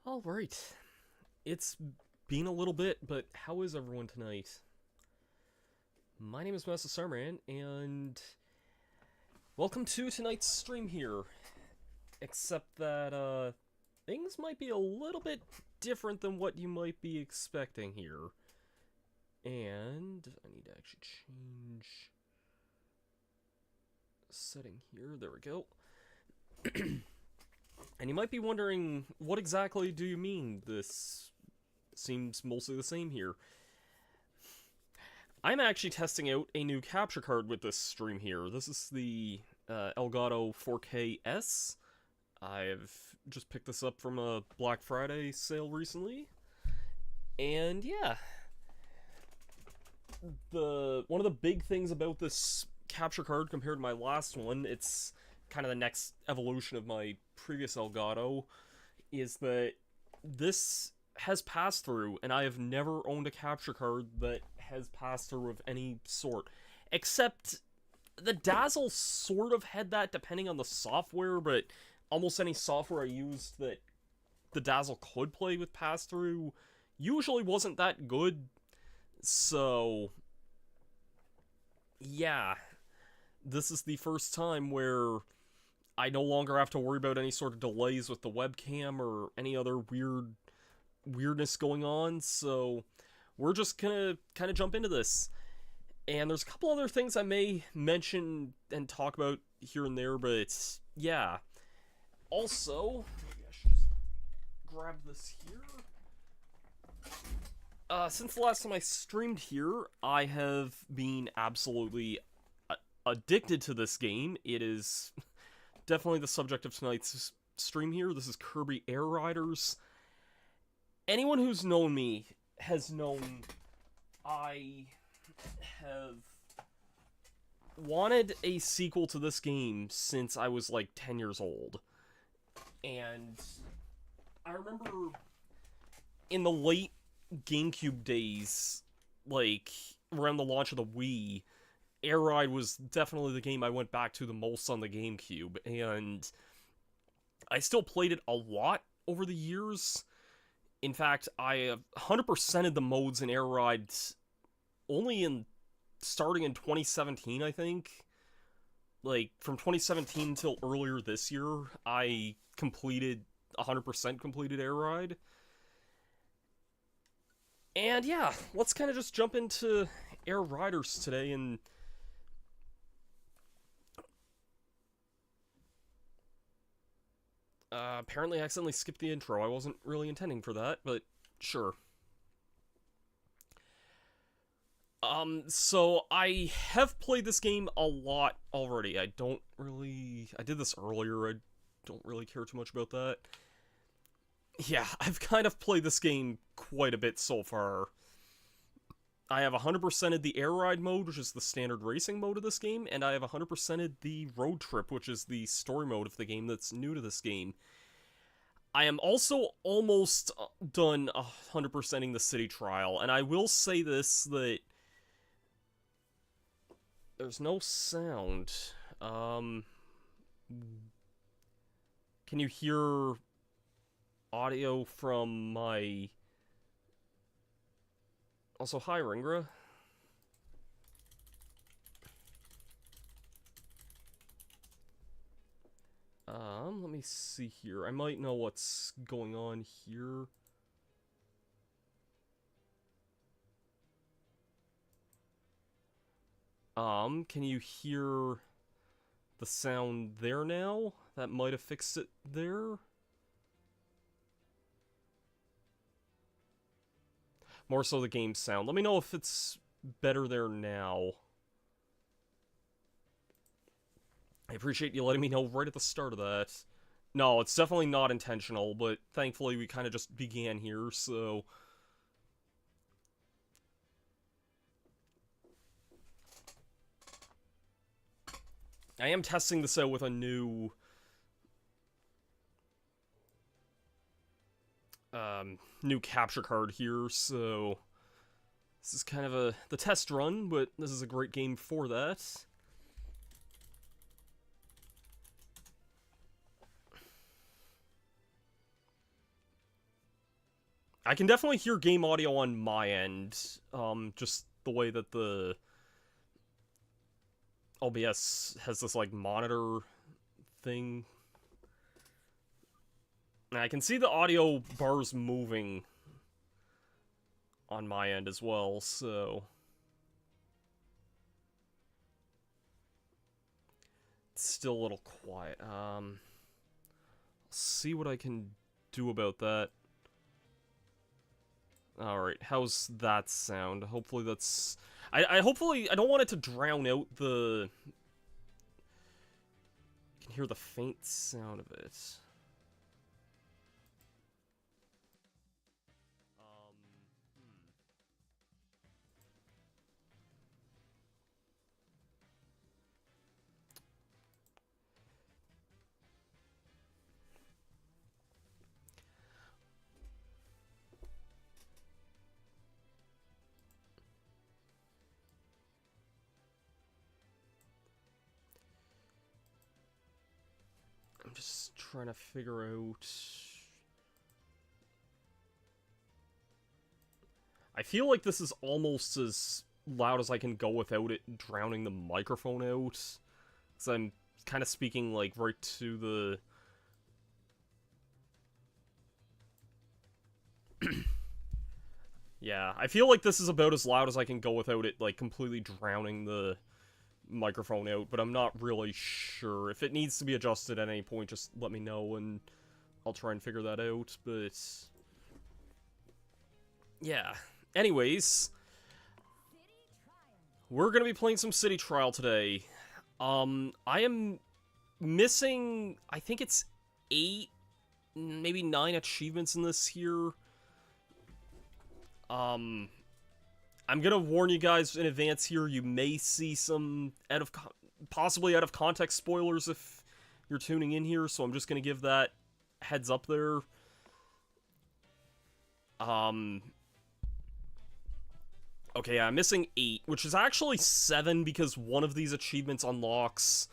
Alright. It's been a little bit, but how is everyone tonight? My name is Master Sarman, and welcome to tonight's stream here. Except that, things might be a little bit different than what you might be expecting here. And I need to actually change setting here. There we go. And you might be wondering, what exactly do you mean this seems mostly the same here? I'm actually testing out a new capture card with this stream here. This is the Elgato 4K-S. I've just picked this up from a Black Friday sale recently. And yeah, one of the big things about this capture card compared to my last one, it's kind of the next evolution of my previous Elgato, is that this has passed through, and I have never owned a capture card that has passed through of any sort. Except the Dazzle sort of had that depending on the software, but almost any software I used that the Dazzle could play with pass through usually wasn't that good. So yeah, this is the first time where I no longer have to worry about any sort of delays with the webcam or any other weirdness going on, so we're just gonna kind of jump into this. And there's a couple other things I may mention and talk about here and there, but yeah. Also, maybe I should just grab this here. Since the last time I streamed here, I have been absolutely addicted to this game. It is definitely the subject of tonight's stream here. This is Kirby Air Riders. Anyone who's known me has known I have wanted a sequel to this game since I was like 10 years old. And I remember in the late GameCube days, like around the launch of the Wii, Air Ride was definitely the game I went back to the most on the GameCube, and I still played it a lot over the years. In fact, I have 100%ed the modes in Air Ride only starting in 2017, I think. Like, from 2017 until earlier this year, I 100% completed Air Ride. And yeah, let's kind of just jump into Air Riders today, and apparently I accidentally skipped the intro. I wasn't really intending for that, but sure. So I have played this game a lot already. I did this earlier, I don't really care too much about that. Yeah, I've kind of played this game quite a bit so far. I have 100%ed the Air Ride mode, which is the standard racing mode of this game, and I have 100%ed the Road Trip, which is the story mode of the game that's new to this game. I am also almost done 100%ing the City Trial, and I will say this, that there's no sound. Can you hear audio from my... Also, hi, Ringra. Let me see here. I might know what's going on here. Can you hear the sound there now? That might have fixed it there. More so the game sound. Let me know if it's better there now. I appreciate you letting me know right at the start of that. No, it's definitely not intentional, but thankfully we kind of just began here, so... I am testing this out with a new... new capture card here, so... This is kind of the test run, but this is a great game for that. I can definitely hear game audio on my end. Just the way that the OBS has this, like, monitor thing. And I can see the audio bars moving on my end as well, so... It's still a little quiet. See what I can do about that. Alright, how's that sound? Hopefully that's... hopefully, I don't want it to drown out the... You can hear the faint sound of it. I'm just trying to figure out... I feel like this is almost as loud as I can go without it drowning the microphone out. Because I'm kind of speaking, like, right to the... Yeah, I feel like this is about as loud as I can go without it, like, completely drowning the microphone out, but I'm not really sure. If it needs to be adjusted at any point, just let me know, and I'll try and figure that out, but... Yeah. Anyways, we're gonna be playing some City Trial today. I am missing, I think it's 8, maybe 9 achievements in this here. I'm gonna warn you guys in advance here, you may see some possibly out of context spoilers if you're tuning in here, so I'm just gonna give that heads up there. Okay, I'm missing 8, which is actually 7 because one of these achievements unlocks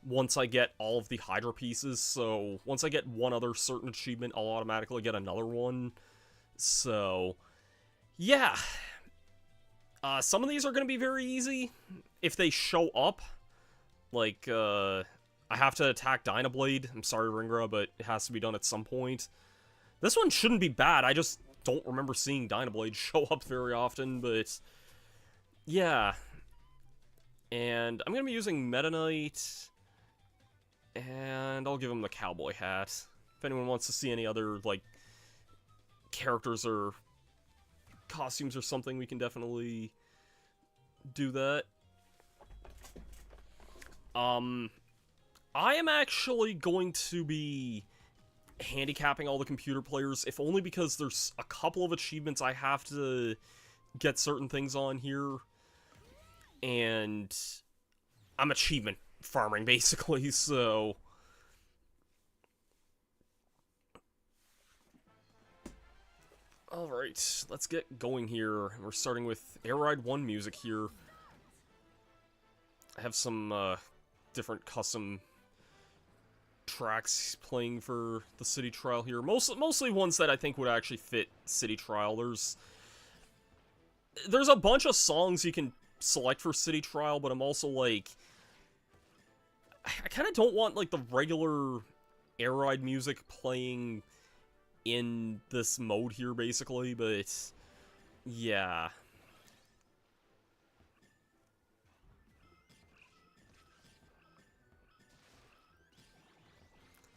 once I get all of the Hydra pieces, so once I get one other certain achievement, I'll automatically get another one. So, yeah. Some of these are going to be very easy if they show up. Like, I have to attack Dynablade. I'm sorry, Ringra, but it has to be done at some point. This one shouldn't be bad. I just don't remember seeing Dynablade show up very often, but yeah. And I'm going to be using Meta Knight, and I'll give him the cowboy hat. If anyone wants to see any other, like, characters or costumes or something, we can definitely do that. I am actually going to be handicapping all the computer players, if only because there's a couple of achievements I have to get certain things on here, and I'm achievement farming, basically, so... Alright, let's get going here. We're starting with Air Ride 1 music here. I have some, different custom tracks playing for the City Trial here. Mostly ones that I think would actually fit City Trial. There's a bunch of songs you can select for City Trial, but I'm also like... I kind of don't want, like, the regular Air Ride music playing in this mode here, basically, but yeah.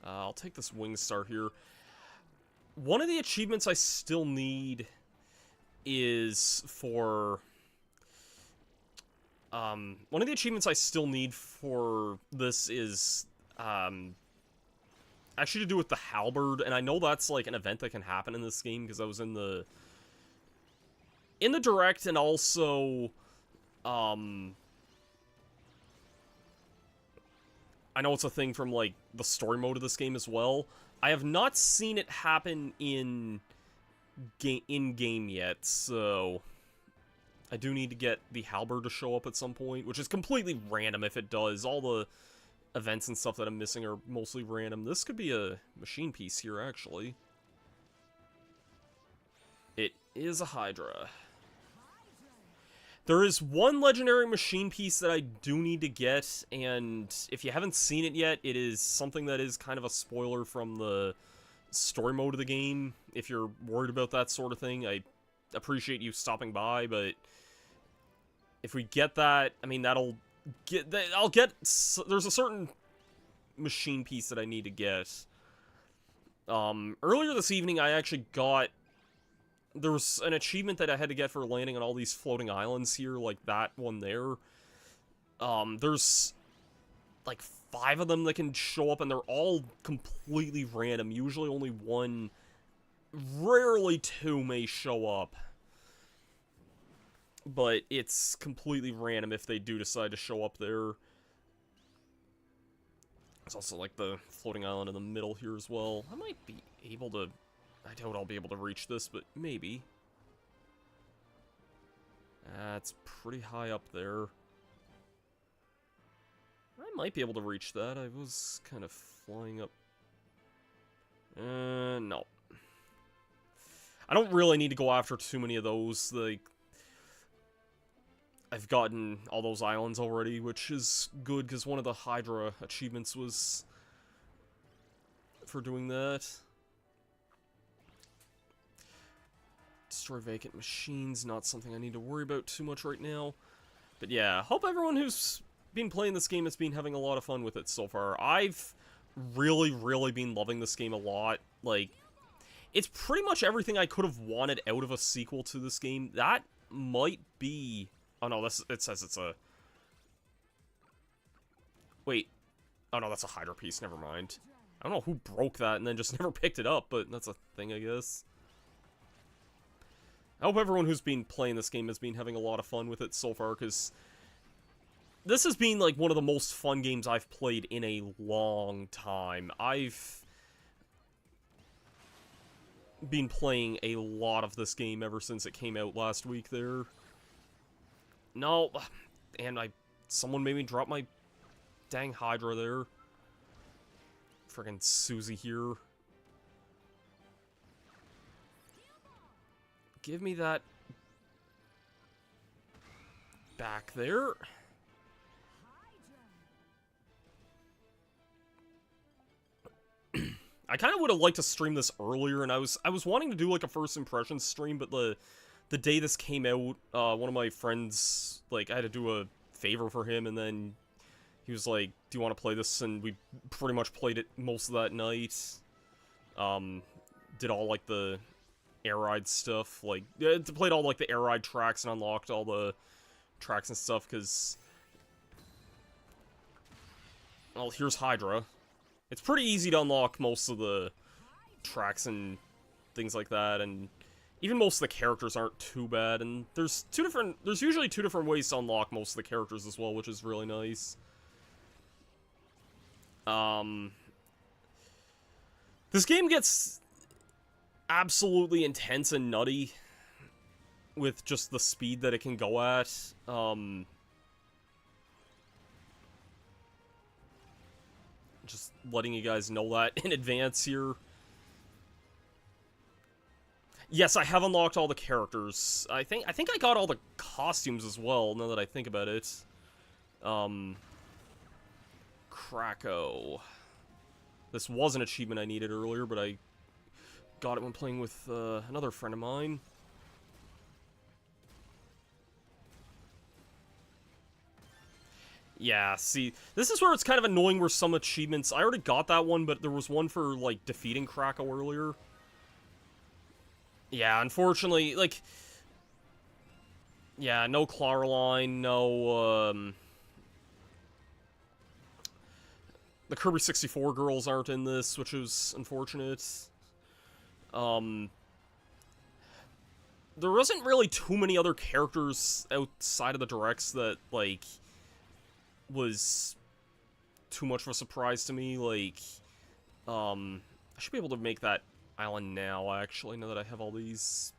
I'll take this Wing Star here. One of the achievements I still need is for... one of the achievements I still need for this is, actually to do with the Halberd, and I know that's, like, an event that can happen in this game, because I was in the Direct, and also, I know it's a thing from, like, the story mode of this game as well. I have not seen it happen in in-game yet, so I do need to get the Halberd to show up at some point, which is completely random if it does. All the events and stuff that I'm missing are mostly random. This could be a machine piece here, actually. is a Hydra. There is one legendary machine piece that I do need to get, and if you haven't seen it yet, it is something that is kind of a spoiler from the story mode of the game. If you're worried about that sort of thing, I appreciate you stopping by, but if we get that, I mean, that'll get... There's a certain machine piece that I need to get. Earlier this evening, I actually got... There was an achievement that I had to get for landing on all these floating islands here, like that one there. There's like 5 of them that can show up, and they're all completely random. Usually only 1, rarely 2 may show up. But it's completely random if they do decide to show up there. There's also like the floating island in the middle here as well. I might be able to... I doubt I'll be able to reach this, but maybe. It's pretty high up there. I might be able to reach that. I was kind of flying up. No. I don't really need to go after too many of those. Like, I've gotten all those islands already, which is good, because one of the Hydra achievements was for doing that. Destroy vacant machines, not something I need to worry about too much right now. But yeah, hope everyone who's been playing this game has been having a lot of fun with it so far. I've really been loving this game a lot. Like, it's pretty much everything I could have wanted out of a sequel to this game. That might be... Oh no, it says it's a... Wait. Oh no, that's a Hydra piece, never mind. I don't know who broke that and then just never picked it up, but that's a thing, I guess. I hope everyone who's been playing this game has been having a lot of fun with it so far, because this has been, like, one of the most fun games I've played in a long time. I've been playing a lot of this game ever since it came out last week there. No, and someone made me drop my dang Hydra there. Friggin' Susie here. Give me that back there. I kind of would have liked to stream this earlier, and I was wanting to do like a first impressions stream, but the day this came out, one of my friends, like, I had to do a favor for him, and then he was like, "Do you want to play this?" And we pretty much played it most of that night. Did all like the air ride stuff, like, played all like the air ride tracks and unlocked all the tracks and stuff, because, well, here's Hydra. It's pretty easy to unlock most of the tracks and things like that, and even most of the characters aren't too bad, and there's usually 2 different ways to unlock most of the characters as well, which is really nice. This game gets absolutely intense and nutty with just the speed that it can go at. Just letting you guys know that in advance here. Yes, I have unlocked all the characters. I think I got all the costumes as well, now that I think about it. Krakow. This was an achievement I needed earlier, but I got it when playing with another friend of mine. Yeah, see, this is where it's kind of annoying where some achievements... I already got that one, but there was one for, like, defeating Krakow earlier. Yeah, unfortunately, like... Yeah, no Claraline, no, the Kirby 64 girls aren't in this, which is unfortunate. There wasn't really too many other characters outside of the directs that, like, was too much of a surprise to me. Like, I should be able to make that island now, actually, now that I have all these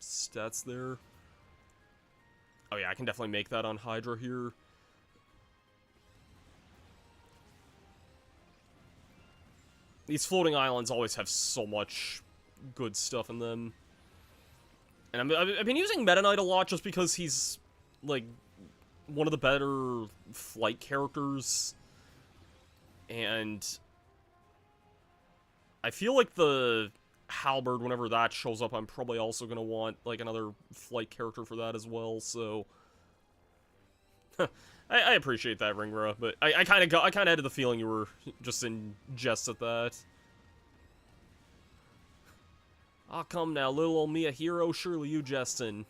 stats there. Oh yeah, I can definitely make that on Hydra here. These floating islands always have so much good stuff in them. And I've been using Meta Knight a lot just because he's, like, one of the better flight characters. And I feel like the Halberd, whenever that shows up, I'm probably also going to want, like, another flight character for that as well, so... I appreciate that, Ringra, but I kind of had the feeling you were just in jest at that. Ah, come now, little old me a hero, surely you jestin'.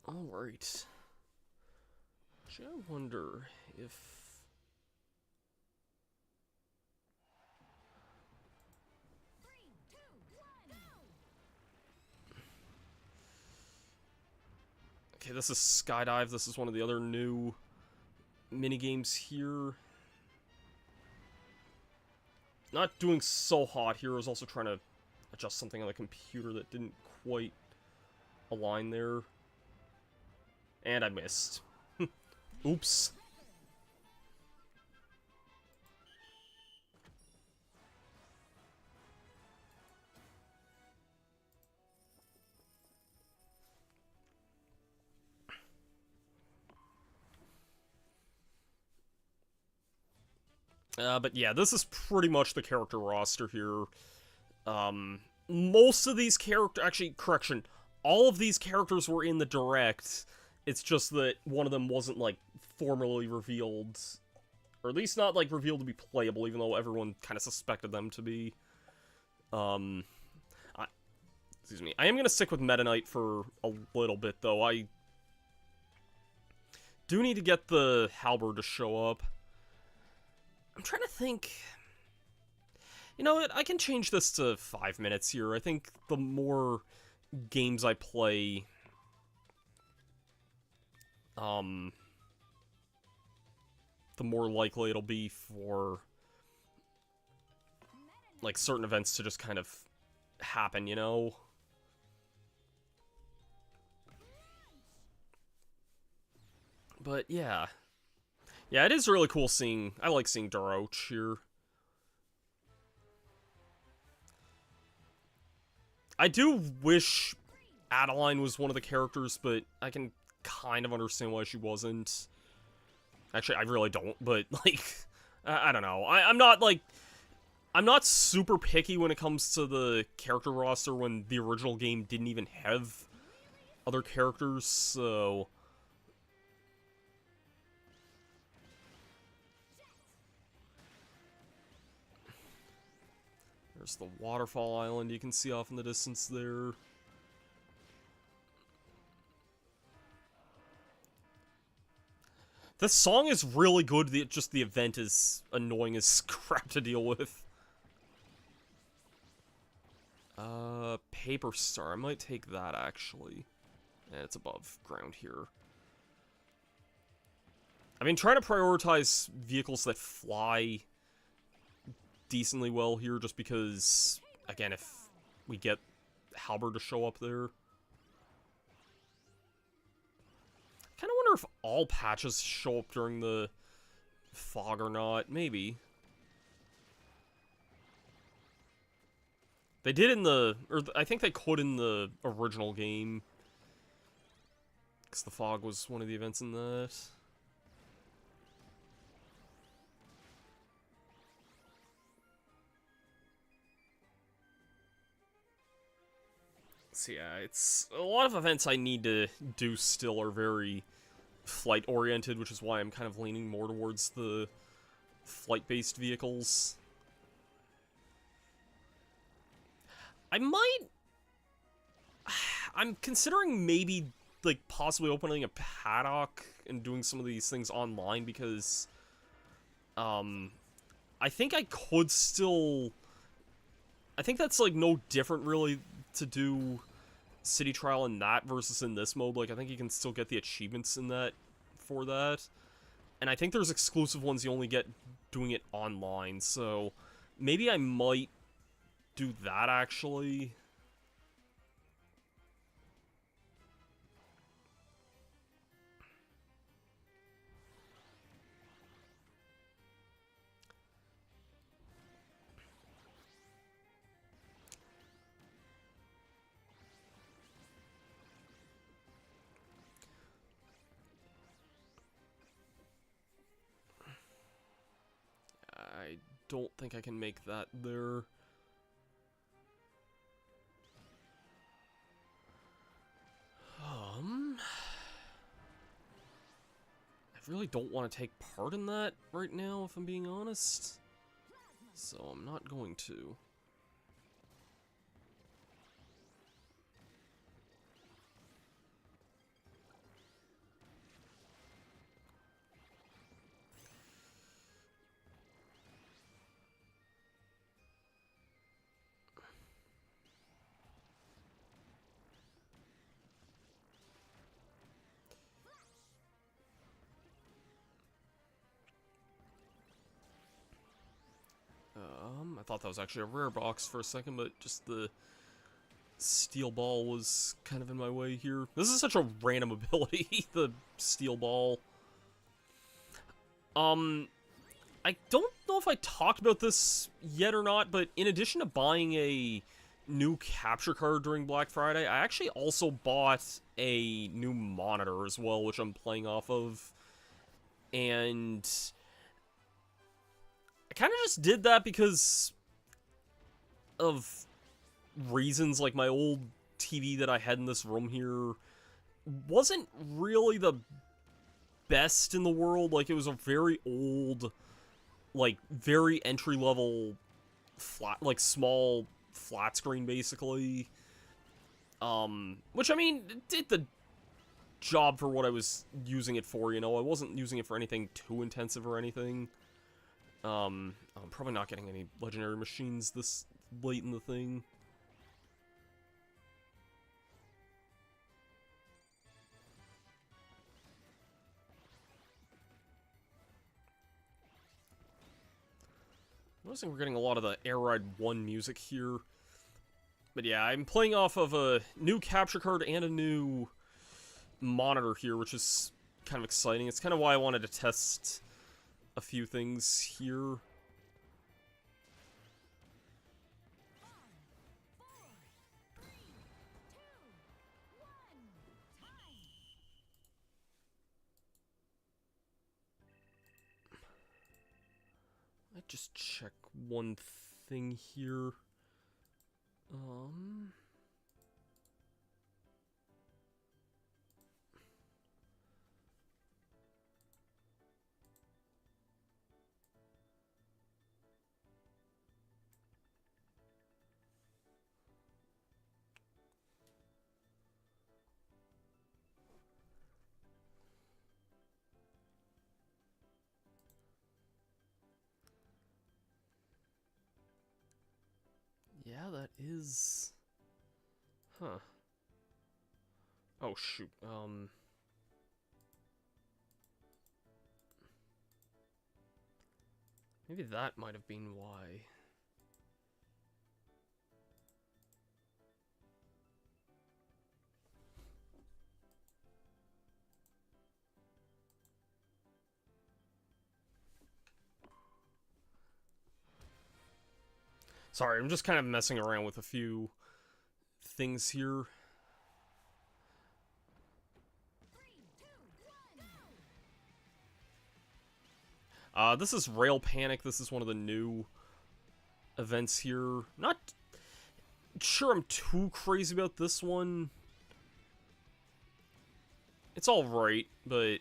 Alright. I wonder if... Okay, this is Skydive. This is one of the other new minigames here. Not doing so hot here. I was also trying to adjust something on the computer that didn't quite align there. And I missed. Oops. But yeah, this is pretty much the character roster here. Most of these actually, correction, all of these characters were in the direct. It's just that one of them wasn't, like, formally revealed. Or at least not, like, revealed to be playable, even though everyone kind of suspected them to be. Excuse me. I am going to stick with Meta Knight for a little bit, though. I do need to get the Halberd to show up. I'm trying to think... You know what? I can change this to 5 minutes here. I think the more games I play... the more likely it'll be for... like, certain events to just kind of happen, you know? But, yeah. Yeah, it is really cool seeing... I like seeing Daroch here. I do wish Adeline was one of the characters, but I can kind of understand why she wasn't. Actually, I really don't, but, like... I don't know. I'm not, like... I'm not super picky when it comes to the character roster when the original game didn't even have other characters, so... There's the waterfall island you can see off in the distance there. This song is really good, just the event is annoying as crap to deal with. Paper Star. I might take that, actually. Yeah, it's above ground here. I've been trying to prioritize vehicles that fly decently well here, just because, again, if we get Halberd to show up there. I kind of wonder if all patches show up during the fog or not. Maybe. They did in the... or I think they could in the original game. Because the fog was one of the events in that. So yeah, it's... a lot of events I need to do still are very flight-oriented, which is why I'm kind of leaning more towards the flight-based vehicles. I might... I'm considering maybe, like, possibly opening a paddock and doing some of these things online, because... I think I could still... I think that's, like, no different, really, to do City Trial in that versus in this mode. Like, I think you can still get the achievements in that for that. And I think there's exclusive ones you only get doing it online, so maybe I might do that, actually. don't think I can make that there. I really don't want to take part in that right now, if I'm being honest. So I'm not going to. I thought that was actually a rare box for a second, but just the steel ball was kind of in my way here. This is such a random ability, the steel ball. I don't know if I talked about this yet or not, but in addition to buying a new capture card during Black Friday, I actually also bought a new monitor as well, which I'm playing off of. And I kind of just did that because of reasons. Like, my old TV that I had in this room here wasn't really the best in the world. Like, it was a very old, like, very entry-level flat, like, small flat screen, basically. Which, I mean, it did the job for what I was using it for, you know? I wasn't using it for anything too intensive or anything. I'm probably not getting any legendary machines this late in the thing. I'm noticing we're getting a lot of the Air Ride 1 music here. But yeah, I'm playing off of a new capture card and a new monitor here, which is kind of exciting. It's kind of why I wanted to test a few things here. Let's just check one thing here. Yeah, that is... Huh. Oh, shoot. Maybe that might have been why. Sorry, I'm just kind of messing around with a few things here. This is Rail Panic. This is one of the new events here. Not sure I'm too crazy about this one. It's alright, but...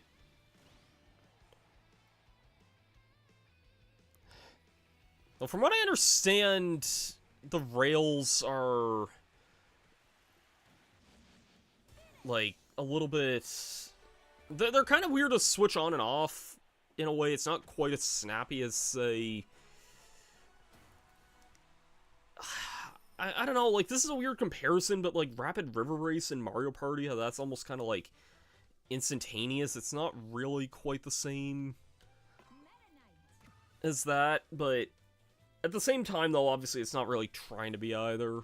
Well, from what I understand, the rails are... like, a little bit... They're kind of weird to switch on and off, in a way. It's not quite as snappy as, a... I don't know, like, this is a weird comparison, but, like, Rapid River Race and Mario Party, how that's almost kind of, like, instantaneous. It's not really quite the same as that, but at the same time, though, obviously, it's not really trying to be either.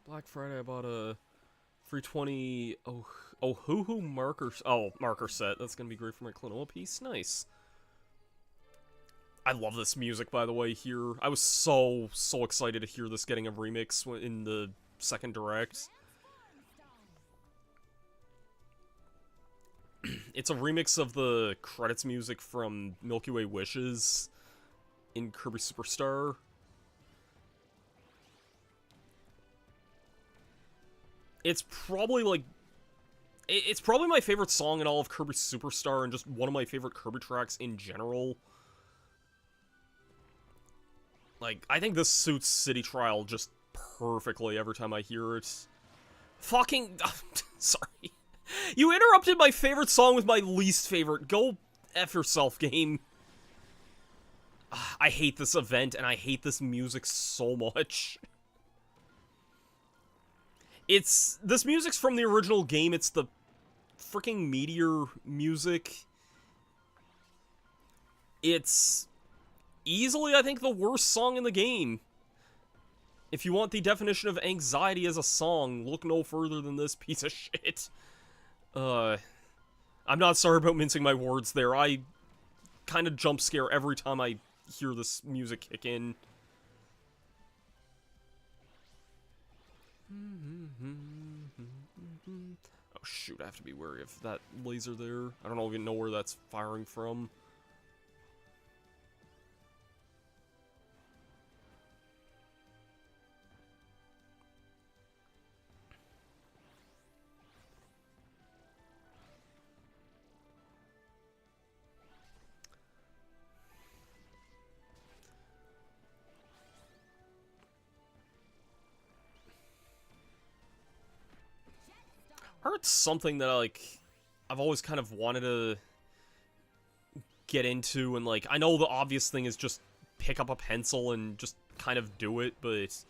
Black Friday, I bought a 320 Ohuhu marker set. That's gonna be great for my Klonoa piece. Nice. I love this music, by the way, here. I was so excited to hear this getting a remix in the second direct. It's a remix of the credits music from Milky Way Wishes in Kirby Superstar. It's probably like... It's probably my favorite song in all of Kirby Superstar and just one of my favorite Kirby tracks in general. Like, I think this suits City Trial just perfectly every time I hear it. Fucking... Sorry. You interrupted my favorite song with my least favorite. Go F yourself, game. I hate this event, and I hate this music so much. This music's from the original game. It's the freaking Meteor music. It's easily, I think, the worst song in the game. If you want the definition of anxiety as a song, look no further than this piece of shit. I'm not sorry about mincing my words there. I kind of jump scare every time I hear this music kick in. Oh shoot, I have to be wary of that laser there. I don't even know where that's firing from. I heard something that, like, I've always kind of wanted to get into, and, like, I know the obvious thing is just pick up a pencil and just kind of do it, but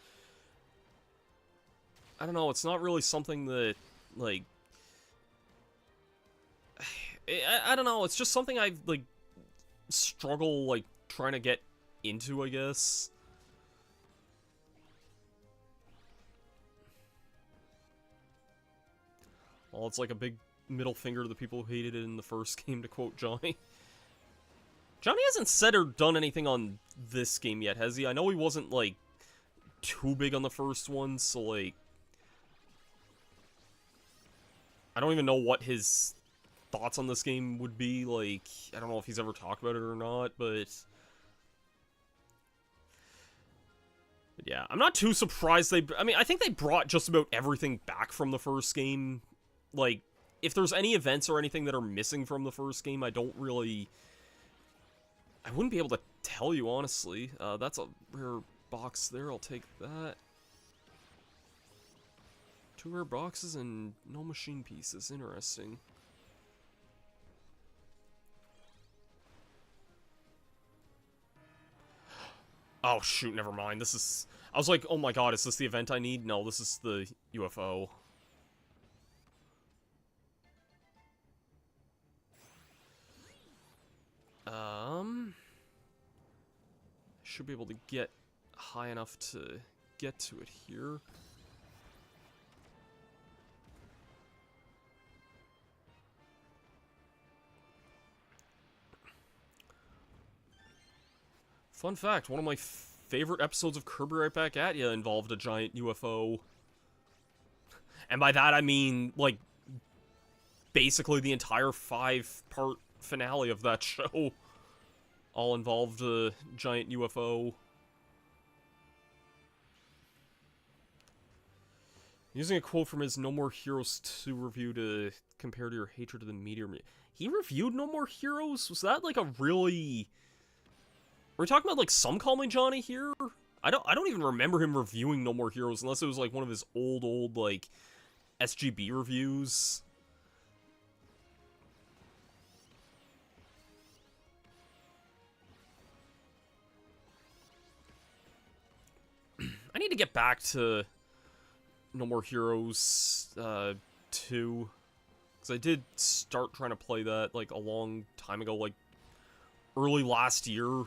I don't know, it's not really something that, like, I don't know, it's just something I, like, struggle, like, trying to get into, I guess. Well, it's like a big middle finger to the people who hated it in the first game, to quote Johnny. Johnny hasn't said or done anything on this game yet, has he? I know he wasn't, like, too big on the first one, so, like, I don't even know what his thoughts on this game would be. Like, I don't know if he's ever talked about it or not, but yeah, I'm not too surprised I mean, I think they brought just about everything back from the first game. Like, if there's any events or anything that are missing from the first game, I wouldn't be able to tell you, honestly. That's a rare box there, I'll take that. 2 rare boxes and no machine pieces, interesting. Oh shoot, never mind, this is... I was like, oh my god, is this the event I need? No, this is the UFO. Should be able to get high enough to get to it here. Fun fact, one of my favorite episodes of Kirby Right Back At Ya involved a giant UFO. And by that I mean, like, basically the entire 5-part finale of that show all involved a giant UFO. Using a quote from his No More Heroes 2 review to compare to your hatred of the meteor. He reviewed No More Heroes? Was that like a really... Are we talking about like Some Call Me Johnny here? I don't even remember him reviewing No More Heroes unless it was like one of his old like SGB reviews. I need to get back to No More Heroes 2, because I did start trying to play that like a long time ago, like early last year.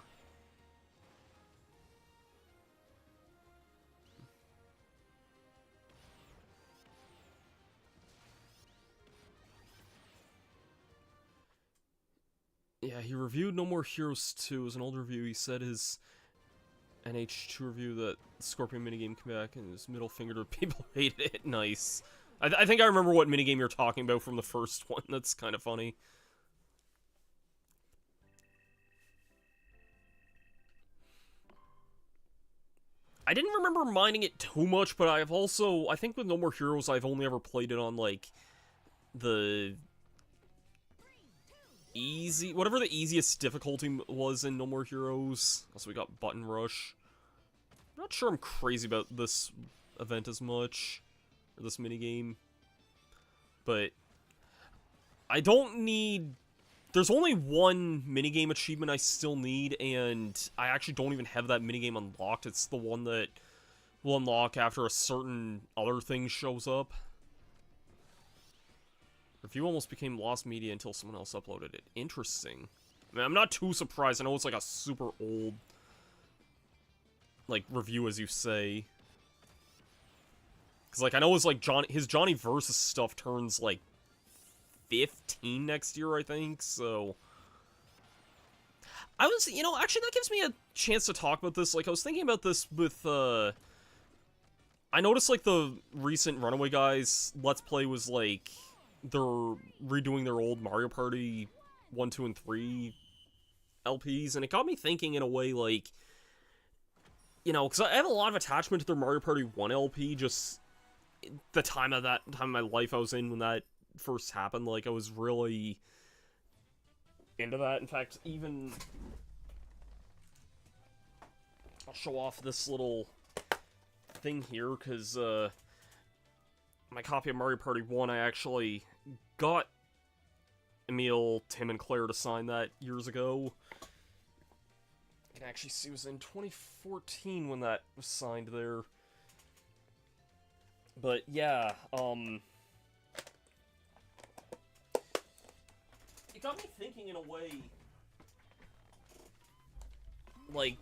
Yeah, he reviewed No More Heroes 2 as an old review. He said his NH2 review that Scorpion minigame came back and his middle finger to people who hated it. Nice. I think I remember what minigame you're talking about from the first one. That's kind of funny. I didn't remember minding it too much, but I've also, I think with No More Heroes, I've only ever played it on, like, the easy, whatever the easiest difficulty was in No More Heroes. Also, we got Button Rush. I'm not sure I'm crazy about this event as much, or this minigame, but I don't need... There's only one minigame achievement I still need, and I actually don't even have that minigame unlocked. It's the one that will unlock after a certain other thing shows up. Review almost became lost media until someone else uploaded it. Interesting. I mean, I'm not too surprised. I know it's like a super old, like, review, as you say. Because, like, I know it's like his Johnny Versus stuff turns, like, 15 next year, I think, so... I was, you know, actually that gives me a chance to talk about this. Like, I was thinking about this with, I noticed, like, the recent Runaway Guys Let's Play was, like, they're redoing their old Mario Party 1, 2, and 3 LPs, and it got me thinking in a way, like, you know, because I have a lot of attachment to their Mario Party 1 LP, just the time of my life I was in when that first happened. Like, I was really into that. In fact, even I'll show off this little thing here, because my copy of Mario Party 1, I actually got Emil, Tim, and Claire to sign that years ago. You can actually see it was in 2014 when that was signed there. But yeah, it got me thinking in a way, like,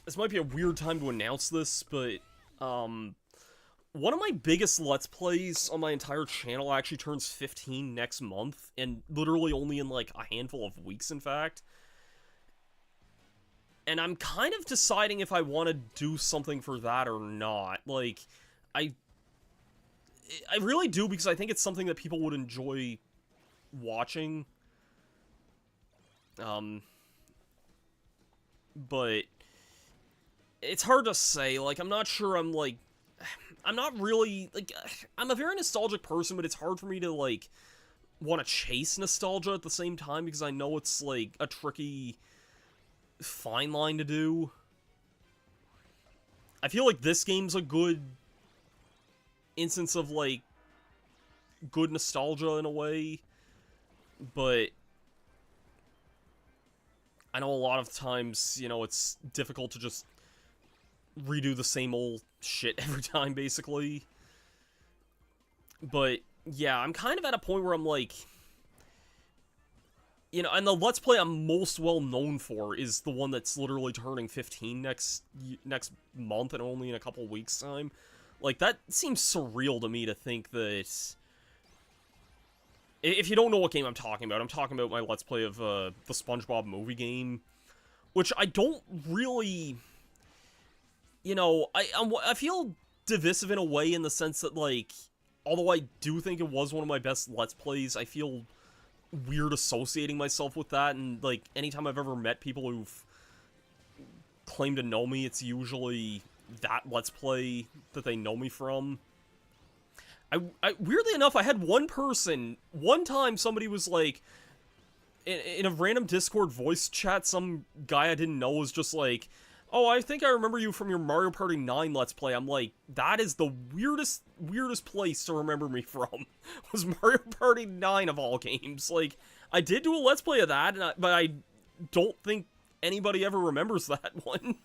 this might be a weird time to announce this, but, one of my biggest Let's Plays on my entire channel actually turns 15 next month, and literally only in, like, a handful of weeks, in fact. And I'm kind of deciding if I want to do something for that or not. Like, I really do, because I think it's something that people would enjoy watching. But it's hard to say. Like, I'm not sure I'm, like... I'm not really, like... I'm a very nostalgic person, but it's hard for me to, like, want to chase nostalgia at the same time, because I know it's, like, a tricky fine line to do. I feel like this game's a good instance of, like, good nostalgia in a way, but I know a lot of times, you know, it's difficult to just redo the same old shit every time, basically. But, yeah, I'm kind of at a point where I'm like, you know, and the Let's Play I'm most well known for is the one that's literally turning 15 next month, and only in a couple weeks' time. Like, that seems surreal to me to think that... If you don't know what game I'm talking about my Let's Play of the SpongeBob movie game, which I don't really... You know, I feel divisive in a way, in the sense that, like, although I do think it was one of my best Let's Plays, I feel weird associating myself with that, and, like, anytime I've ever met people who've claimed to know me, it's usually that Let's Play that they know me from. Weirdly enough, I had one time somebody was like, in a random Discord voice chat, some guy I didn't know was just like, oh, I think I remember you from your Mario Party 9 Let's Play. I'm like, that is the weirdest place to remember me from, was Mario Party 9 of all games. Like, I did do a Let's Play of that, but I don't think anybody ever remembers that one.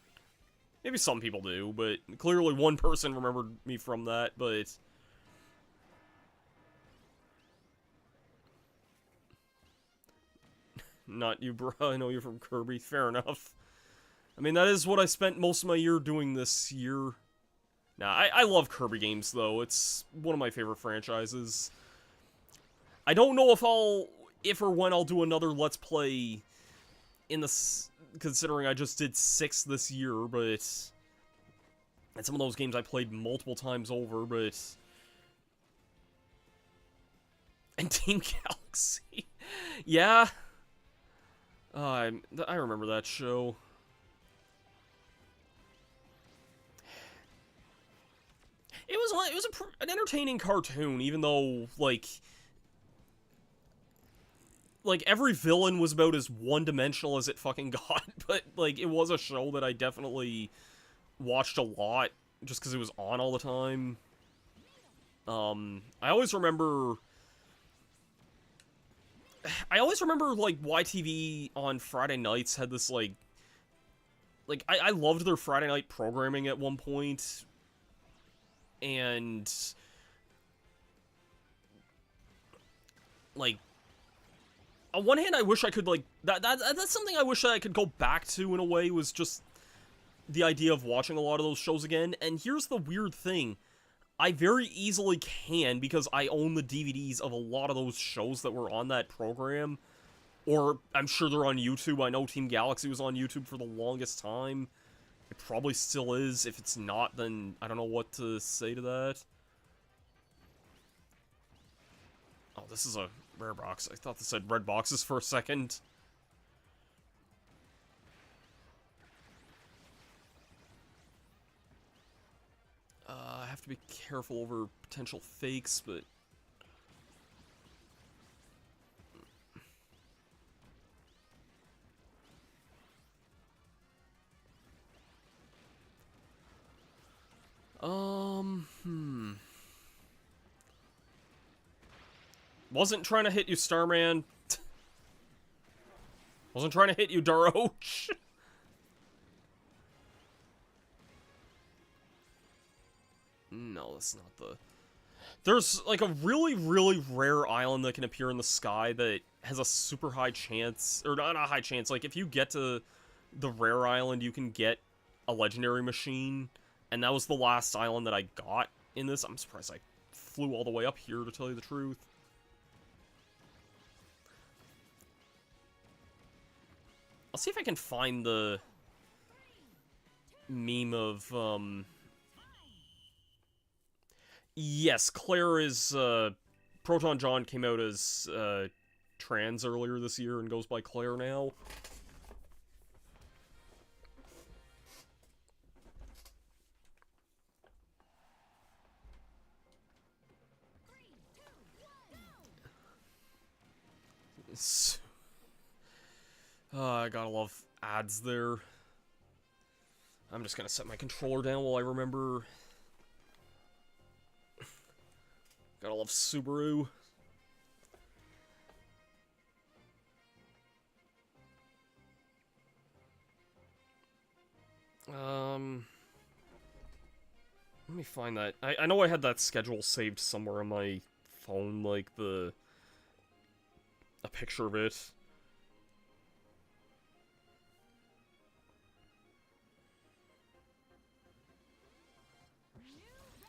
Maybe some people do, but clearly one person remembered me from that, but... Not you, bro. I know you're from Kirby. Fair enough. I mean, that is what I spent most of my year doing this year. Nah, I love Kirby games, though. It's one of my favorite franchises. I don't know if or when I'll do another Let's Play in this, considering I just did 6 this year, but... And some of those games I played multiple times over, but... And Team Galaxy. Yeah. I remember that show. an entertaining cartoon, even though, like, every villain was about as one-dimensional as it fucking got, but, like, it was a show that I definitely watched a lot, just because it was on all the time. I always remember, like, YTV on Friday nights had this, like, I loved their Friday night programming at one point, and, like, on one hand, I wish I could, like, that's something I wish I could go back to in a way, was just the idea of watching a lot of those shows again. And here's the weird thing. I very easily can, because I own the DVDs of a lot of those shows that were on that program. Or, I'm sure they're on YouTube. I know Team Galaxy was on YouTube for the longest time. It probably still is. If it's not, then I don't know what to say to that. Oh, this is a rare box. I thought this said red boxes for a second. I have to be careful over potential fakes, but... Wasn't trying to hit you, Starman. Wasn't trying to hit you, Daroch. No, that's not the... There's, like, a really, really rare island that can appear in the sky that has a super high chance... Or, not a high chance. Like, if you get to the rare island, you can get a legendary machine. And that was the last island that I got in this. I'm surprised I flew all the way up here, to tell you the truth. I'll see if I can find the meme of, Yes, Claire is, Proton John came out as, trans earlier this year and goes by Claire now. I gotta love ads there. I'm just gonna set my controller down while I remember. Gotta love Subaru. Let me find that. I know I had that schedule saved somewhere on my phone, like a picture of it.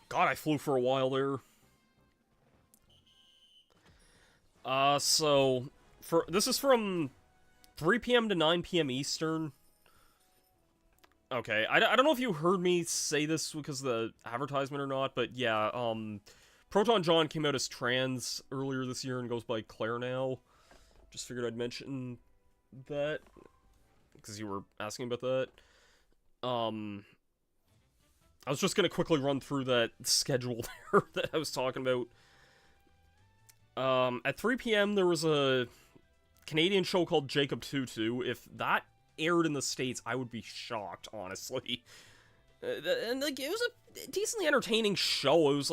God, I flew for a while there. So, this is from 3 p.m. to 9 p.m. Eastern. Okay, I don't know if you heard me say this because of the advertisement or not, but yeah, Proton John came out as trans earlier this year and goes by Claire now. Just figured I'd mention that, because you were asking about that. I was just gonna quickly run through that schedule there that I was talking about. At 3 p.m. there was a Canadian show called Jacob Tutu. If that aired in the States, I would be shocked, honestly. And, like, it was a decently entertaining show. It was,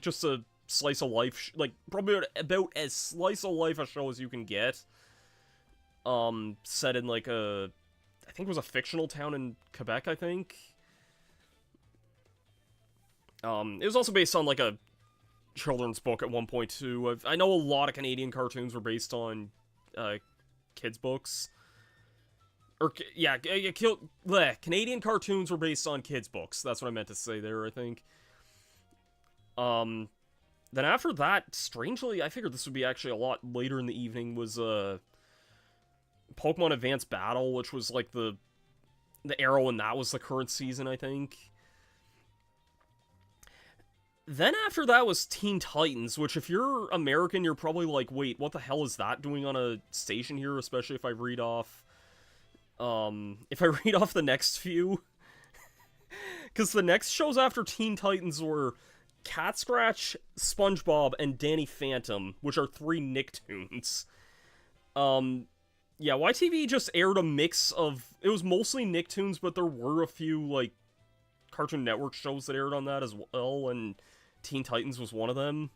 just a slice of life, probably about as slice of life a show as you can get. Set in, I think it was a fictional town in Quebec, I think. It was also based on, a children's book at one point, too. I know a lot of Canadian cartoons were based on, kids' books. Or, yeah, Canadian cartoons were based on kids' books. That's what I meant to say there, I think. Then after that, strangely, I figured this would be actually a lot later in the evening, was, Pokemon Advanced Battle, which was, the arrow, and that was the current season, I think. Then after that was Teen Titans, which if you're American, you're probably like, wait, what the hell is that doing on a station here? Especially if I read off, the next few. Because the next shows after Teen Titans were Cat Scratch, SpongeBob, and Danny Phantom, which are 3 Nicktoons. Yeah, YTV just aired a mix of... It was mostly Nicktoons, but there were a few, like, Cartoon Network shows that aired on that as well, and Teen Titans was one of them.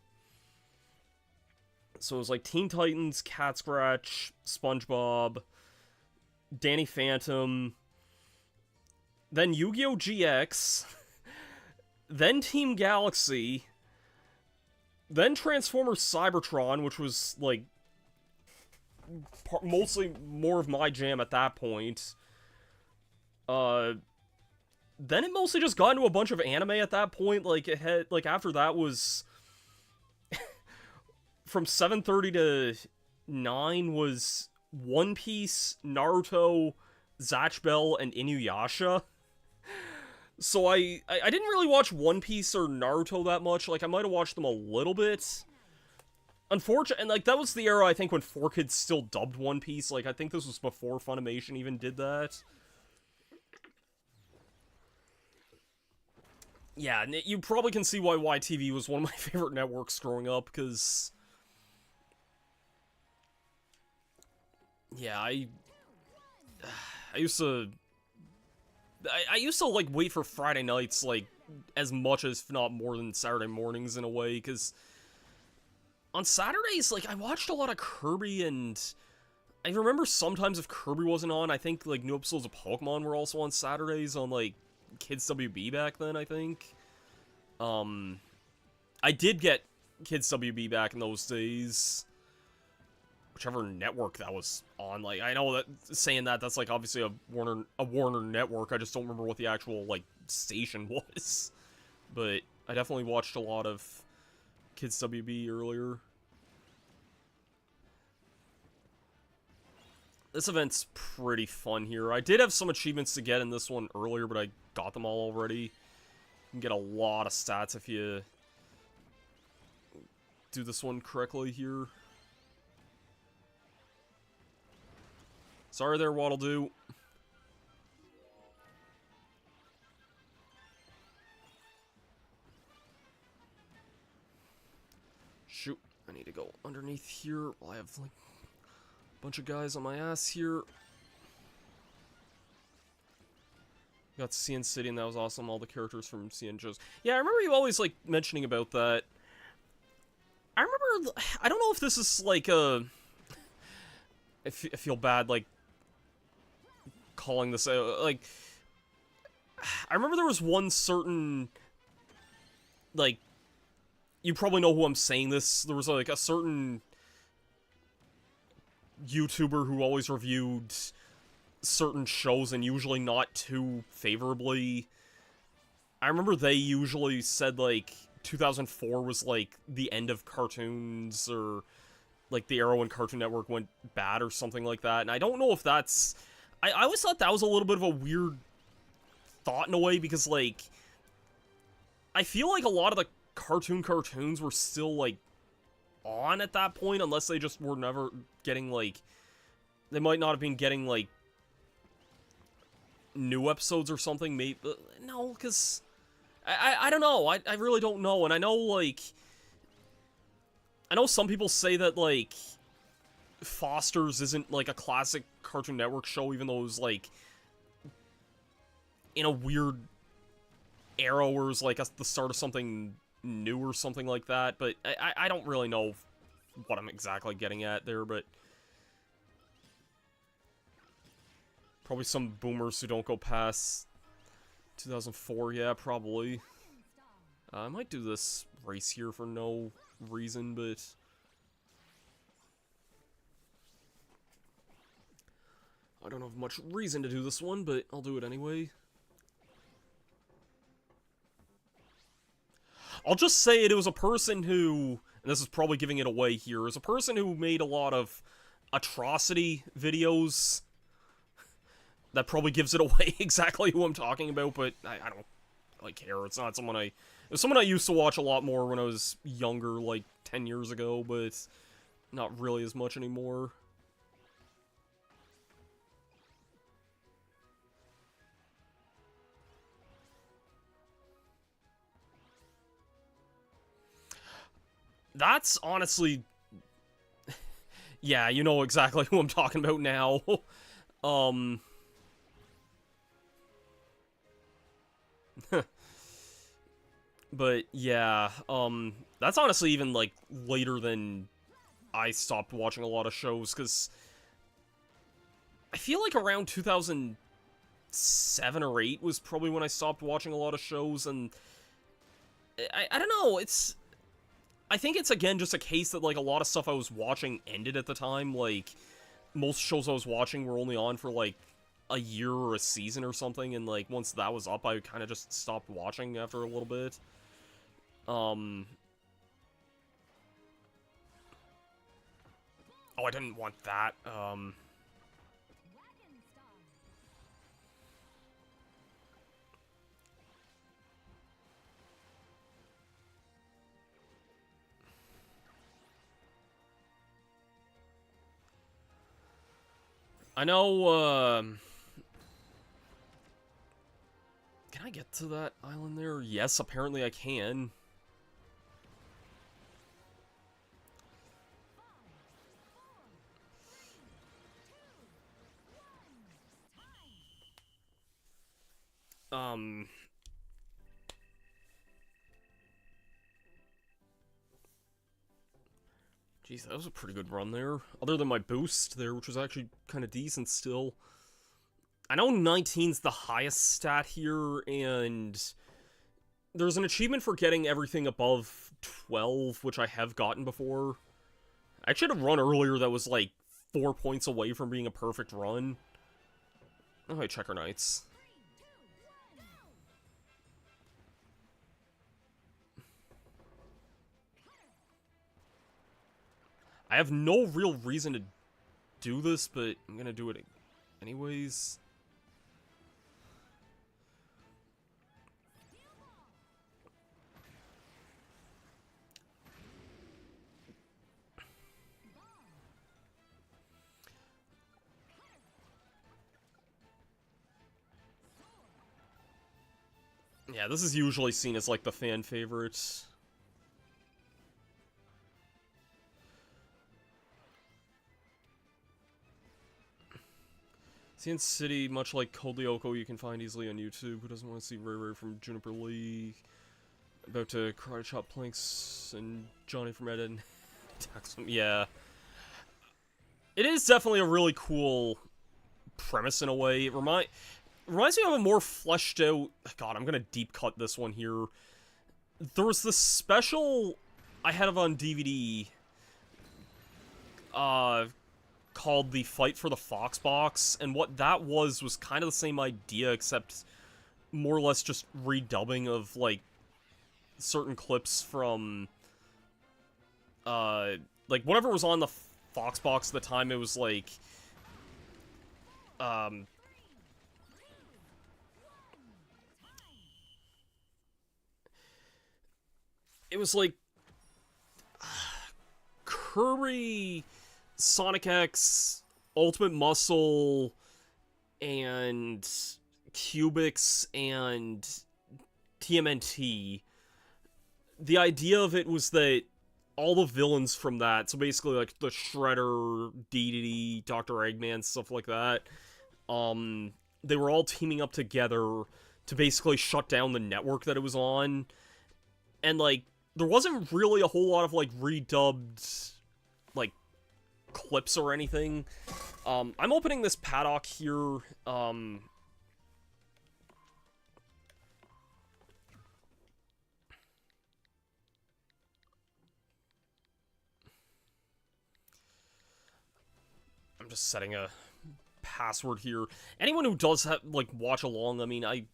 So it was like Teen Titans, Cat Scratch, SpongeBob, Danny Phantom, then Yu-Gi-Oh! GX, then Team Galaxy, then Transformers Cybertron, which was, like, mostly more of my jam at that point. Then it mostly just got into a bunch of anime at that point. Like, it had, like, after that was... from 7:30 to 9 was One Piece, Naruto, Zatch Bell, and Inuyasha. So I didn't really watch One Piece or Naruto that much. Like, I might have watched them a little bit. Unfortunately, and, like, that was the era, I think, when 4Kids still dubbed One Piece. Like, I think this was before Funimation even did that. Yeah, you probably can see why YTV was one of my favorite networks growing up, because... Yeah, I used to... I used to, like, wait for Friday nights, like, as much as, if not more than Saturday mornings in a way, because... On Saturdays, like, I watched a lot of Kirby, and... I remember sometimes if Kirby wasn't on, I think, like, new episodes of Pokemon were also on Saturdays on, like, Kids WB back then, I think. I did get Kids WB back in those days. Whichever network that was on. Like, I know that saying that, that's, like, obviously a Warner network. I just don't remember what the actual, like, station was. But I definitely watched a lot of Kids WB earlier. This event's pretty fun here. I did have some achievements to get in this one earlier, but I got them all already. You can get a lot of stats if you do this one correctly here. Sorry there, Waddle Doo. Shoot, I need to go underneath here while I have, like, a bunch of guys on my ass here. Got CN City, and that was awesome. All the characters from CN shows. Yeah, I remember you always, like, mentioning about that. I remember... I don't know if this is, like, a... I feel bad, like, calling this out. Like, I remember there was one certain... Like, you probably know who I'm saying this. There was, like, a certain YouTuber who always reviewed certain shows, and usually not too favorably. I remember they usually said, like, 2004 was, like, the end of cartoons, or, like, the era when Cartoon Network went bad, or something like that. And I don't know if that's... I always thought that was a little bit of a weird thought in a way, because, like, I feel like a lot of the cartoons were still, like, on at that point, unless they just were never getting, like... They might not have been getting, like, new episodes or something, maybe. No, because... I don't know. I really don't know. And I know, like... I know some people say that, like... Foster's isn't, like, a classic Cartoon Network show, even though it was, like... in a weird era where it was, like, the start of something new or something like that. But I don't really know what I'm exactly getting at there, but... Probably some boomers who don't go past 2004, yeah, probably. I might do this race here for no reason, but... I don't have much reason to do this one, but I'll do it anyway. I'll just say it was a person who, and this is probably giving it away here, is a person who made a lot of atrocity videos. That probably gives it away exactly who I'm talking about, but I don't really care. It's not someone it was someone I used to watch a lot more when I was younger, like 10 years ago, but it's not really as much anymore. That's honestly... Yeah, you know exactly who I'm talking about now. um... But, yeah, that's honestly even, like, later than I stopped watching a lot of shows, because I feel like around 2007 or 8 was probably when I stopped watching a lot of shows, and I don't know, it's... I think it's, again, just a case that, like, a lot of stuff I was watching ended at the time, like, most shows I was watching were only on for, like, a year or a season or something, and, like, once that was up, I kind of just stopped watching after a little bit. Oh, I didn't want that. I know, can I get to that island there? Yes, apparently I can. Jeez, that was a pretty good run there. Other than my boost there, which was actually kind of decent still. I know 19's the highest stat here, and there's an achievement for getting everything above 12, which I have gotten before. I actually had a run earlier that was like 4 points away from being a perfect run. Oh, hey, Checker Knights. I have no real reason to do this, but I'm gonna do it anyways. Yeah, this is usually seen as, like, the fan favorite. CN City, much like Cold Lyoko, you can find easily on YouTube. Who doesn't want to see Ray Ray from Juniper League? About to karate chop Planks and Johnny from Eden. Yeah. It is definitely a really cool premise in a way. It reminds me of a more fleshed out... God, I'm gonna deep cut this one here. There was this special I had on DVD called The Fight for the Fox Box, and what that was kind of the same idea, except more or less just redubbing of, like, certain clips from, like, whatever was on the Fox Box at the time. It was, like, it was, like, Kirby, Sonic X, Ultimate Muscle, and Cubics, and TMNT. The idea of it was that all the villains from that, so basically, like, the Shredder, DDD, Dr. Eggman, stuff like that, they were all teaming up together to basically shut down the network that it was on. And, like, there wasn't really a whole lot of, like, redubbed, like, clips or anything. I'm opening this paddock here. I'm just setting a password here. Anyone who does have, like, watch along, I mean, I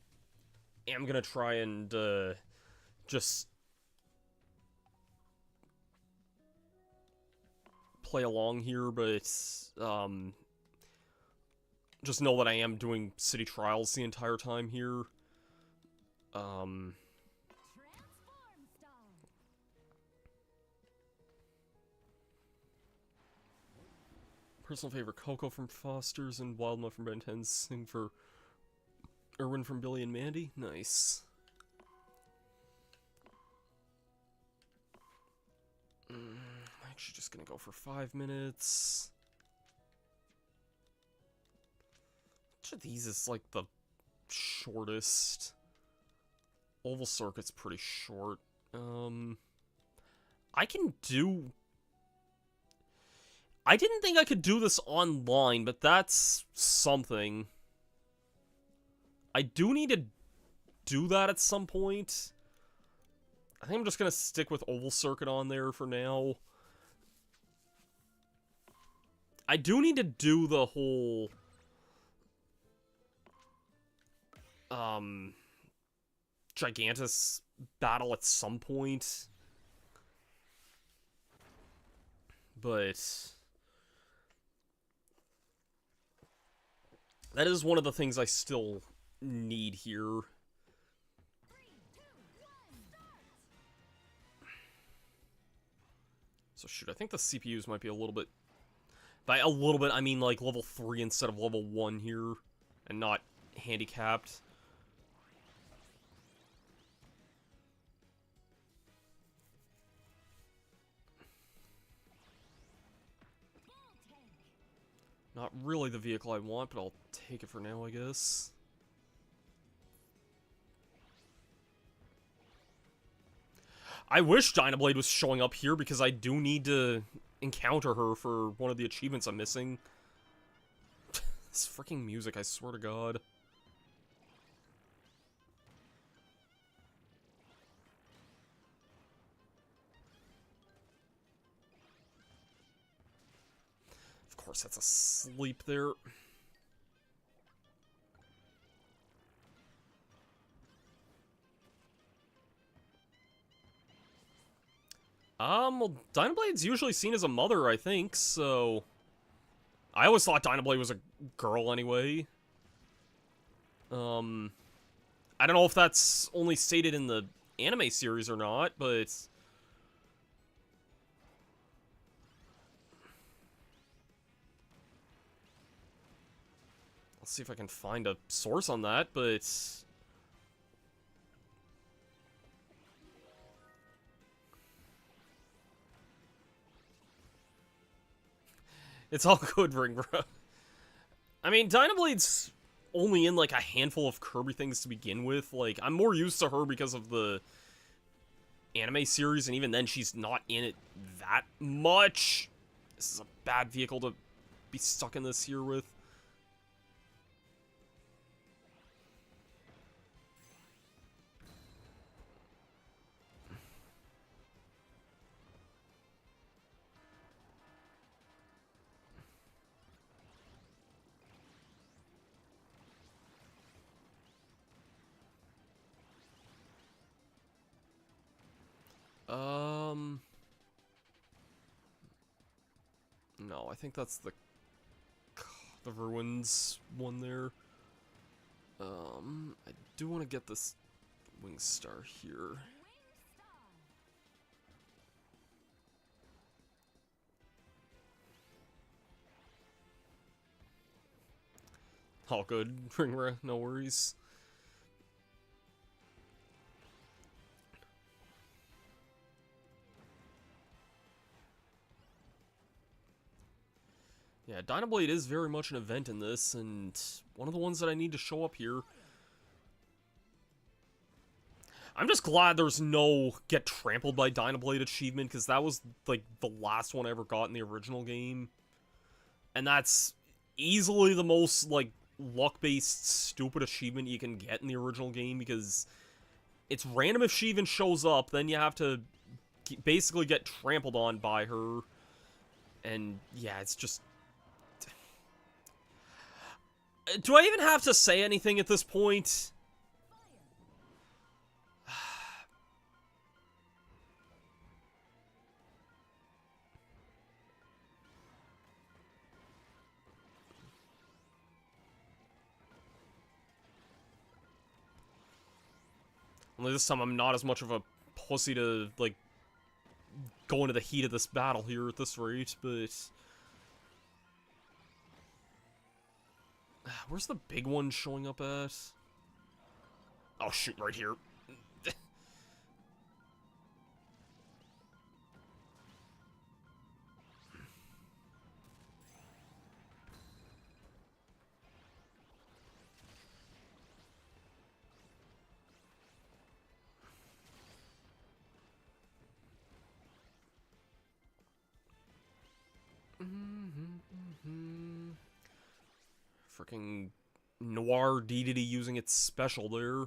am gonna try and, just play along here, but, just know that I am doing city trials the entire time here. Personal favorite, Coco from Foster's and Wildmuff from Ben 10's, sing for Erwin from Billy and Mandy. Nice. I'm actually just gonna go for 5 minutes. Which of these is like the shortest? Oval Circuit's pretty short. I can do... I didn't think I could do this online, but that's something. I do need to do that at some point. I think I'm just gonna stick with Oval Circuit on there for now. I do need to do the whole... Gigantus battle at some point. But... that is one of the things I still need here. So shoot, I think the CPUs might be a little bit... by a little bit, I mean like level 3 instead of level 1 here. And not handicapped. Not really the vehicle I want, but I'll take it for now, I guess. I wish Dynablade was showing up here, because I do need to encounter her for one of the achievements I'm missing. This freaking music, I swear to God. Of course, that's a sleep there. Well, Dynablade's usually seen as a mother, I think, so... I always thought Dynablade was a girl anyway. I don't know if that's only stated in the anime series or not, but... I'll see if I can find a source on that, but... It's all good, Ringbro. I mean, Dynablade's only in, like, a handful of Kirby things to begin with. Like, I'm more used to her because of the anime series, and even then, she's not in it that much. This is a bad vehicle to be stuck in this here with. No, I think that's the ruins one there. I do want to get this wing star here. All good, Ringra, no worries. Yeah, Dynablade is very much an event in this, and one of the ones that I need to show up here. I'm just glad there's no Get Trampled by Dynablade achievement, because that was, like, the last one I ever got in the original game. And that's easily the most, like, luck-based, stupid achievement you can get in the original game, because it's random if she even shows up, then you have to basically get trampled on by her. And, yeah, it's just... Do I even have to say anything at this point? Only this time I'm not as much of a pussy to, like, go into the heat of this battle here at this rate, but... Where's the big one showing up at? Oh, shoot, right here. Freaking Noir Dedede using its special there.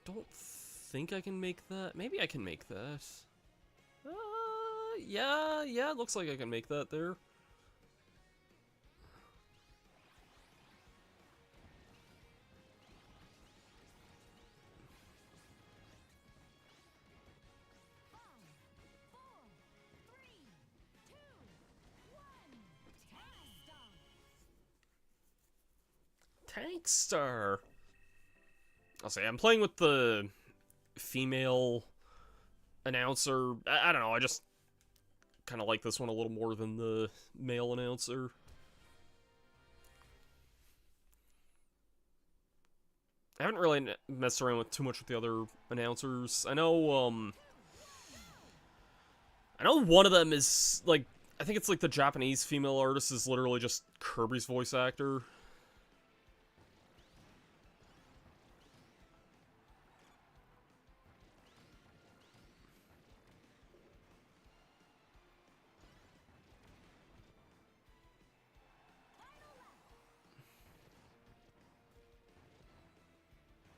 Don't think I can make that. Maybe I can make that. Yeah, looks like I can make that there. Tank Star. I'll say I'm playing with the female announcer. I don't know. I just kind of like this one a little more than the male announcer. I haven't really messed around with too much with the other announcers. I know one of them is like, I think it's like the Japanese female artist is literally just Kirby's voice actor.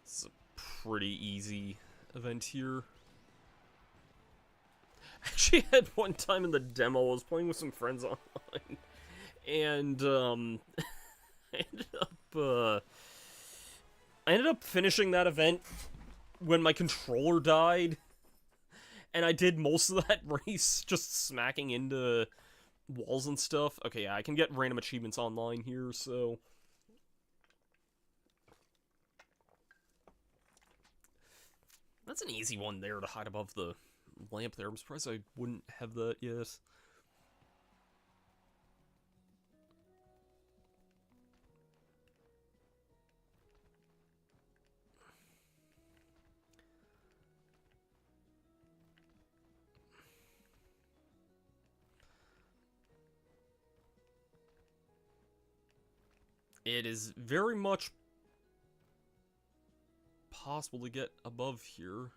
It's a pretty easy event here. I actually had one time in the demo, I was playing with some friends online, and I ended up finishing that event when my controller died, and I did most of that race just smacking into walls and stuff. Okay, yeah, I can get random achievements online here, so that's an easy one there to hide above the lamp there. I'm surprised I wouldn't have that yet. It is very much possible to get above here.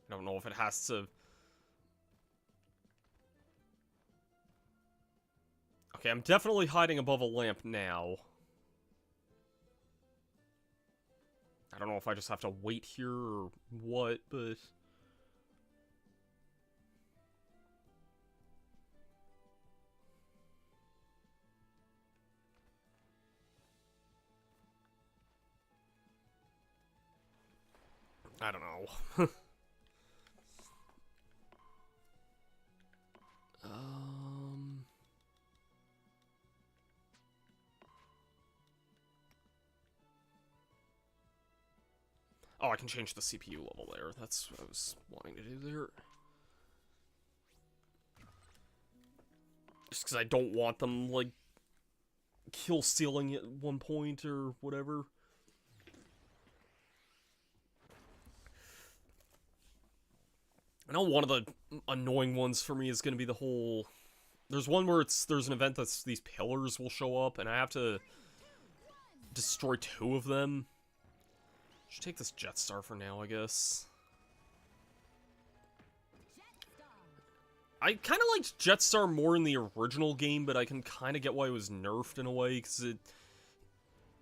I don't know if it has to... Okay, I'm definitely hiding above a lamp now. I don't know if I just have to wait here or what, but... I don't know. Oh, I can change the CPU level there. That's what I was wanting to do there. Just because I don't want them, like, kill stealing at one point or whatever. I know one of the annoying ones for me is going to be the whole... There's one where there's an event that's these pillars will show up, and I have to destroy 2 of them. Should take this Jetstar for now, I guess. I kind of liked Jetstar more in the original game, but I can kind of get why it was nerfed in a way, because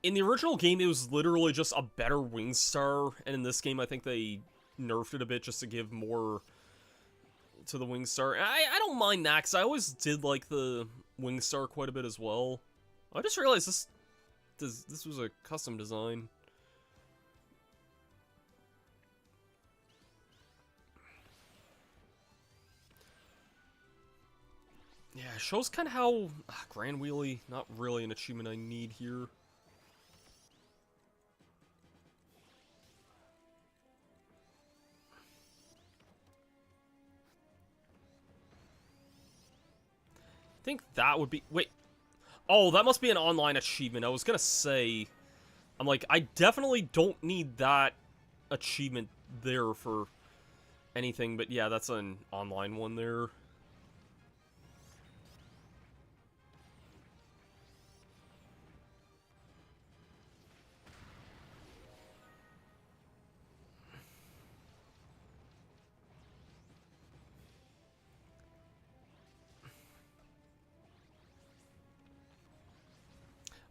in the original game, it was literally just a better Wingstar, and in this game, I think they nerfed it a bit just to give more to the Wingstar. I don't mind that, because I always did like the Wingstar quite a bit as well. I just realized this was a custom design. Yeah, it shows kind of how... Grand Wheelie, not really an achievement I need here. think that would be... Wait. Oh, that must be an online achievement. I was gonna say... I'm like, I definitely don't need that achievement there for anything, but yeah, that's an online one there.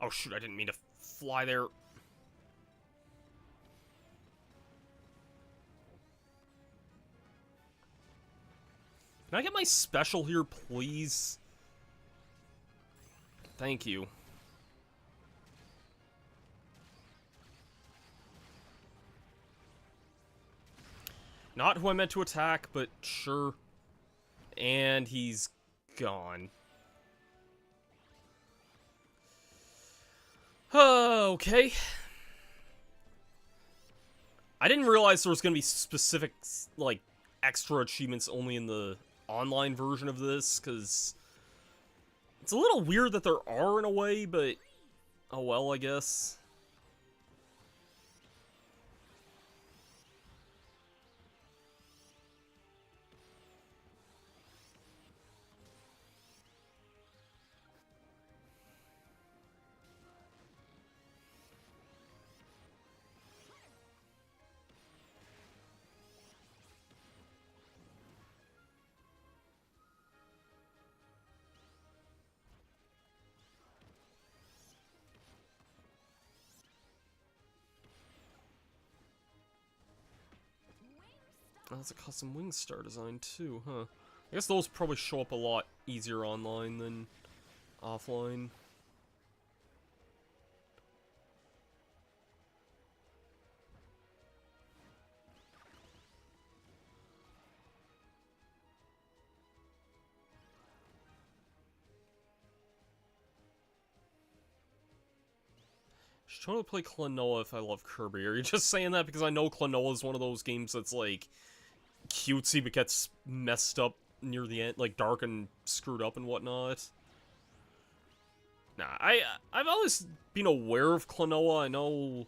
Oh shoot, I didn't mean to fly there. Can I get my special here, please? Thank you. Not who I meant to attack, but sure. And he's gone. Okay. I didn't realize there was going to be specific, like, extra achievements only in the online version of this, because it's a little weird that there are in a way, but oh well, I guess. Oh, that's a custom wing star design too, huh? I guess those probably show up a lot easier online than offline. Should totally play Klonoa if I love Kirby. Are you just saying that because I know Klonoa is one of those games that's like cutesy but gets messed up near the end, like dark and screwed up and whatnot? Nah, I've always been aware of Klonoa. I know,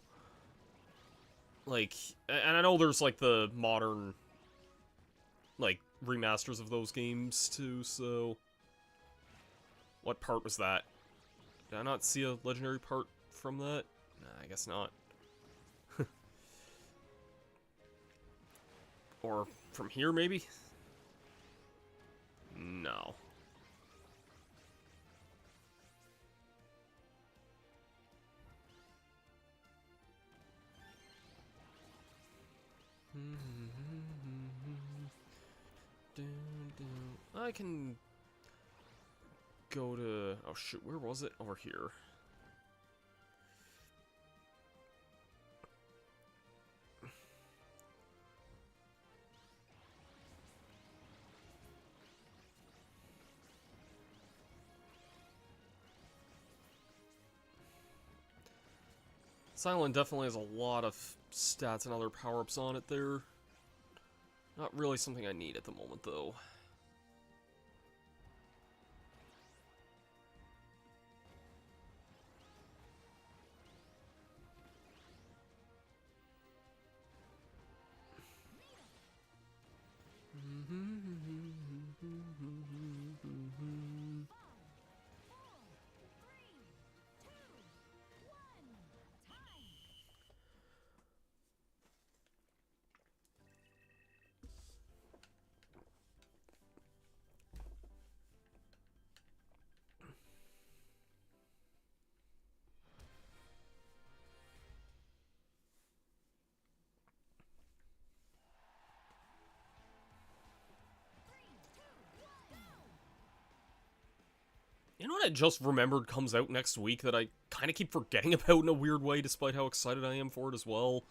like, and I know there's like the modern, like, remasters of those games too. So, what part was that? Did I not see a legendary part from that? Nah, I guess not. Or from here, maybe? No. I can go to... Oh shoot, where was it? Over here. Silent definitely has a lot of stats and other power-ups on it there. Not really something I need at the moment, though. You know what I just remembered comes out next week that I kind of keep forgetting about in a weird way, despite how excited I am for it as well?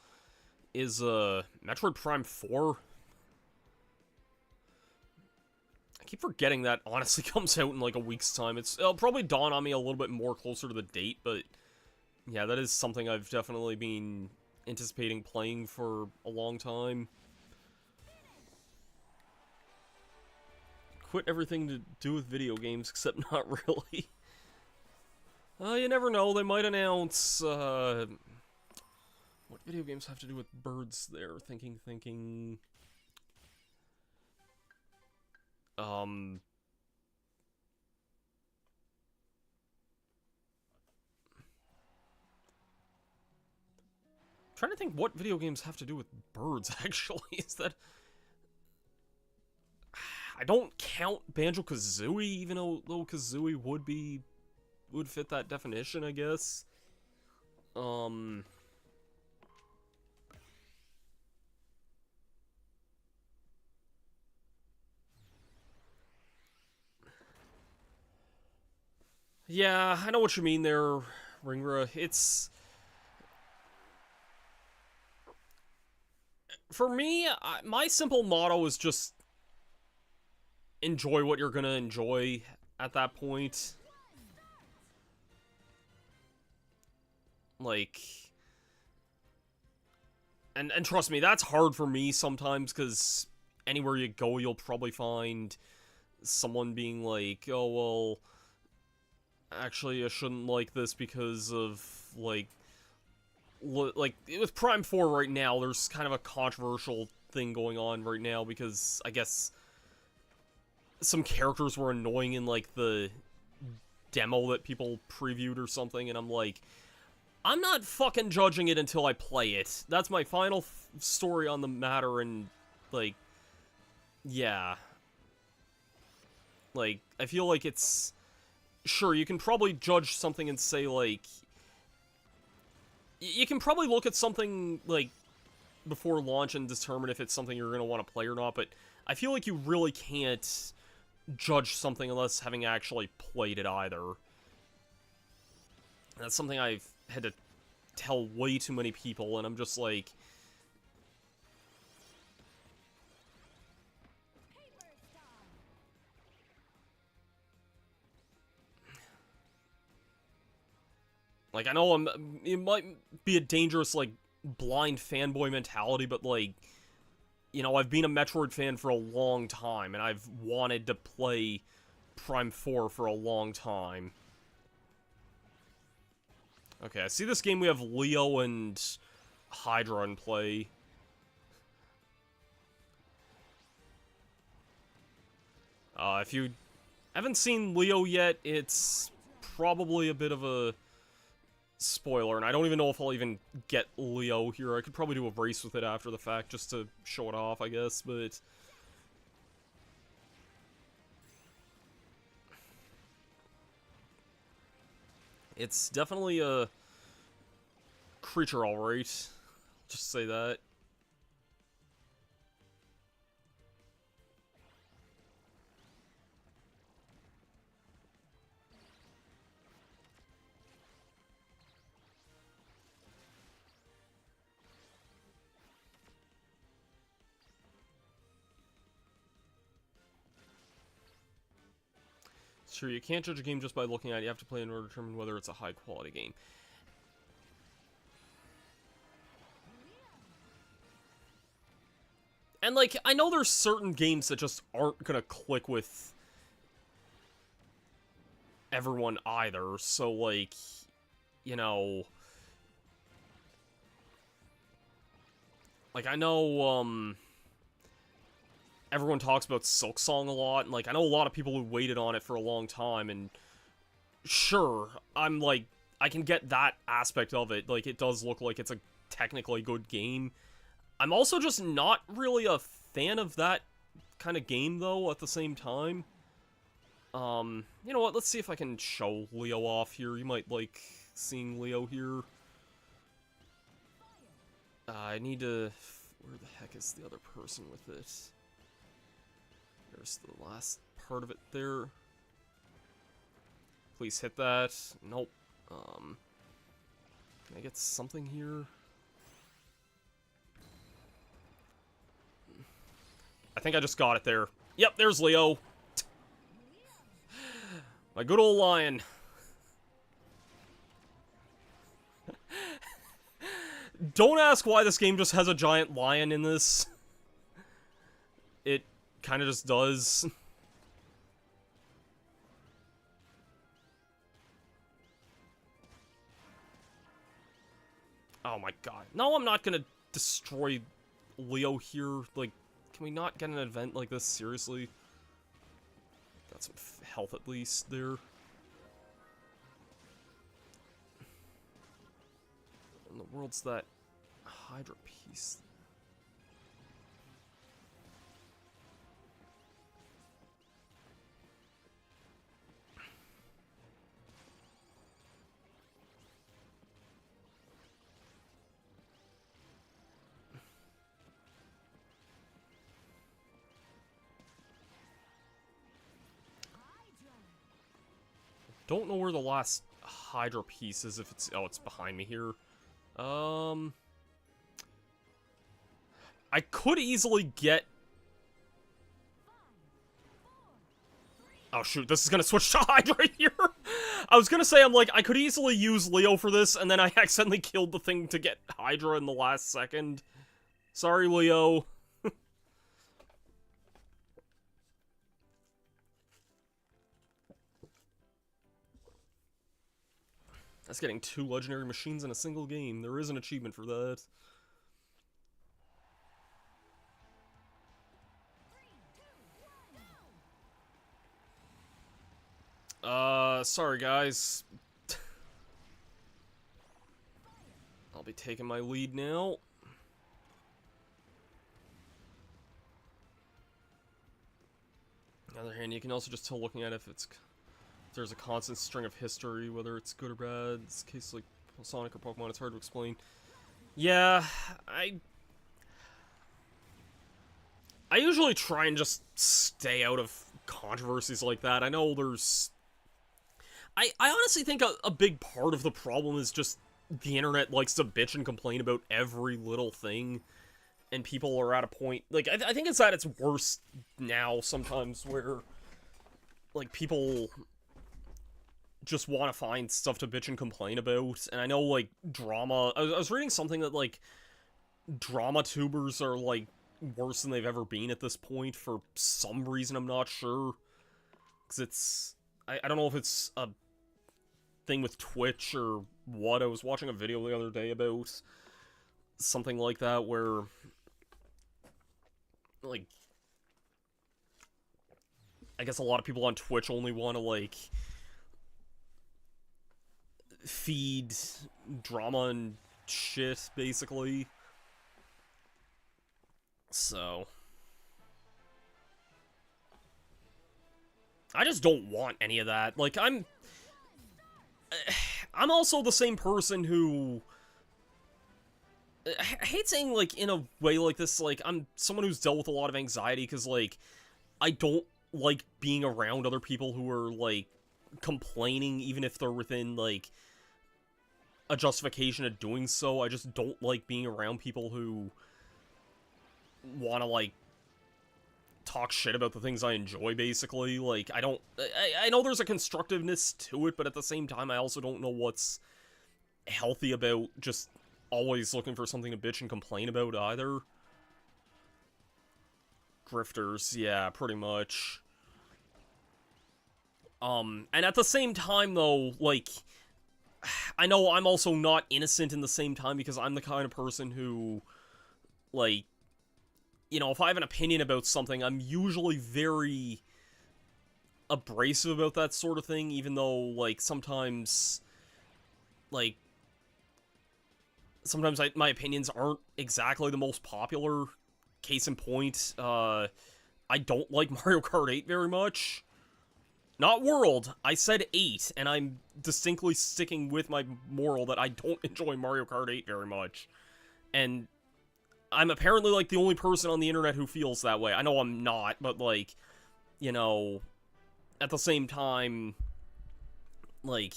Is, Metroid Prime 4. I keep forgetting that honestly comes out in like a week's time. It'll probably dawn on me a little bit more closer to the date, but yeah, that is something I've definitely been anticipating playing for a long time. Quit everything to do with video games, except not really. You never know, they might announce, what video games have to do with birds there? Thinking. Trying to think what video games have to do with birds, actually. Is that... I don't count Banjo-Kazooie, even though Kazooie would fit that definition, I guess. Yeah, I know what you mean there, Ringra. It's... For me, my simple motto is just enjoy what you're gonna enjoy at that point. Like... And trust me, that's hard for me sometimes, because anywhere you go, you'll probably find someone being like, oh, well... Actually, I shouldn't like this because of, like, with Prime 4 right now, there's kind of a controversial thing going on right now because, I guess, some characters were annoying in, like, the demo that people previewed or something, and I'm like, I'm not fucking judging it until I play it. That's my final story on the matter, and, like, yeah. Like, I feel like it's... Sure, you can probably judge something and say, like... You can probably look at something, like, before launch and determine if it's something you're going to want to play or not, but I feel like you really can't judge something unless having actually played it either. That's something I've had to tell way too many people, and I'm just like... Like, I know it might be a dangerous, like, blind fanboy mentality, but, like, you know, I've been a Metroid fan for a long time, and I've wanted to play Prime 4 for a long time. Okay, I see this game we have Leo and Hydra in play. If you haven't seen Leo yet, it's probably a bit of a spoiler, and I don't even know if I'll even get Leo here. I could probably do a race with it after the fact, just to show it off, I guess, but... It's definitely a creature, alright. Just say that. Sure, you can't judge a game just by looking at it. You have to play in order to determine whether it's a high-quality game. And, like, I know there's certain games that just aren't gonna click with everyone either, so, like, you know... Like, I know, everyone talks about Silksong a lot, and, like, I know a lot of people who waited on it for a long time, and sure, I'm, like, I can get that aspect of it. Like, it does look like it's a technically good game. I'm also just not really a fan of that kind of game, though, at the same time. You know what, let's see if I can show Leo off here. You might like seeing Leo here. I need to... Where the heck is the other person with it? There's the last part of it there. Please hit that. Nope. Can I get something here? I think I just got it there. Yep, there's Leo. My good old lion. Don't ask why this game just has a giant lion in this. It kind of just does. Oh my god. No, I'm not gonna destroy Leo here. Like, can we not get an event like this? Seriously? Got some health at least there. In the world's that Hydra piece. Don't know where the last Hydra piece is, if it's... Oh, it's behind me here. I could easily get... Oh, shoot, this is gonna switch to Hydra here! I was gonna say, I'm like, I could easily use Leo for this, and then I accidentally killed the thing to get Hydra in the last second. Sorry, Leo. That's getting 2 legendary machines in a single game. There is an achievement for that. Sorry guys. I'll be taking my lead now. On the other hand, you can also just tell looking at it if there's a constant string of history, whether it's good or bad. In this case, like Sonic or Pokemon, it's hard to explain. Yeah, I usually try and just stay out of controversies like that. I know there's... I honestly think a big part of the problem is just the internet likes to bitch and complain about every little thing, and people are at a point... Like, I think it's at its worst now sometimes, where, like, people just want to find stuff to bitch and complain about. And I know, like, drama... I was reading something that, like, drama tubers are, like, worse than they've ever been at this point for some reason. I'm not sure. Because it's... I don't know if it's a thing with Twitch or what. I was watching a video the other day about something like that where, like, I guess a lot of people on Twitch only want to, like, feed drama and shit, basically. So I just don't want any of that. Like, I'm also the same person who... I hate saying, like, in a way like this, like, I'm someone who's dealt with a lot of anxiety, because, like, I don't like being around other people who are, like, complaining, even if they're within, like, a justification of doing so. I just don't like being around people who want to, like, talk shit about the things I enjoy, basically. Like, I know there's a constructiveness to it, but at the same time, I also don't know what's healthy about just always looking for something to bitch and complain about, either. Grifters, yeah, pretty much. And at the same time, though, like, I know I'm also not innocent in the same time, because I'm the kind of person who, like, you know, if I have an opinion about something, I'm usually very abrasive about that sort of thing, even though, like, sometimes, like, my opinions aren't exactly the most popular. Case in point, I don't like Mario Kart 8 very much. Not World, I said 8, and I'm distinctly sticking with my moral that I don't enjoy Mario Kart 8 very much. And I'm apparently, like, the only person on the internet who feels that way. I know I'm not, but, like, you know, at the same time, like,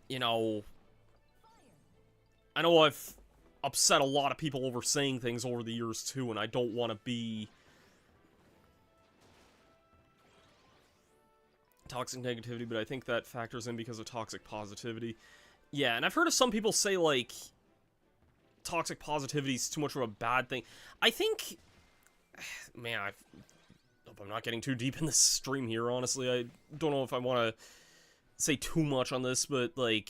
you know, I know I've upset a lot of people over saying things over the years, too, and I don't want to be toxic negativity, but I think that factors in because of toxic positivity. Yeah, and I've heard of some people say, like, toxic positivity is too much of a bad thing. I think, man, I hope I'm not getting too deep in this stream here, honestly. I don't know if I want to say too much on this, but, like,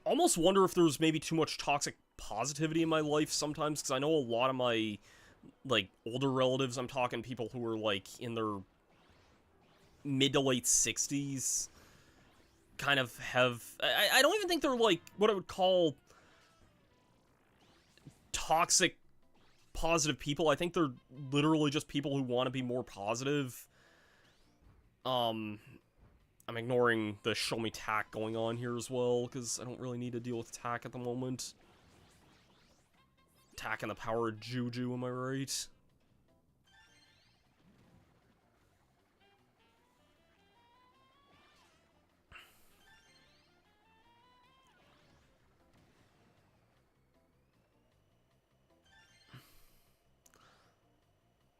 almost wonder if there's maybe too much toxic positivity in my life sometimes, because I know a lot of my, like, older relatives, I'm talking people who are, like, in their mid to late 60s, kind of have... I don't even think they're, like, what I would call toxic positive people. I think they're literally just people who want to be more positive. I'm ignoring the show me tack going on here as well, because I don't really need to deal with tack at the moment. Tack and the power of Juju, am I right?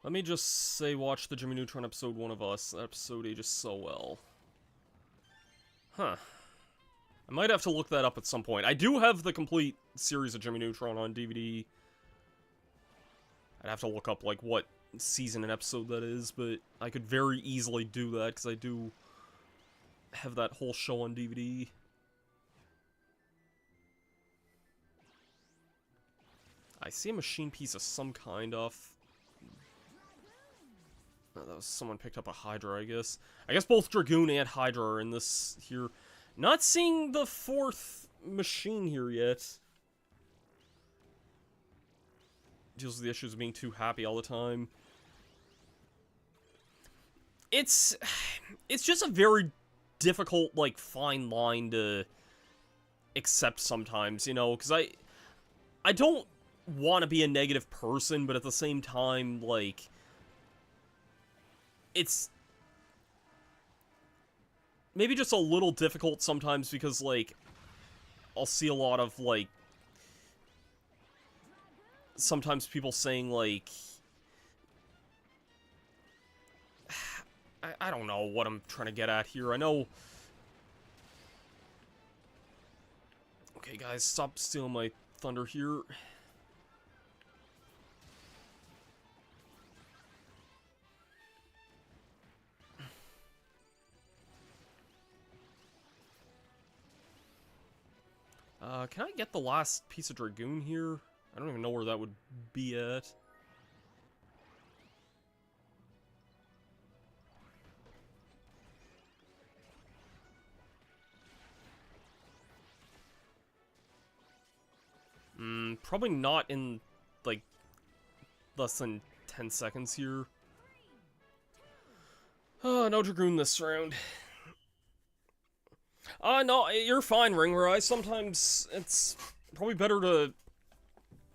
Let me just say, watch the Jimmy Neutron episode One of Us. That episode ages so well. Huh. I might have to look that up at some point. I do have the complete series of Jimmy Neutron on DVD. I'd have to look up, like, what season and episode that is, but I could very easily do that, because I do have that whole show on DVD. I see a machine piece of some kind off... Oh, that was someone picked up a Hydra, I guess. I guess both Dragoon and Hydra are in this here. Not seeing the fourth machine here yet. Deals with the issues of being too happy all the time. It's just a very difficult, like, fine line to accept sometimes, you know, because I don't want to be a negative person, but at the same time, like, it's maybe just a little difficult sometimes because, like, I'll see a lot of, like, sometimes people saying, like, I don't know what I'm trying to get at here. I know... Okay, guys, stop stealing my thunder here. Can I get the last piece of Dragoon here? I don't even know where that would be at. Probably not in, like, less than 10 seconds here. Oh, no Dragoon this round. No, you're fine, Ringrai. Sometimes it's probably better to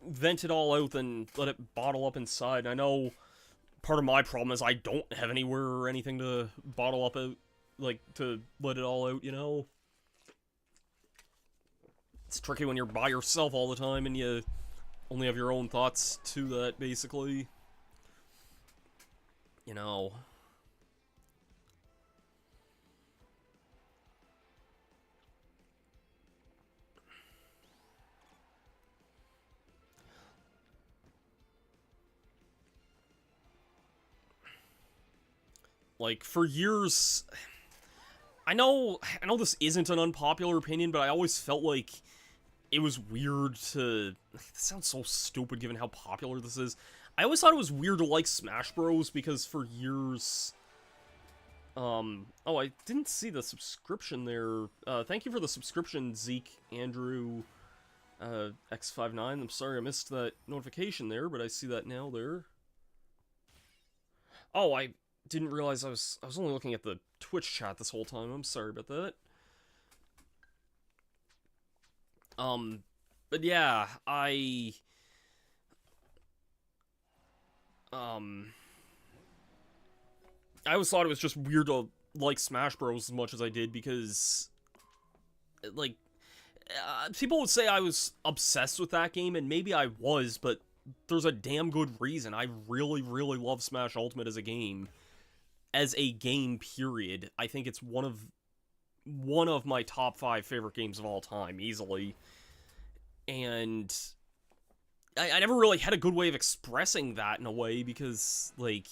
vent it all out than let it bottle up inside. I know part of my problem is I don't have anywhere or anything to bottle up out, like, to let it all out, you know? It's tricky when you're by yourself all the time and you only have your own thoughts to that, basically. You know... Like, for years... I know this isn't an unpopular opinion, but I always felt like it was weird to... This sounds so stupid given how popular this is. I always thought it was weird to like Smash Bros. Because for years... Oh, I didn't see the subscription there. Thank you for the subscription, Zeke, Andrew, X59. I'm sorry I missed that notification there, but I see that now there. Oh, I didn't realize I was only looking at the Twitch chat this whole time. I'm sorry about that. But yeah, I always thought it was just weird to like Smash Bros. As much as I did because, like, people would say I was obsessed with that game, and maybe I was, but there's a damn good reason. I really, really love Smash Ultimate as a game. As a game, period. I think it's one of my top 5 favorite games of all time, easily. And I never really had a good way of expressing that in a way, because, like,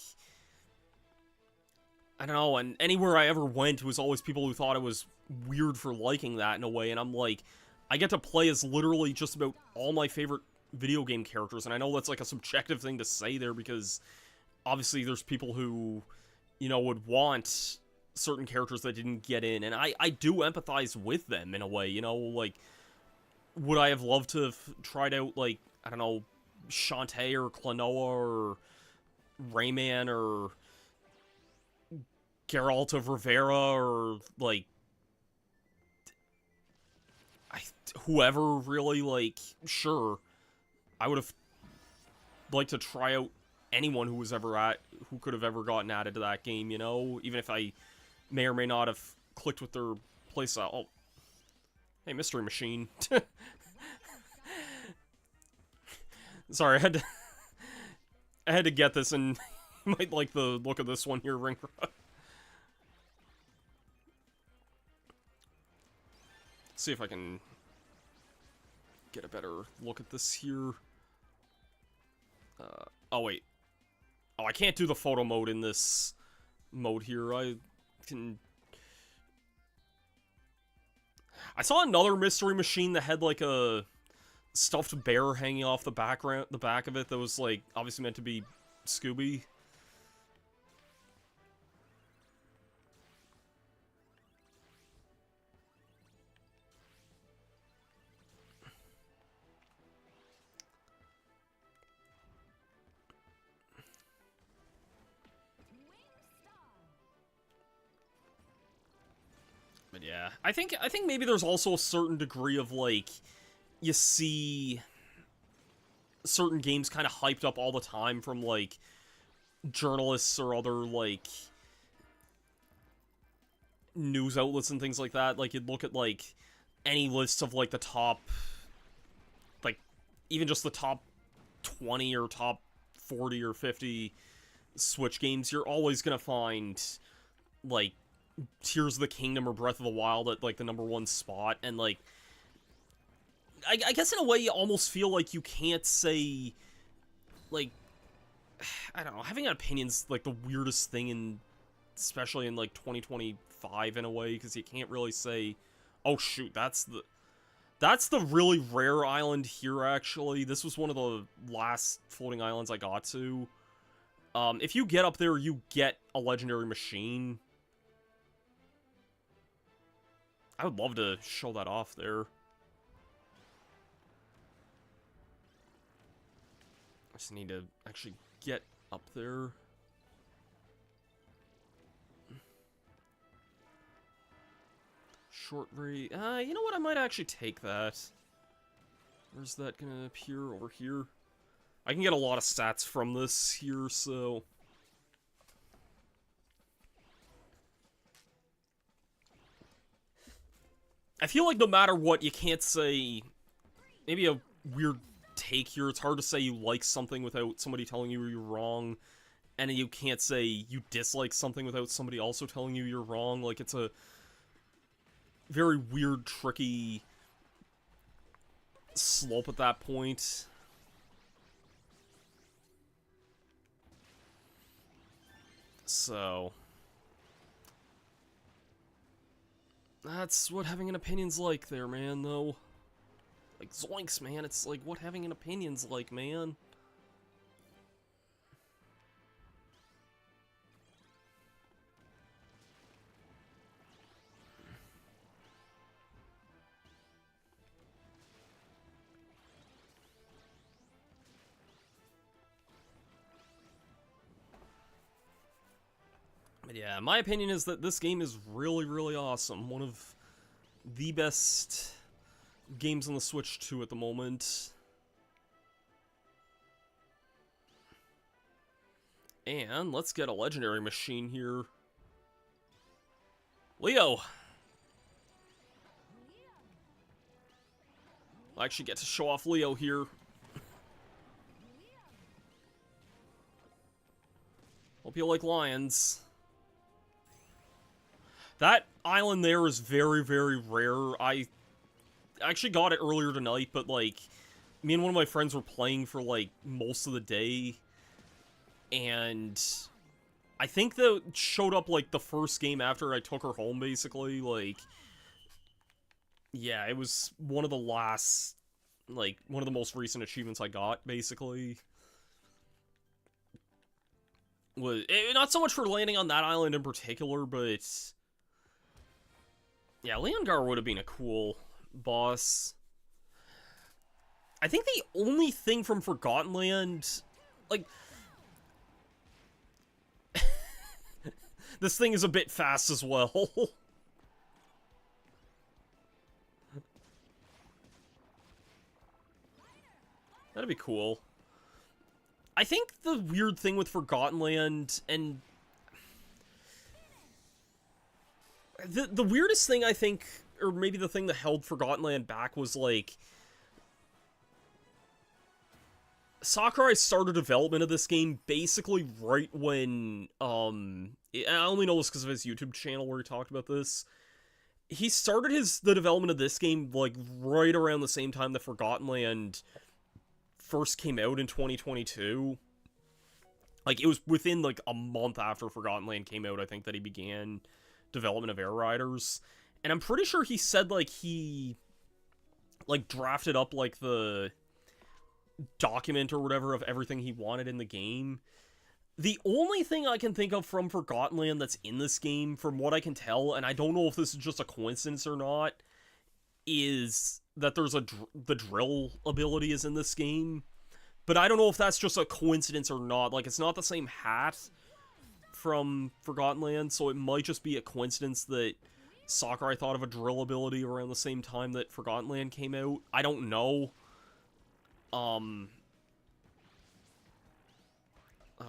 I don't know, and anywhere I ever went was always people who thought it was weird for liking that in a way, and I'm like, I get to play as literally just about all my favorite video game characters, and I know that's like a subjective thing to say there because obviously there's people who, you know, would want certain characters that didn't get in, and I do empathize with them in a way, you know, like, would I have loved to have tried out, like, I don't know, Shantae or Klonoa or Rayman or Geralt of Rivera or, like, whoever, really, like, sure, I would have liked to try out anyone who could have ever gotten added to that game, you know, even if I may or may not have clicked with their playstyle. Oh, hey, Mystery Machine. Sorry, I had to get this, and you might like the look of this one here, Ring. See if I can get a better look at this here. Oh, wait. Oh, I can't do the photo mode in this mode here. I saw another Mystery Machine that had, like, a stuffed bear hanging off the back of it that was, like, obviously meant to be Scooby. But yeah, I think maybe there's also a certain degree of, like, you see certain games kind of hyped up all the time from, like, journalists or other, like, news outlets and things like that. Like, you'd look at, like, any list of, like, the top, like, even just the top 20 or top 40 or 50 Switch games, you're always gonna find, like, Tears of the Kingdom or Breath of the Wild at, like, the #1 spot, and, like, I guess in a way you almost feel like you can't say, like, I don't know, having an opinion's, like, the weirdest thing in, especially in, like, 2025 in a way, because you can't really say, oh, shoot, that's the really rare island here, actually. This was one of the last floating islands I got to. If you get up there, you get a legendary machine. I would love to show that off there. I just need to actually get up there. Short range. You know what? I might actually take that. Where's that gonna appear? Over here. I can get a lot of stats from this here, so... I feel like no matter what, you can't say... Maybe a weird take here. It's hard to say you like something without somebody telling you you're wrong. And you can't say you dislike something without somebody also telling you you're wrong. Like, it's a very weird, tricky slope at that point. So... that's what having an opinion's like there, man, though. Like, zoinks, man, it's like what having an opinion's like, man. But yeah, my opinion is that this game is really, really awesome. One of the best games on the Switch 2 at the moment. And let's get a legendary machine here. Leo! I'll actually get to show off Leo here. Hope you like lions. That island there is very, very rare. I actually got it earlier tonight, but, like, me and one of my friends were playing for, like, most of the day, and I think that showed up, like, the first game after I took her home, basically, like, Yeah, it was one of the last, like, one of the most recent achievements I got, basically. Not so much for landing on that island in particular, but yeah, Leongar would have been a cool boss. I think the only thing from Forgotten Land, like, this thing is a bit fast as well. That'd be cool. I think the weird thing with Forgotten Land, and the weirdest thing I think, or maybe the thing that held Forgotten Land back was, like, Sakurai started development of this game basically right when, I only know this because of his YouTube channel where he talked about this. He started the development of this game, like, right around the same time that Forgotten Land first came out in 2022. Like, it was within, like, a month after Forgotten Land came out, I think, that he began development of Air Riders. And I'm pretty sure he said, like, he, like, drafted up, like, the document or whatever of everything he wanted in the game. The only thing I can think of from Forgotten Land that's in this game, from what I can tell, and I don't know if this is just a coincidence or not, is that there's the drill ability is in this game. But I don't know if that's just a coincidence or not. Like, it's not the same hat from Forgotten Land, so it might just be a coincidence that Sakurai thought of a drill ability around the same time that Forgotten Land came out. I don't know. Oh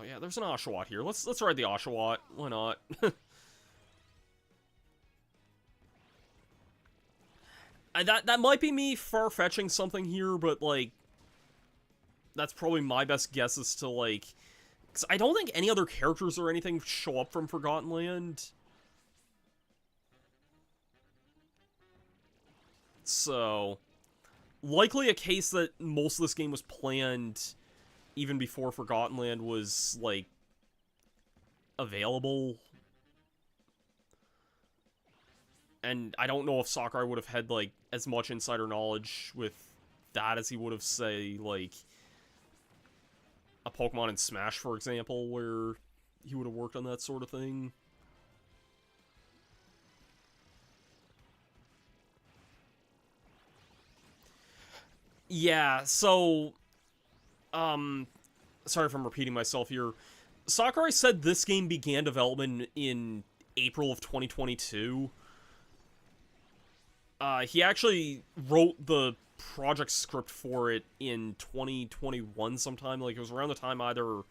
yeah, there's an Oshawott here. Let's ride the Oshawott. Why not? That might be me far-fetching something here, but, like, that's probably my best guess as to, like, because I don't think any other characters or anything show up from Forgotten Land. So, likely a case that most of this game was planned even before Forgotten Land was, like, available. And I don't know if Sakurai would have had, like, as much insider knowledge with that as he would have, say, like, a Pokemon in Smash, for example, where he would have worked on that sort of thing. Yeah, so, sorry if I'm repeating myself here. Sakurai said this game began development in April of 2022. He actually wrote the project script for it in 2021 sometime. Like, it was around the time either...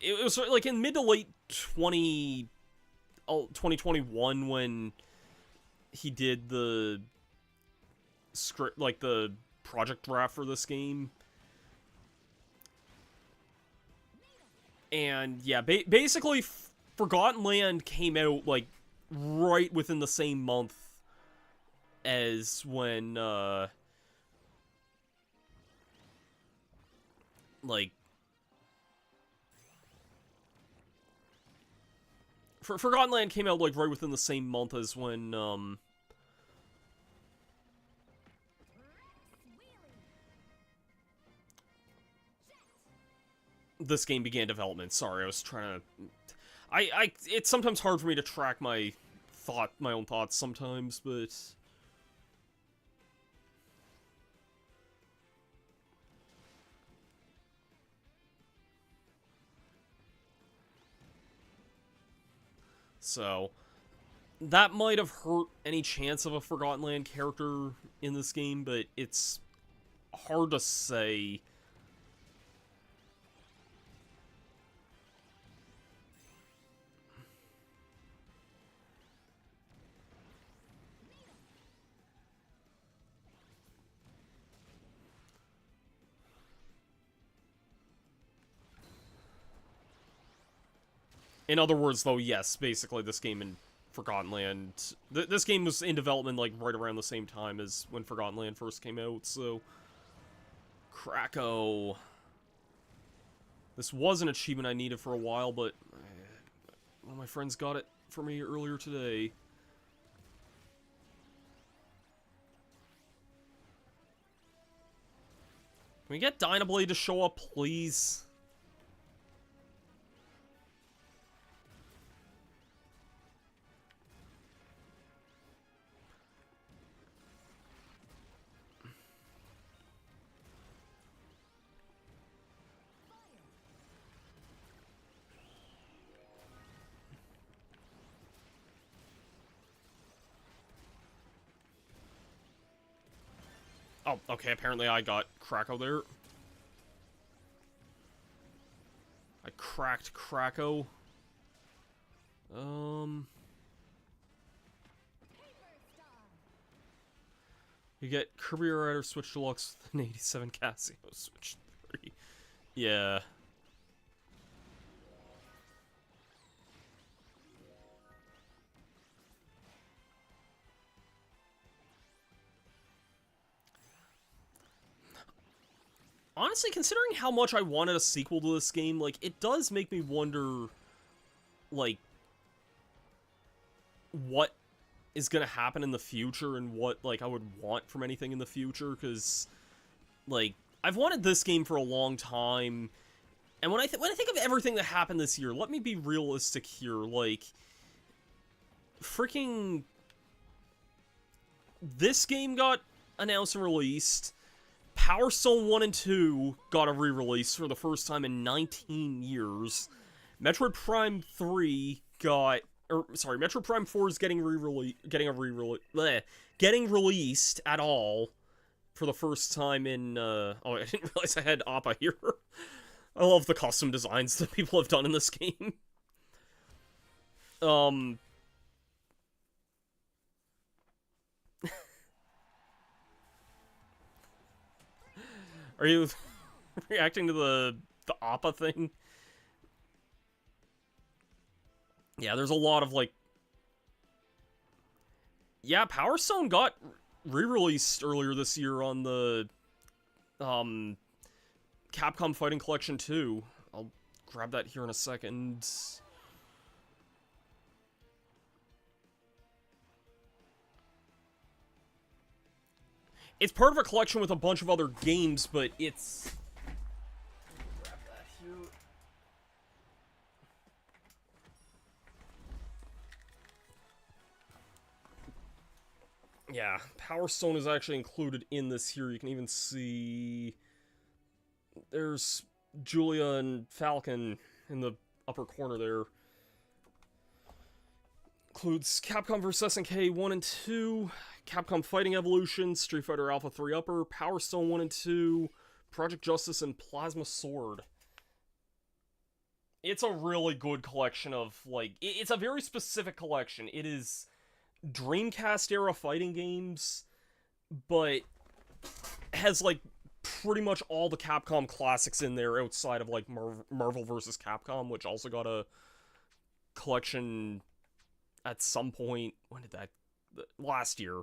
It was, like, in mid to late 2021 when he did the script, like, the project draft for this game. And, yeah, basically, Forgotten Land came out, like, right within the same month as when, like, Forgotten Land came out, like, right within the same month as when, this game began development. Sorry, I was trying to... it's sometimes hard for me to track my own thoughts sometimes, but... So, that might have hurt any chance of a Forgotten Land character in this game, but it's hard to say. In other words, though, yes, basically this game in Forgotten Land... this game was in development, like, right around the same time as when Forgotten Land first came out, so... Krakow. This was an achievement I needed for a while, but... one of my friends got it for me earlier today. we get Dynablade to show up, please? Oh, okay, apparently I got Krakow there. I cracked Krakow. You get Kirby Rider Switch Deluxe with an 87 Casio Switch 3. Yeah. Honestly, considering how much I wanted a sequel to this game, like, it does make me wonder, like, what is gonna happen in the future and what, like, I would want from anything in the future, because, like, I've wanted this game for a long time, and when I think of everything that happened this year, let me be realistic here, like, freaking, this game got announced and released. Power Stone 1 and 2 got a re-release for the first time in 19 years. Metroid Prime 3 got... Metroid Prime 4 is getting released at all for the first time in, oh, I didn't realize I had Appa here. I love the custom designs that people have done in this game. Are you reacting to the Appa thing? Yeah, there's a lot of, like... Yeah, Power Stone got re-released earlier this year on the, Capcom Fighting Collection 2. I'll grab that here in a second. It's part of a collection with a bunch of other games, but it's... Grab that here. Yeah, Power Stone is actually included in this here. You can even see... There's Julia and Falcon in the upper corner there. Includes Capcom vs. SNK 1 and 2, Capcom Fighting Evolution, Street Fighter Alpha 3 Upper, Power Stone 1 and 2, Project Justice, and Plasma Sword. It's a really good collection of, like, it's a very specific collection. It is Dreamcast-era fighting games, but has, like, pretty much all the Capcom classics in there outside of, like, Marvel vs. Capcom, which also got a collection... at some point. When did that... Last year.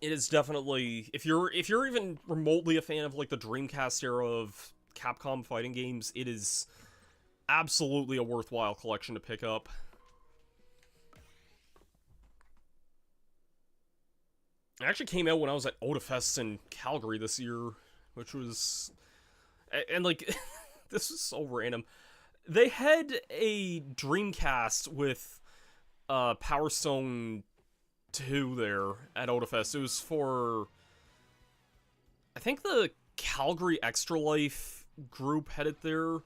It is definitely... If you're even remotely a fan of, like, the Dreamcast era of Capcom fighting games, it is absolutely a worthwhile collection to pick up. It actually came out when I was at Odafest in Calgary this year, which was... And, like, this is so random. They had a Dreamcast with Power Stone 2 there at Odafest. It was for... I think the Calgary Extra Life group had it there.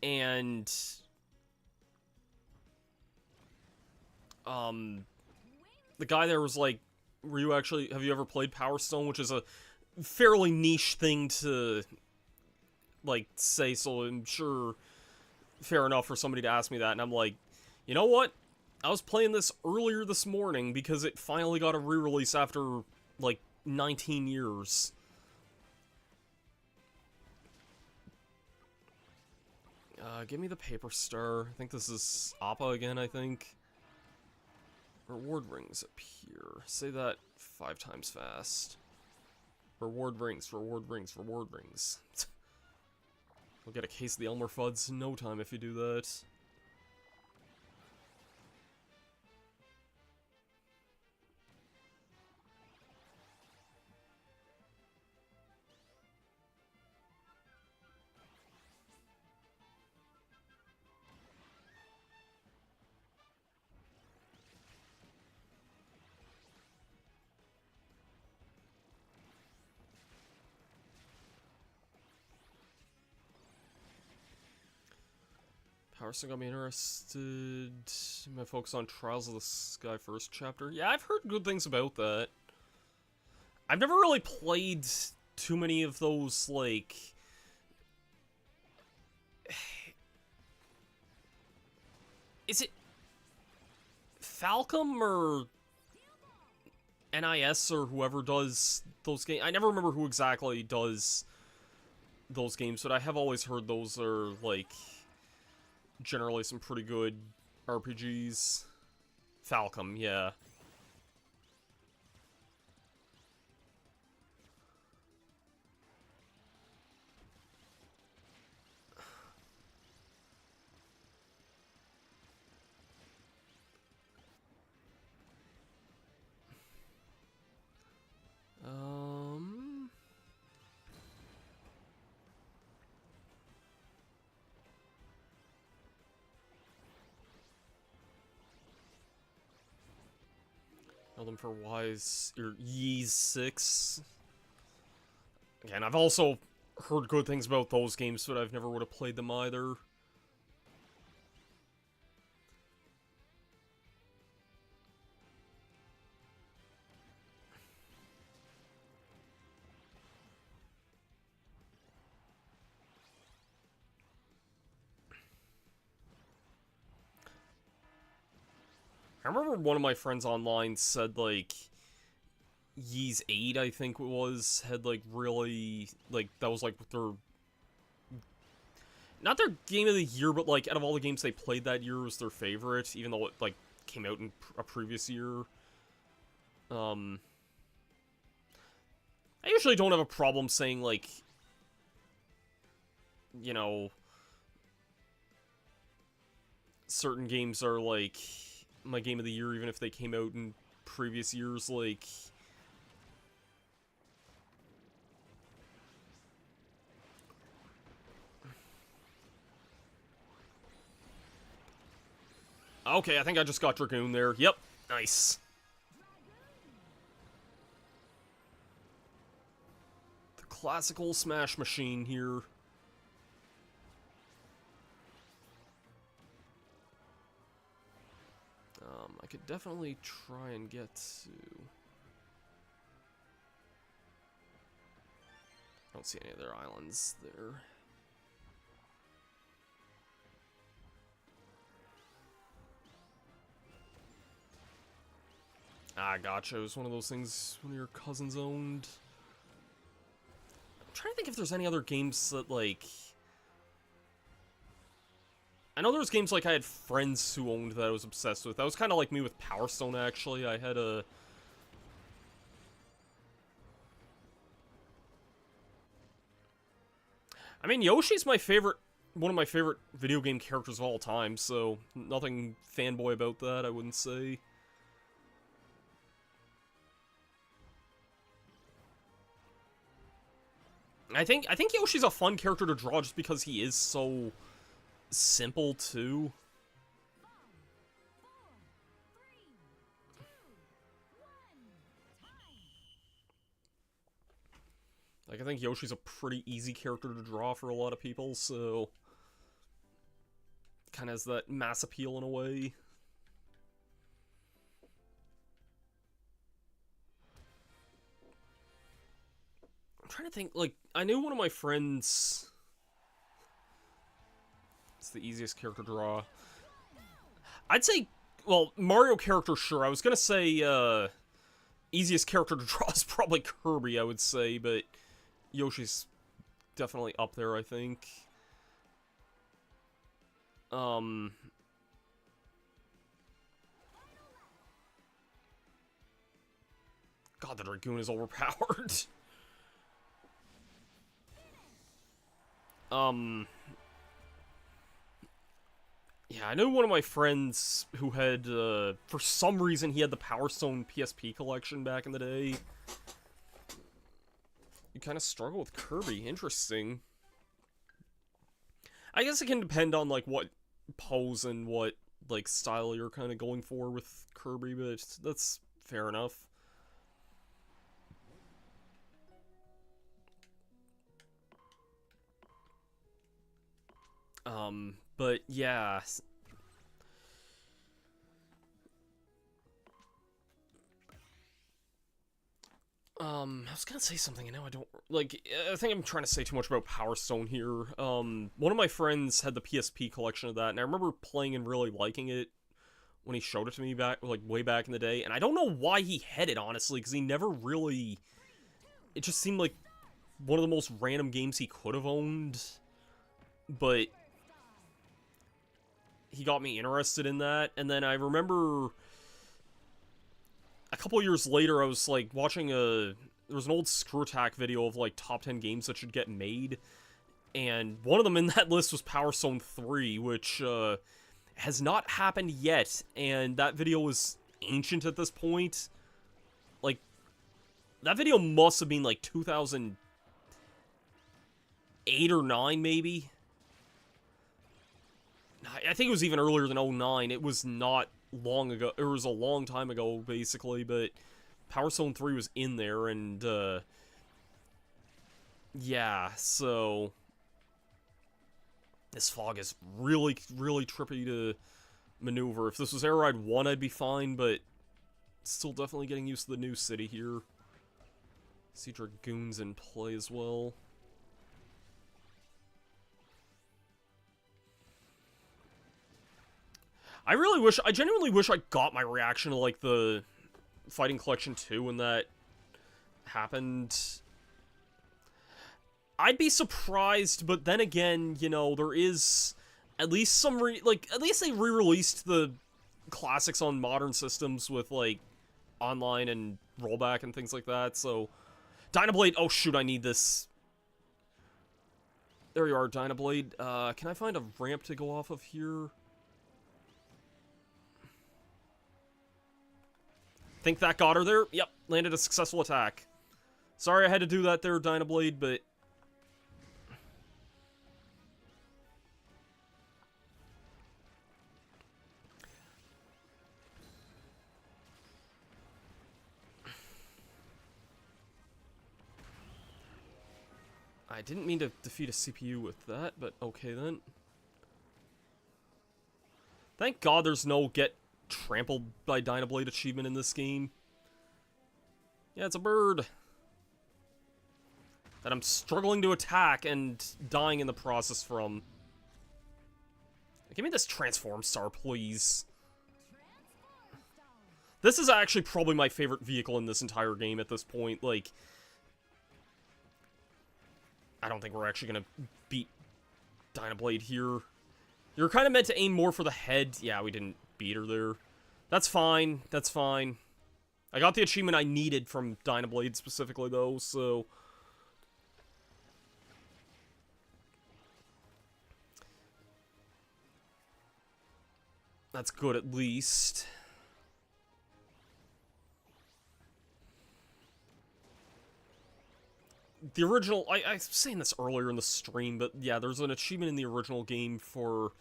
And... the guy there was like, have you ever played Power Stone? Which is a fairly niche thing to, like, say, so I'm sure fair enough for somebody to ask me that, and I'm like, you know what? I was playing this earlier this morning because it finally got a re-release after, like, 19 years. Give me the paper star. I think this is Appa again, I think. Reward rings appear. Say that 5 times fast. Reward rings, reward rings, reward rings. We'll get a case of the Elmer Fuds in no time if you do that. Power Stone got me interested. My focus on Trials of the Sky first chapter. Yeah, I've heard good things about that. I've never really played too many of those, like... Is it Falcom or NIS or whoever does those games? I never remember who exactly does those games, but I have always heard those are, like, generally some pretty good RPGs. Falcom, yeah. Know them for Wise or Yeez 6. Again, I've also heard good things about those games, but I've never would have played them either. I remember one of my friends online said, like, Yeez 8, I think it was, had, like, really, like, that was, like, their... Not their game of the year, but, like, out of all the games they played that year, was their favorite, even though it, like, came out in a previous year. I usually don't have a problem saying, like, you know, certain games are, like, my game of the year, even if they came out in previous years, like... Okay, I think I just got Dragoon there. Yep, nice. The classical Smash machine here. I could definitely try and get to... I don't see any other islands there. Ah, gotcha. It was one of those things one of your cousins owned. I'm trying to think if there's any other games that, like... I know there was games like I had friends who owned that I was obsessed with. That was kind of like me with Power Stone, actually. I had a... I mean, Yoshi's my favorite... one of my favorite video game characters of all time, so nothing fanboy about that, I wouldn't say. I think Yoshi's a fun character to draw just because he is so simple, too. Like, I think Yoshi's a pretty easy character to draw for a lot of people, so... kind of has that mass appeal in a way. I'm trying to think, like, I knew one of my friends... It's the easiest character to draw. I'd say, well, Mario character, sure. I was gonna say, easiest character to draw is probably Kirby, I would say, but Yoshi's definitely up there, I think. God, the Dragoon is overpowered. Yeah, I know one of my friends who had, for some reason, he had the Power Stone PSP collection back in the day. You kind of struggle with Kirby. Interesting. I guess it can depend on, like, what pose and what, like, style you're kind of going for with Kirby, but that's fair enough. But yeah. I was gonna say something, and now I don't, like, I think I'm trying to say too much about Power Stone here. One of my friends had the PSP collection of that, and I remember playing and really liking it when he showed it to me back, like, way back in the day, and I don't know why he had it, honestly, because he never really, it just seemed like one of the most random games he could have owned, but he got me interested in that, and then I remember a couple years later, I was, like, watching there was an old Screw Attack video of, like, top 10 games that should get made, and one of them in that list was Power Stone 3, which, has not happened yet, and that video was ancient at this point. Like, that video must have been, like, 2008 or 9, maybe? I think it was even earlier than 09. It was not long ago. It was a long time ago, basically, but Power Stone 3 was in there, and, yeah, so this fog is really, really trippy to maneuver. If this was Air Ride 1, I'd be fine, but still definitely getting used to the new city here. See Dragoons in play as well. I genuinely wish I got my reaction to, like, the Fighting Collection 2 when that happened. I'd be surprised, but then again, you know, there is at least some, at least they re-released the classics on modern systems with, like, online and rollback and things like that, so... Dynablade, oh shoot, I need this. There you are, Dynablade. Can I find a ramp to go off of here? Think that got her there? Yep, landed a successful attack. Sorry I had to do that there, Dynablade, but... I didn't mean to defeat a CPU with that, but okay then. Thank God there's no get trampled by Dynablade achievement in this game. Yeah, it's a bird that I'm struggling to attack and dying in the process from. Give me this Transform Star, please. This is actually probably my favorite vehicle in this entire game at this point. Like, I don't think we're actually gonna beat Dynablade here. You're kind of meant to aim more for the head. Yeah, we didn't beat her there. That's fine. That's fine. I got the achievement I needed from Dynablade specifically, though, so... That's good, at least. The original... I was saying this earlier in the stream, but yeah, there's an achievement in the original game for...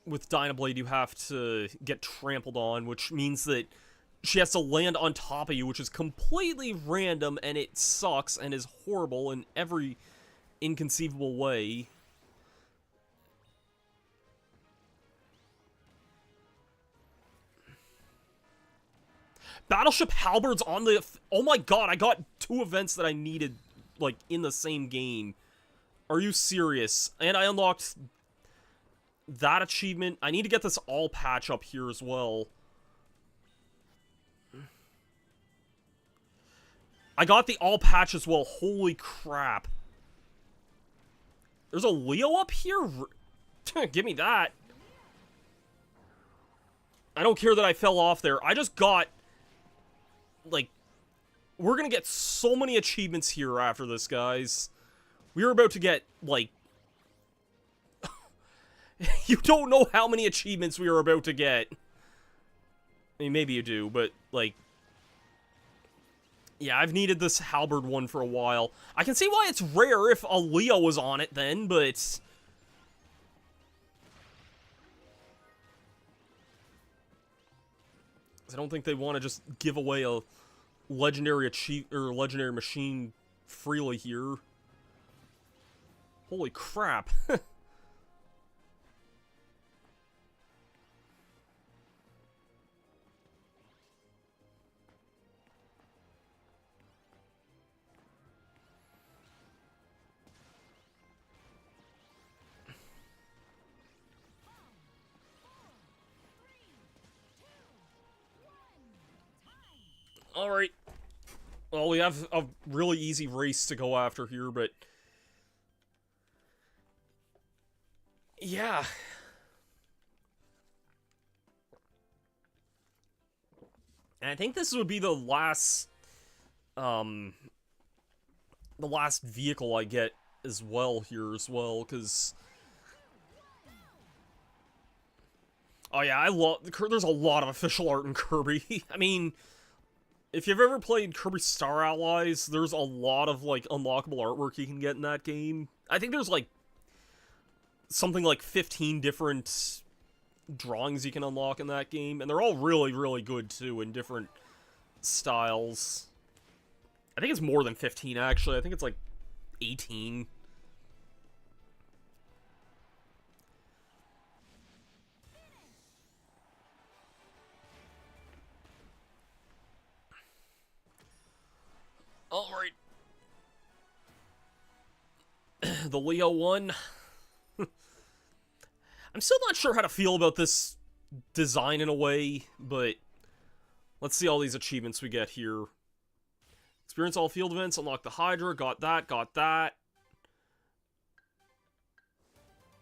with Dynablade, you have to get trampled on, which means that she has to land on top of you, which is completely random, and it sucks and is horrible in every inconceivable way. Battleship Halberds on the... Oh my god, I got 2 events that I needed, like, in the same game. Are you serious? And I unlocked that achievement. I need to get this all patch up here as well. I got the all patch as well. Holy crap. There's a Leo up here? Give me that. I don't care that I fell off there. I just got... Like... We're gonna get so many achievements here after this, guys. We are about to get, like... You don't know how many achievements we are about to get. I mean, maybe you do, but, like... Yeah, I've needed this halberd one for a while. I can see why it's rare if a Leo was on it then, but... I don't think they want to just give away a legendary legendary machine freely here. Holy crap. Alright. Well, we have a really easy race to go after here, but... yeah. And I think this would be the last vehicle I get as well here as well, because... oh yeah, there's a lot of official art in Kirby. I mean, if you've ever played Kirby Star Allies, there's a lot of, like, unlockable artwork you can get in that game. I think there's, like, something like 15 different drawings you can unlock in that game, and they're all really, really good, too, in different styles. I think it's more than 15, actually. I think it's, like, 18. Alright. The Leo one. I'm still not sure how to feel about this design in a way, but let's see all these achievements we get here. Experience all field events, unlock the Hydra, got that, got that.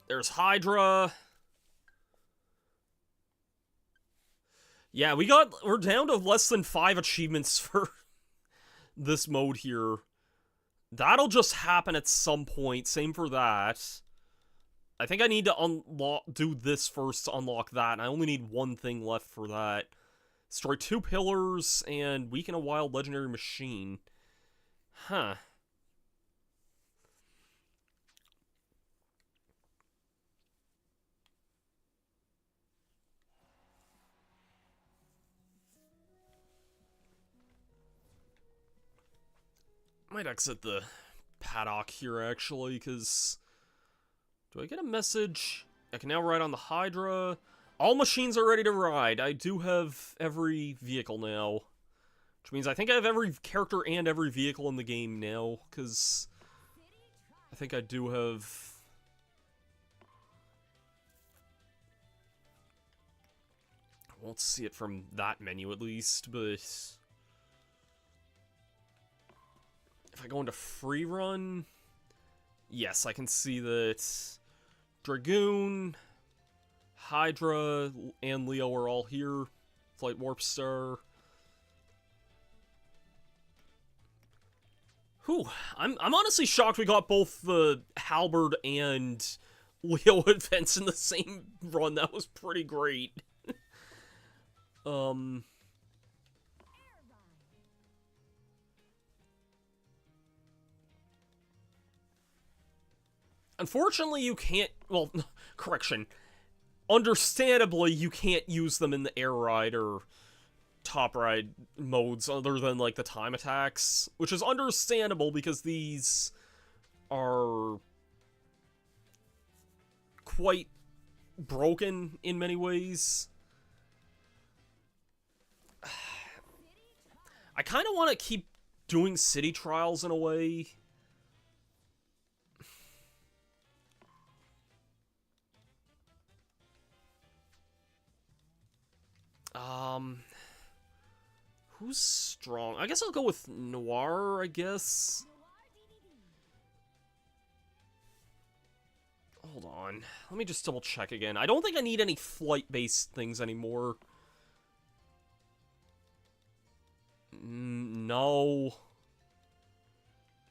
There's Hydra. Yeah, we're down to less than 5 achievements for this mode here. That'll just happen at some point, same for that. I think I need to do this first to unlock that, and I only need one thing left for that. Destroy 2 pillars, and weaken a wild legendary machine. Huh. Might exit the paddock here, actually, because... do I get a message? I can now ride on the Hydra. All machines are ready to ride. I do have every vehicle now. Which means I think I have every character and every vehicle in the game now, because I think I do have... I won't see it from that menu, at least, but... if I go into free run... yes, I can see that Dragoon, Hydra, and Leo are all here. Flight Warp Star. Whew, I'm honestly shocked we got both the Halberd and Leo events in the same run. That was pretty great. Unfortunately, you can't... well, correction. Understandably, you can't use them in the air ride or top ride modes other than, like, the time attacks. Which is understandable because these are quite broken in many ways. I kind of want to keep doing city trials in a way. Who's strong? I guess I'll go with Noir, I guess. Hold on. Let me just double check again. I don't think I need any flight-based things anymore. No.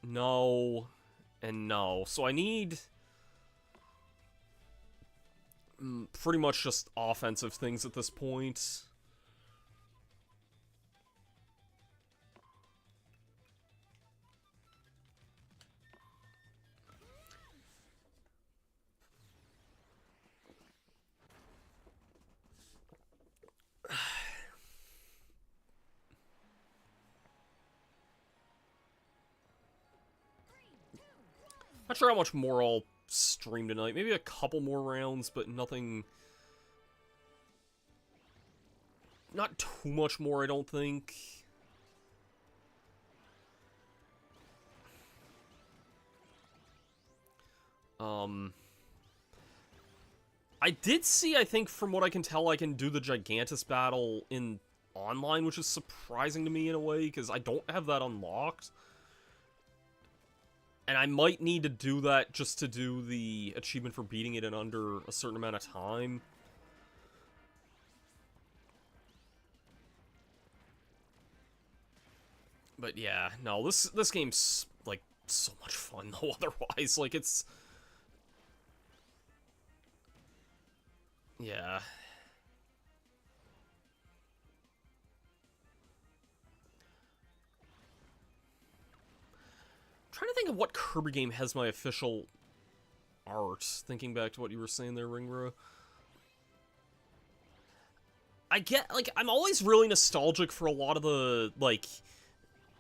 No. And no. So I need... pretty much just offensive things at this point. Not sure how much more I'll stream tonight. Maybe a couple more rounds, but nothing... Not too much more, I don't think. I did see, I think, from what I can tell, I can do the Gigantus battle in online, which is surprising to me in a way, because I don't have that unlocked. And I might need to do that just to do the achievement for beating it in under a certain amount of time. But yeah, no, this game's, like, so much fun, though, otherwise. Like, it's... Yeah. I'm trying to think of what Kirby game has my official art. Thinking back to what you were saying there, Ringbro. I get, like, I'm always really nostalgic for a lot of the, like,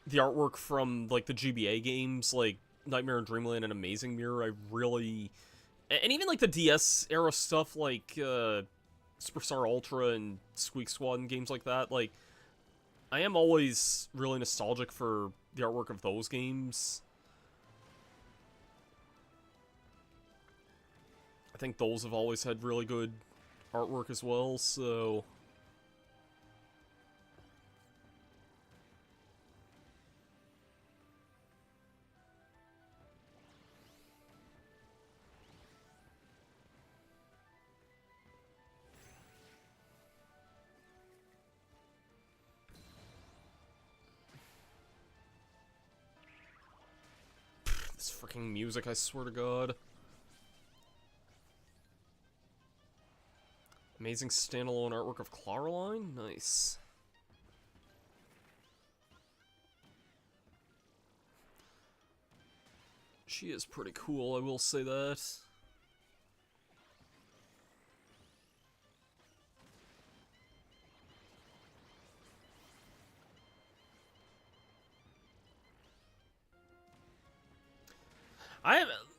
the artwork from, like, the GBA games, like Nightmare in Dreamland and Amazing Mirror. I really... And even, like, the DS-era stuff, like, Superstar Ultra and Squeak Squad and games like that, like, I am always really nostalgic for the artwork of those games. I think those have always had really good artwork as well, so... This freaking music, I swear to God. Amazing standalone artwork of Claraline? Nice. She is pretty cool, I will say that.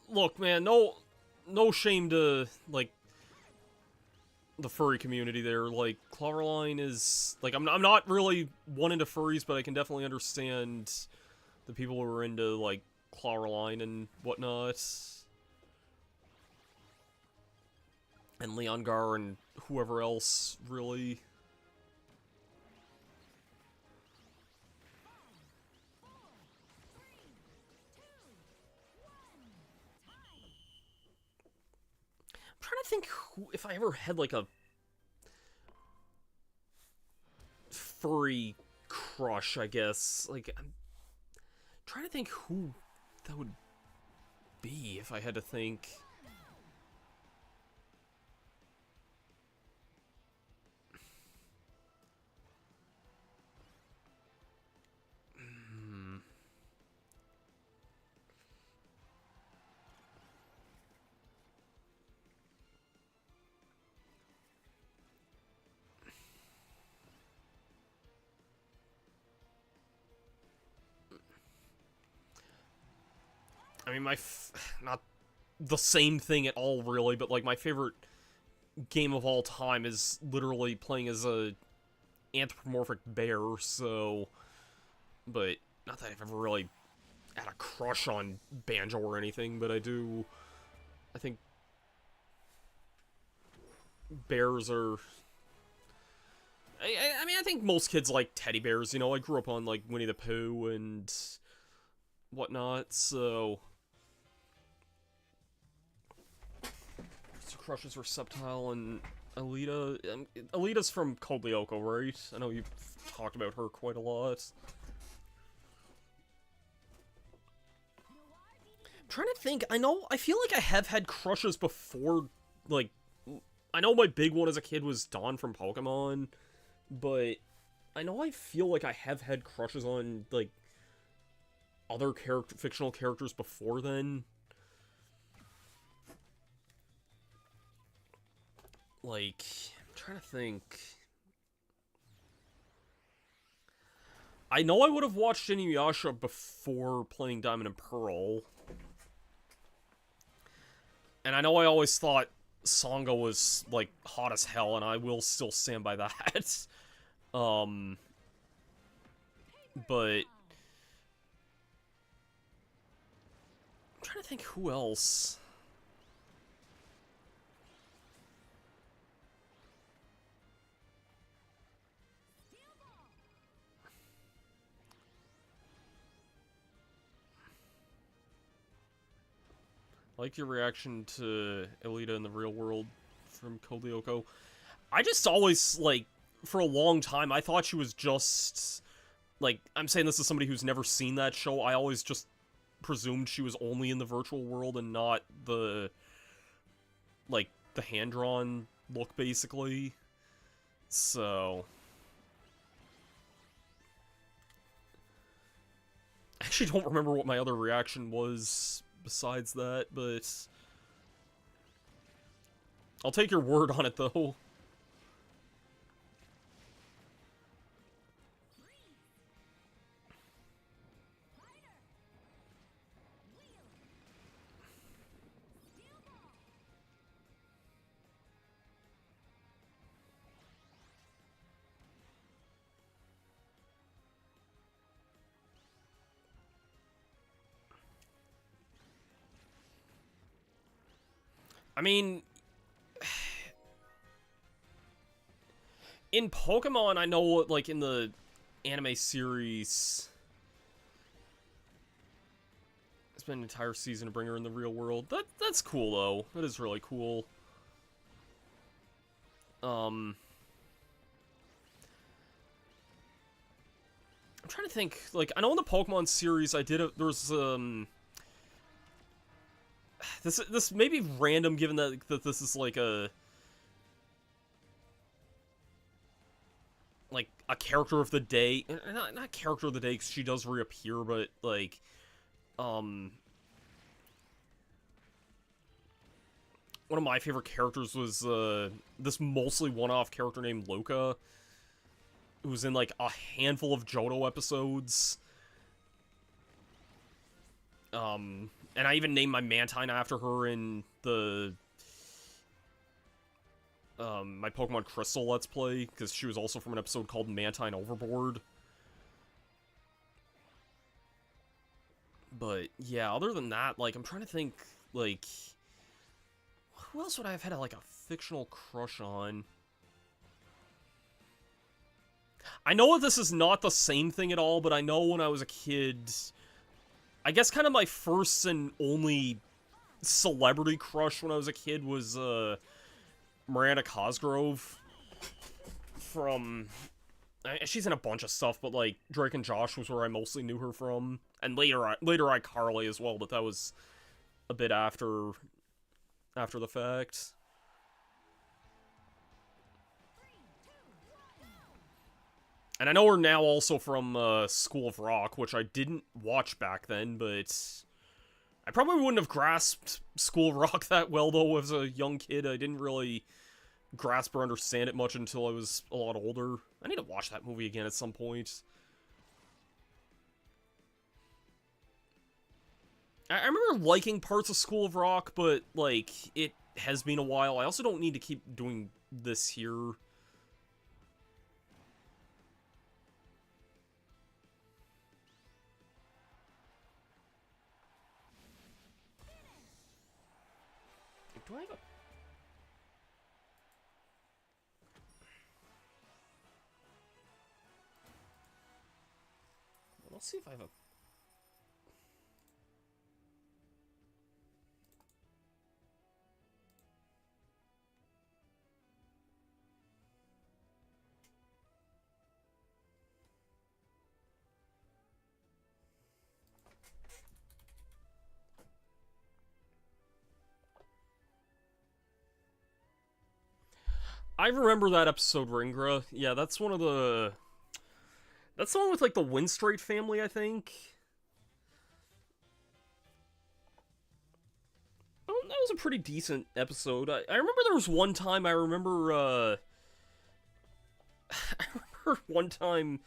Look, man, no shame to, like, the furry community there. Like, Claraline is, like, I'm not really one into furries, but I can definitely understand the people who are into, like, Claraline and whatnot. And Leongar and whoever else, really. I'm trying to think who, if I ever had, like, a furry crush, I guess. Like, I'm trying to think who that would be if I had to think. I mean, not the same thing at all, really, but, like, my favorite game of all time is literally playing as a anthropomorphic bear, so... But, not that I've ever really had a crush on Banjo or anything, but I do... I think... bears are... I mean, I think most kids like teddy bears, you know? I grew up on, like, Winnie the Pooh and whatnot, so... Crushes for Subtile and Alita. Alita's from Code Lyoko, right? I know you've talked about her quite a lot. I'm trying to think. I feel like I have had crushes before, like, I know my big one as a kid was Dawn from Pokemon, but I feel like I have had crushes on, like, other fictional characters before then. Like, I'm trying to think. I know I would have watched Inuyasha before playing Diamond and Pearl. And I know I always thought Songa was, like, hot as hell, and I will still stand by that. But I'm trying to think who else. I like your reaction to Elita in the real world from Kolyoko. I just always, like, for a long time, I thought she was just, like, I'm saying this as somebody who's never seen that show, I always just presumed she was only in the virtual world and not the, like, the hand-drawn look, basically. So I actually don't remember what my other reaction was besides that, but I'll take your word on it, though. I mean, in Pokemon, I know, like, in the anime series, it's been an entire season to bring her in the real world. That's cool, though. That is really cool. I'm trying to think, like, I know in the Pokemon series, there was, this may be random, given that this is, like, a character of the day. Not character of the day, because she does reappear, but, like, one of my favorite characters was, this mostly one-off character named Loka, who was in, like, a handful of Johto episodes. And I even named my Mantine after her in the, my Pokemon Crystal Let's Play, because she was also from an episode called Mantine Overboard. But, yeah, other than that, like, I'm trying to think, like, who else would I have had, like, a fictional crush on? I know that this is not the same thing at all, but I know when I was a kid, I guess kind of my first and only celebrity crush when I was a kid was, Miranda Cosgrove from, she's in a bunch of stuff, but, like, Drake and Josh was where I mostly knew her from, and later iCarly as well, but that was a bit after the fact. And I know her now also from School of Rock, which I didn't watch back then, but I probably wouldn't have grasped School of Rock that well, though, as a young kid. I didn't really grasp or understand it much until I was a lot older. I need to watch that movie again at some point. I remember liking parts of School of Rock, but, like, it has been a while. I also don't need to keep doing this here. Do I have a... Let's see if I have a... I remember that episode, Ringra. Yeah, that's one of the... That's the one with, like, the Winstraight family, I think. Oh, that was a pretty decent episode. I remember there was one time, I remember one time...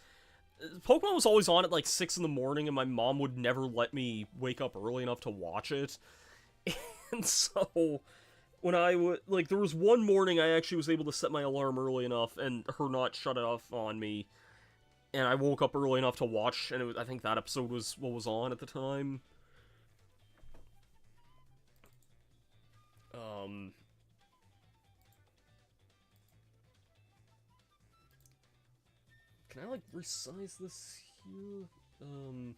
Pokemon was always on at, like, 6 in the morning, and my mom would never let me wake up early enough to watch it. And so, when I would, like, there was one morning I actually was able to set my alarm early enough and her not shut it off on me. And I woke up early enough to watch, and I think that episode was what was on at the time. Um, can I, like, resize this here? Wait,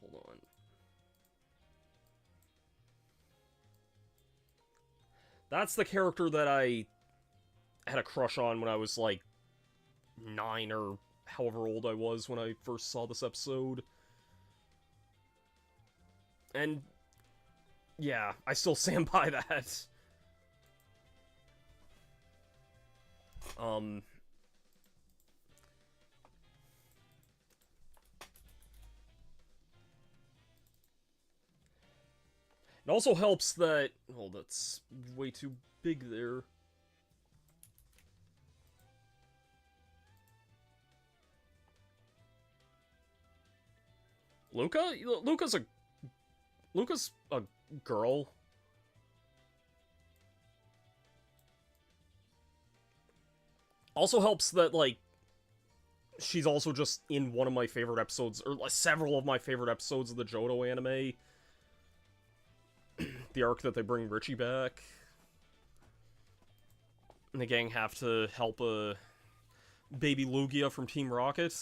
hold on. That's the character that I had a crush on when I was, like, 9 or however old I was when I first saw this episode. And, yeah, I still stand by that. It also helps that... Oh, that's way too big there. Luca? Luca's a girl. Also helps that, like, she's also just in one of my favorite episodes, or like, several of my favorite episodes of the Johto anime. The arc that they bring Richie back. And the gang have to help baby Lugia from Team Rocket.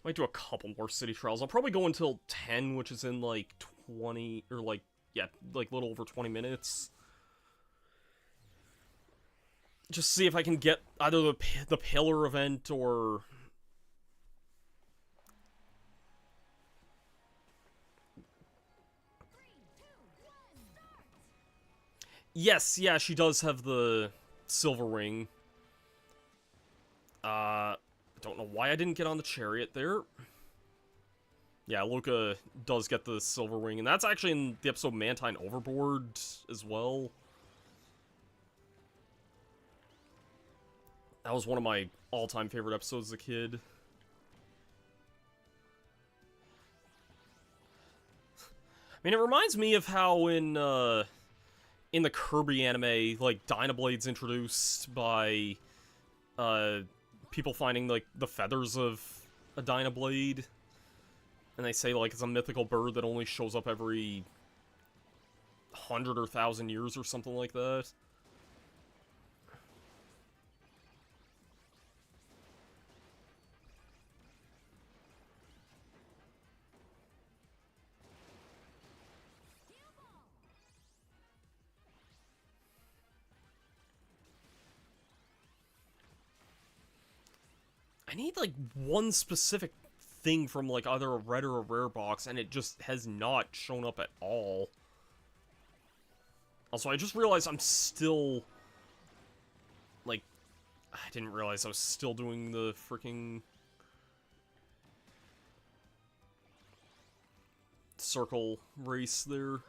Might do a couple more city trials. I'll probably go until 10, which is in, like, 20, or, like, yeah, like, a little over 20 minutes. Just see if I can get either the pillar event or... Yes, yeah, she does have the silver ring. Don't know why I didn't get on the chariot there. Yeah, Luca does get the silver ring, and that's actually in the episode Mantine Overboard as well. That was one of my all-time favorite episodes as a kid. I mean, it reminds me of how in the Kirby anime, like, Dynablade's introduced by, people finding, like, the feathers of a Dynablade. And they say, like, it's a mythical bird that only shows up every 100 or 1,000 years or something like that. I need, like, one specific thing from, like, either a red or a rare box, and it just has not shown up at all. Also, I just realized I'm still... Like, I didn't realize I was still doing the freaking... circle race there.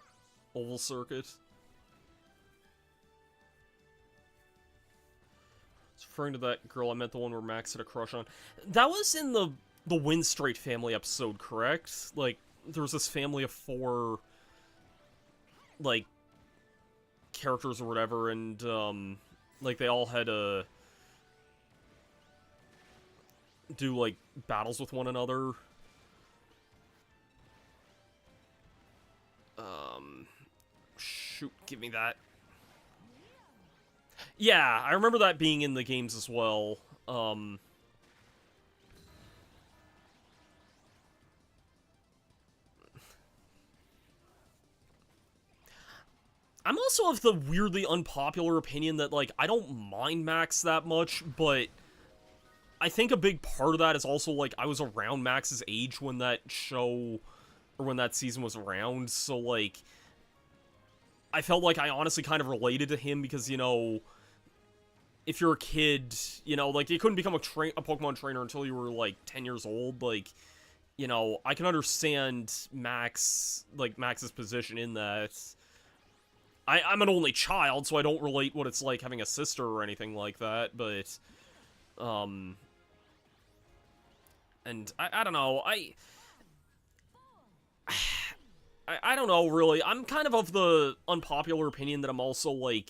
Oval circuit. Referring to that girl, I meant the one where Max had a crush on. That was in the Winstraight family episode, correct? Like, there was this family of 4, like, characters or whatever, and, like, they all had to do, like, battles with one another. Shoot, give me that. Yeah, I remember that being in the games as well. I'm also of the weirdly unpopular opinion that, like, I don't mind Max that much, but I think a big part of that is also, like, I was around Max's age when that show, or when that season was around, so, like, I felt like I honestly kind of related to him because, you know, if you're a kid, you know, like, you couldn't become a Pokemon trainer until you were, like, 10 years old, like, you know, I can understand Max's position in that. I'm an only child, so I don't relate what it's like having a sister or anything like that, but, Um, and I don't know, I don't know, really. I'm kind of the unpopular opinion that I'm also, like,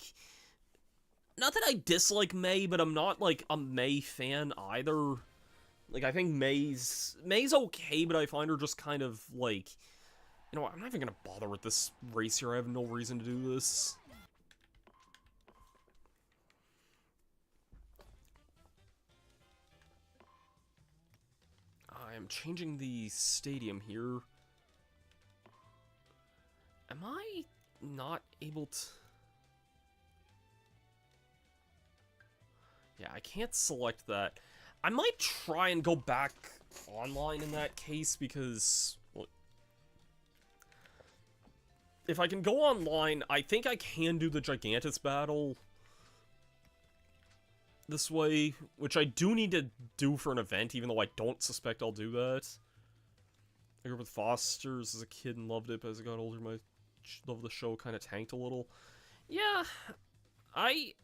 not that I dislike Mei, but I'm not, like, a Mei fan either. Like, I think May's okay, but I find her just kind of, like, you know what, I'm not even gonna bother with this race here. I have no reason to do this. I am changing the stadium here. Am I not able to... Yeah, I can't select that. I might try and go back online in that case, because... Well, if I can go online, I think I can do the Gigantus battle this way, which I do need to do for an event, even though I don't suspect I'll do that. I grew up with Fosters as a kid and loved it, but as I got older, my love of the show kind of tanked a little. Yeah, I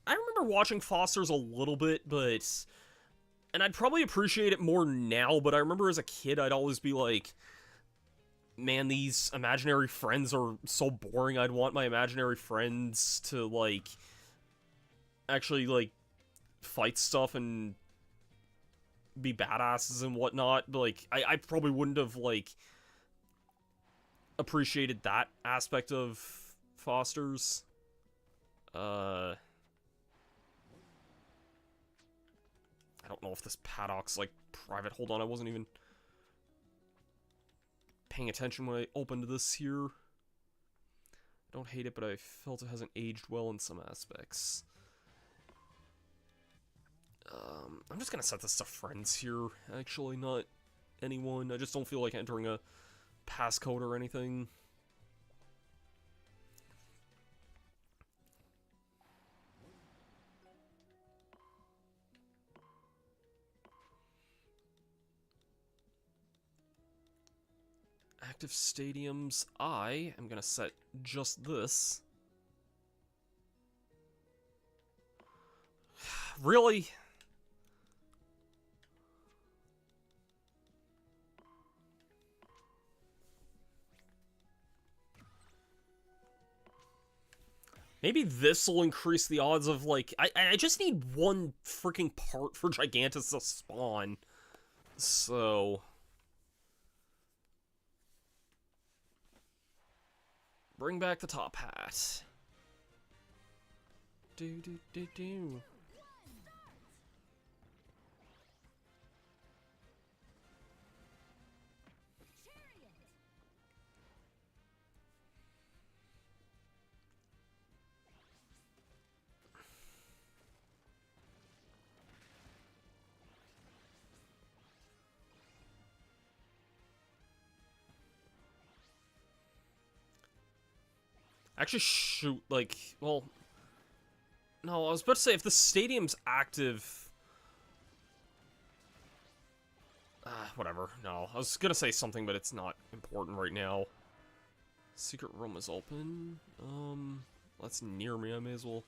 remember watching Fosters a little bit, but... And I'd probably appreciate it more now, but I remember as a kid, I'd always be like, man, these imaginary friends are so boring. I'd want my imaginary friends to, like, actually, like, fight stuff and be badasses and whatnot. But, like, I probably wouldn't have, like, appreciated that aspect of Foster's. I don't know if this paddock's, like, private. Hold on, I wasn't even paying attention when I opened this here. I don't hate it, but I felt it hasn't aged well in some aspects. I'm just gonna set this to friends here, actually, not anyone. I just don't feel like entering a passcode or anything. Active stadiums, I am gonna set just this. Really? Maybe this will increase the odds of, like... I just need one freaking part for Gigantus to spawn. So... Bring back the top hat. Do. Actually, shoot, like, well... No, I was about to say, if the stadium's active... whatever. No, I was gonna say something, but it's not important right now. Secret room is open. That's near me. I may as well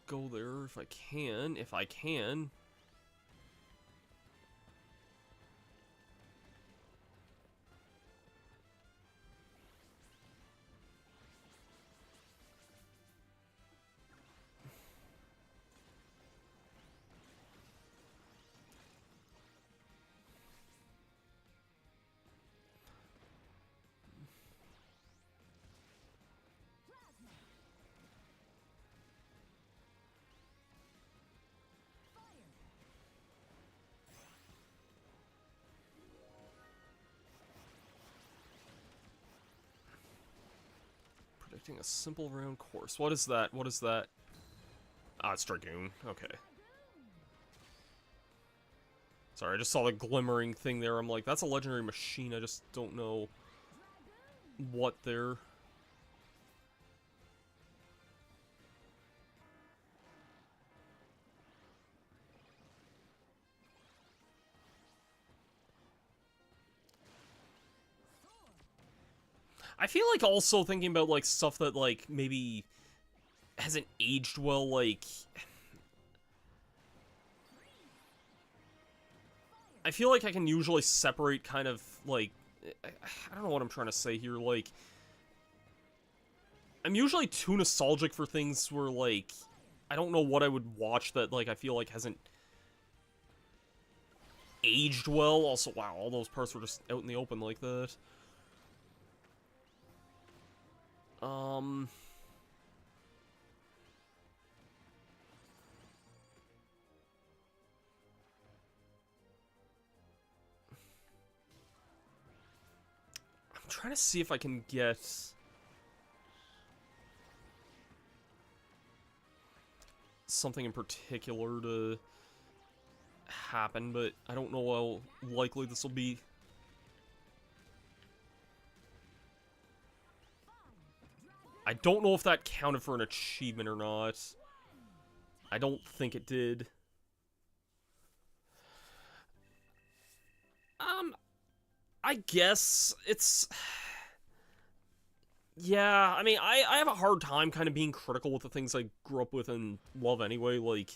go there if I can. If I can. Predicting a simple round course. What is that? What is that? Ah, it's Dragoon. Okay. Sorry, I just saw the glimmering thing there. I'm like, that's a legendary machine. I just don't know what they're... I feel like also thinking about, like, stuff that, like, maybe hasn't aged well, like... I feel like I can usually separate kind of, like, I don't know what I'm trying to say here, like, I'm usually too nostalgic for things where, like, I don't know what I would watch that, like, I feel like hasn't aged well. Also, wow, all those parts were just out in the open like that. I'm trying to see if I can get something in particular to happen, but I don't know how likely this will be. I don't know if that counted for an achievement or not. I don't think it did. I guess it's... Yeah, I mean, I have a hard time kind of being critical with the things I grew up with and love anyway. Like,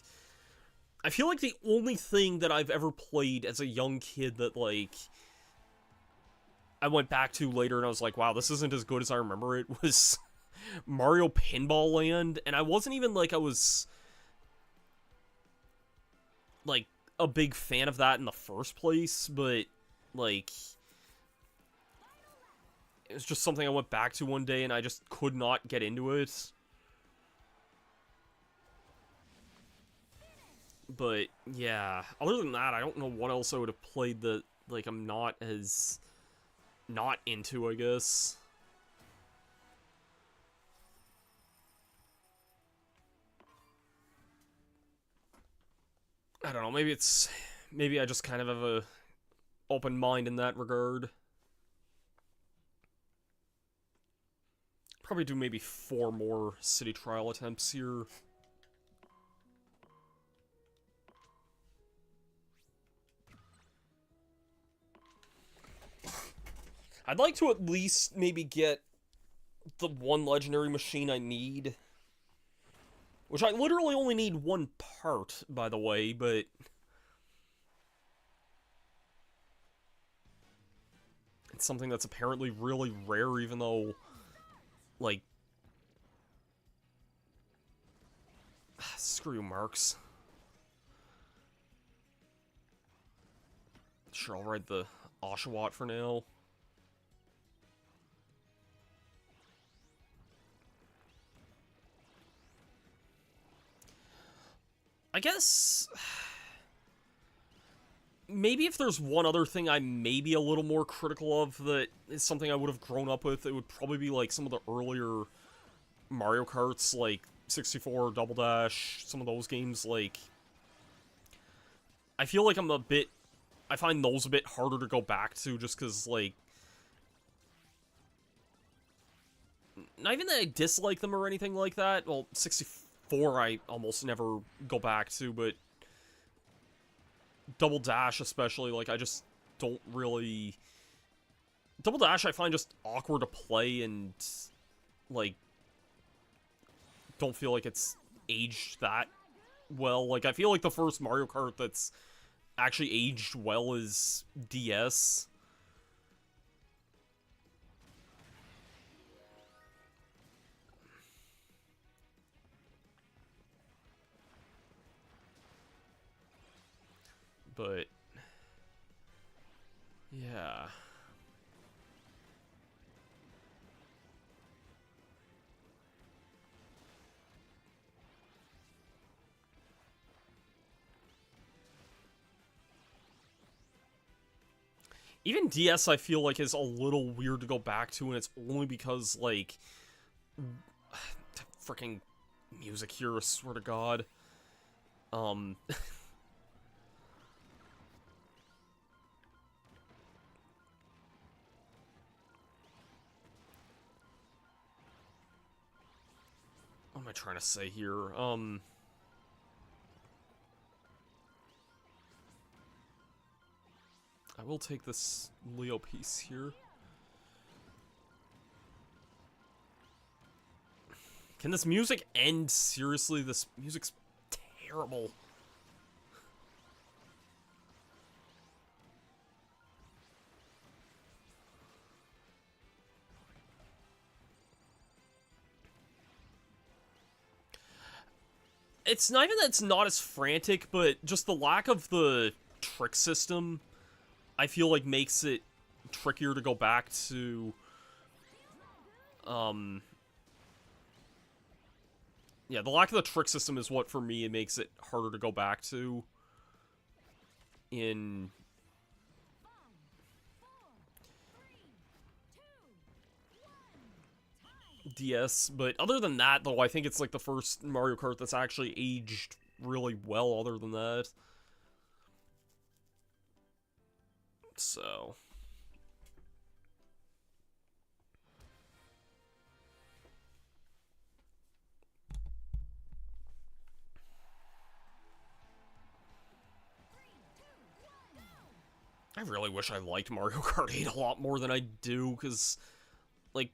I feel like the only thing that I've ever played as a young kid that, like, I went back to later and I was like, wow, this isn't as good as I remember it, was Mario Pinball Land. And I wasn't even, like, I was, like, a big fan of that in the first place, but, like, it was just something I went back to one day and I just could not get into it. But, yeah, other than that, I don't know what else I would have played that, like, I'm not as not into, I guess. I don't know, maybe I just kind of have a open mind in that regard. Probably do maybe 4 more city trial attempts here. I'd like to at least maybe get the one legendary machine I need. Which I literally only need 1 part, by the way, but... It's something that's apparently really rare, even though, like... Screw you, Marks. Sure, I'll ride the Oshawott for now. I guess... Maybe if there's one other thing I may be a little more critical of that is something I would have grown up with, it would probably be, like, some of the earlier Mario Karts, like 64, Double Dash, some of those games, like... I feel like I find those a bit harder to go back to, just because, like... Not even that I dislike them or anything like that. Well, 64 I almost never go back to, but... Double Dash especially, like, I just don't really... Double Dash I find just awkward to play and, like, don't feel like it's aged that well. Like, I feel like the first Mario Kart that's actually aged well is DS. But, yeah. Even DS I feel like is a little weird to go back to, and it's only because, like, freaking music here, I swear to God. What am I trying to say here? I will take this Leo piece here. Can this music end? Seriously, this music's terrible. It's not even that it's not as frantic, but just the lack of the trick system, I feel like makes it trickier to go back to, yeah, the lack of the trick system is what, for me, it makes it harder to go back to in DS. But other than that, though, I think it's like the first Mario Kart that's actually aged really well other than that. So I really wish I liked Mario Kart 8 a lot more than I do, because, like,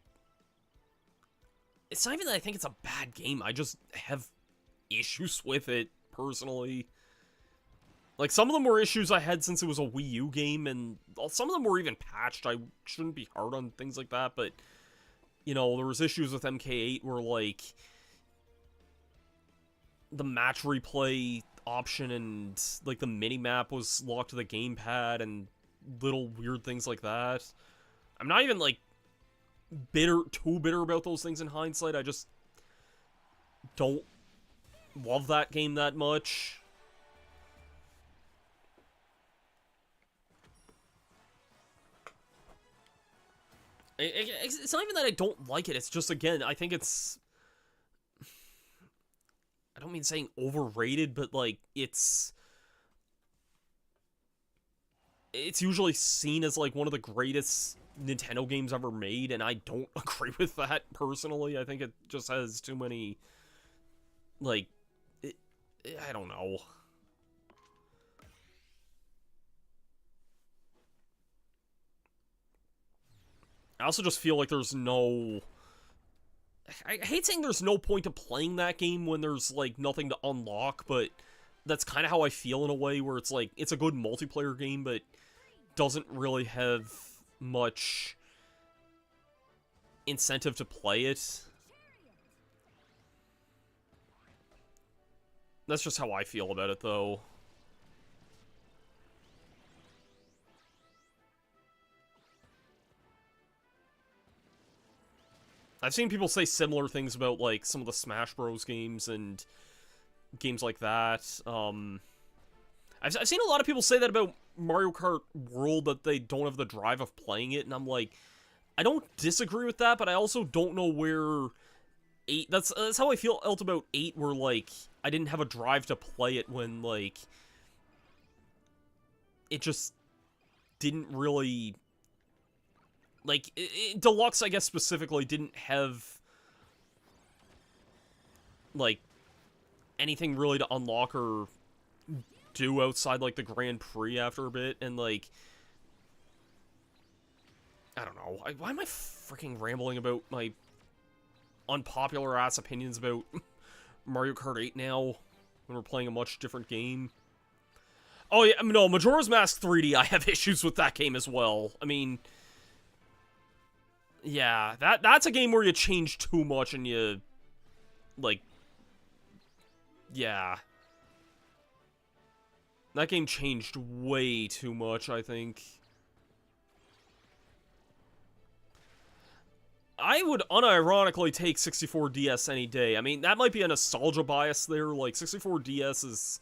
it's not even that I think it's a bad game, I just have issues with it, personally. Like, some of them were issues I had since it was a Wii U game, and some of them were even patched. I shouldn't be hard on things like that, but, you know, there was issues with MK8 where, like, the match replay option and, like, the mini-map was locked to the gamepad, and little weird things like that. I'm not even, like, too bitter about those things in hindsight. I just don't love that game that much. It's not even that I don't like it, it's just, again, I think it's... I don't mean saying overrated, but, like, it's usually seen as, like, one of the greatest Nintendo games ever made, and I don't agree with that, personally. I think it just has too many, like, I don't know. I also just feel like there's no... I hate saying there's no point to playing that game when there's, like, nothing to unlock, but that's kind of how I feel in a way, where it's, like, it's a good multiplayer game, but doesn't really have much incentive to play it. That's just how I feel about it, though. I've seen people say similar things about, like, some of the Smash Bros. Games and games like that. I've seen a lot of people say that about Mario Kart World, that they don't have the drive of playing it, and I'm like, I don't disagree with that, but I also don't know where 8... That's how I felt about 8, where, like, I didn't have a drive to play it when, like, it just didn't really... Like, Deluxe, I guess, specifically, didn't have, like, anything really to unlock or do outside, like, the Grand Prix after a bit, and, like, I don't know. Why am I freaking rambling about my unpopular-ass opinions about Mario Kart 8 now, when we're playing a much different game? Oh, yeah, no, Majora's Mask 3D, I have issues with that game as well. I mean... Yeah, that's a game where you change too much and you, like, yeah. That game changed way too much, I think. I would unironically take 64DS any day. I mean, that might be a nostalgia bias there. Like, 64DS is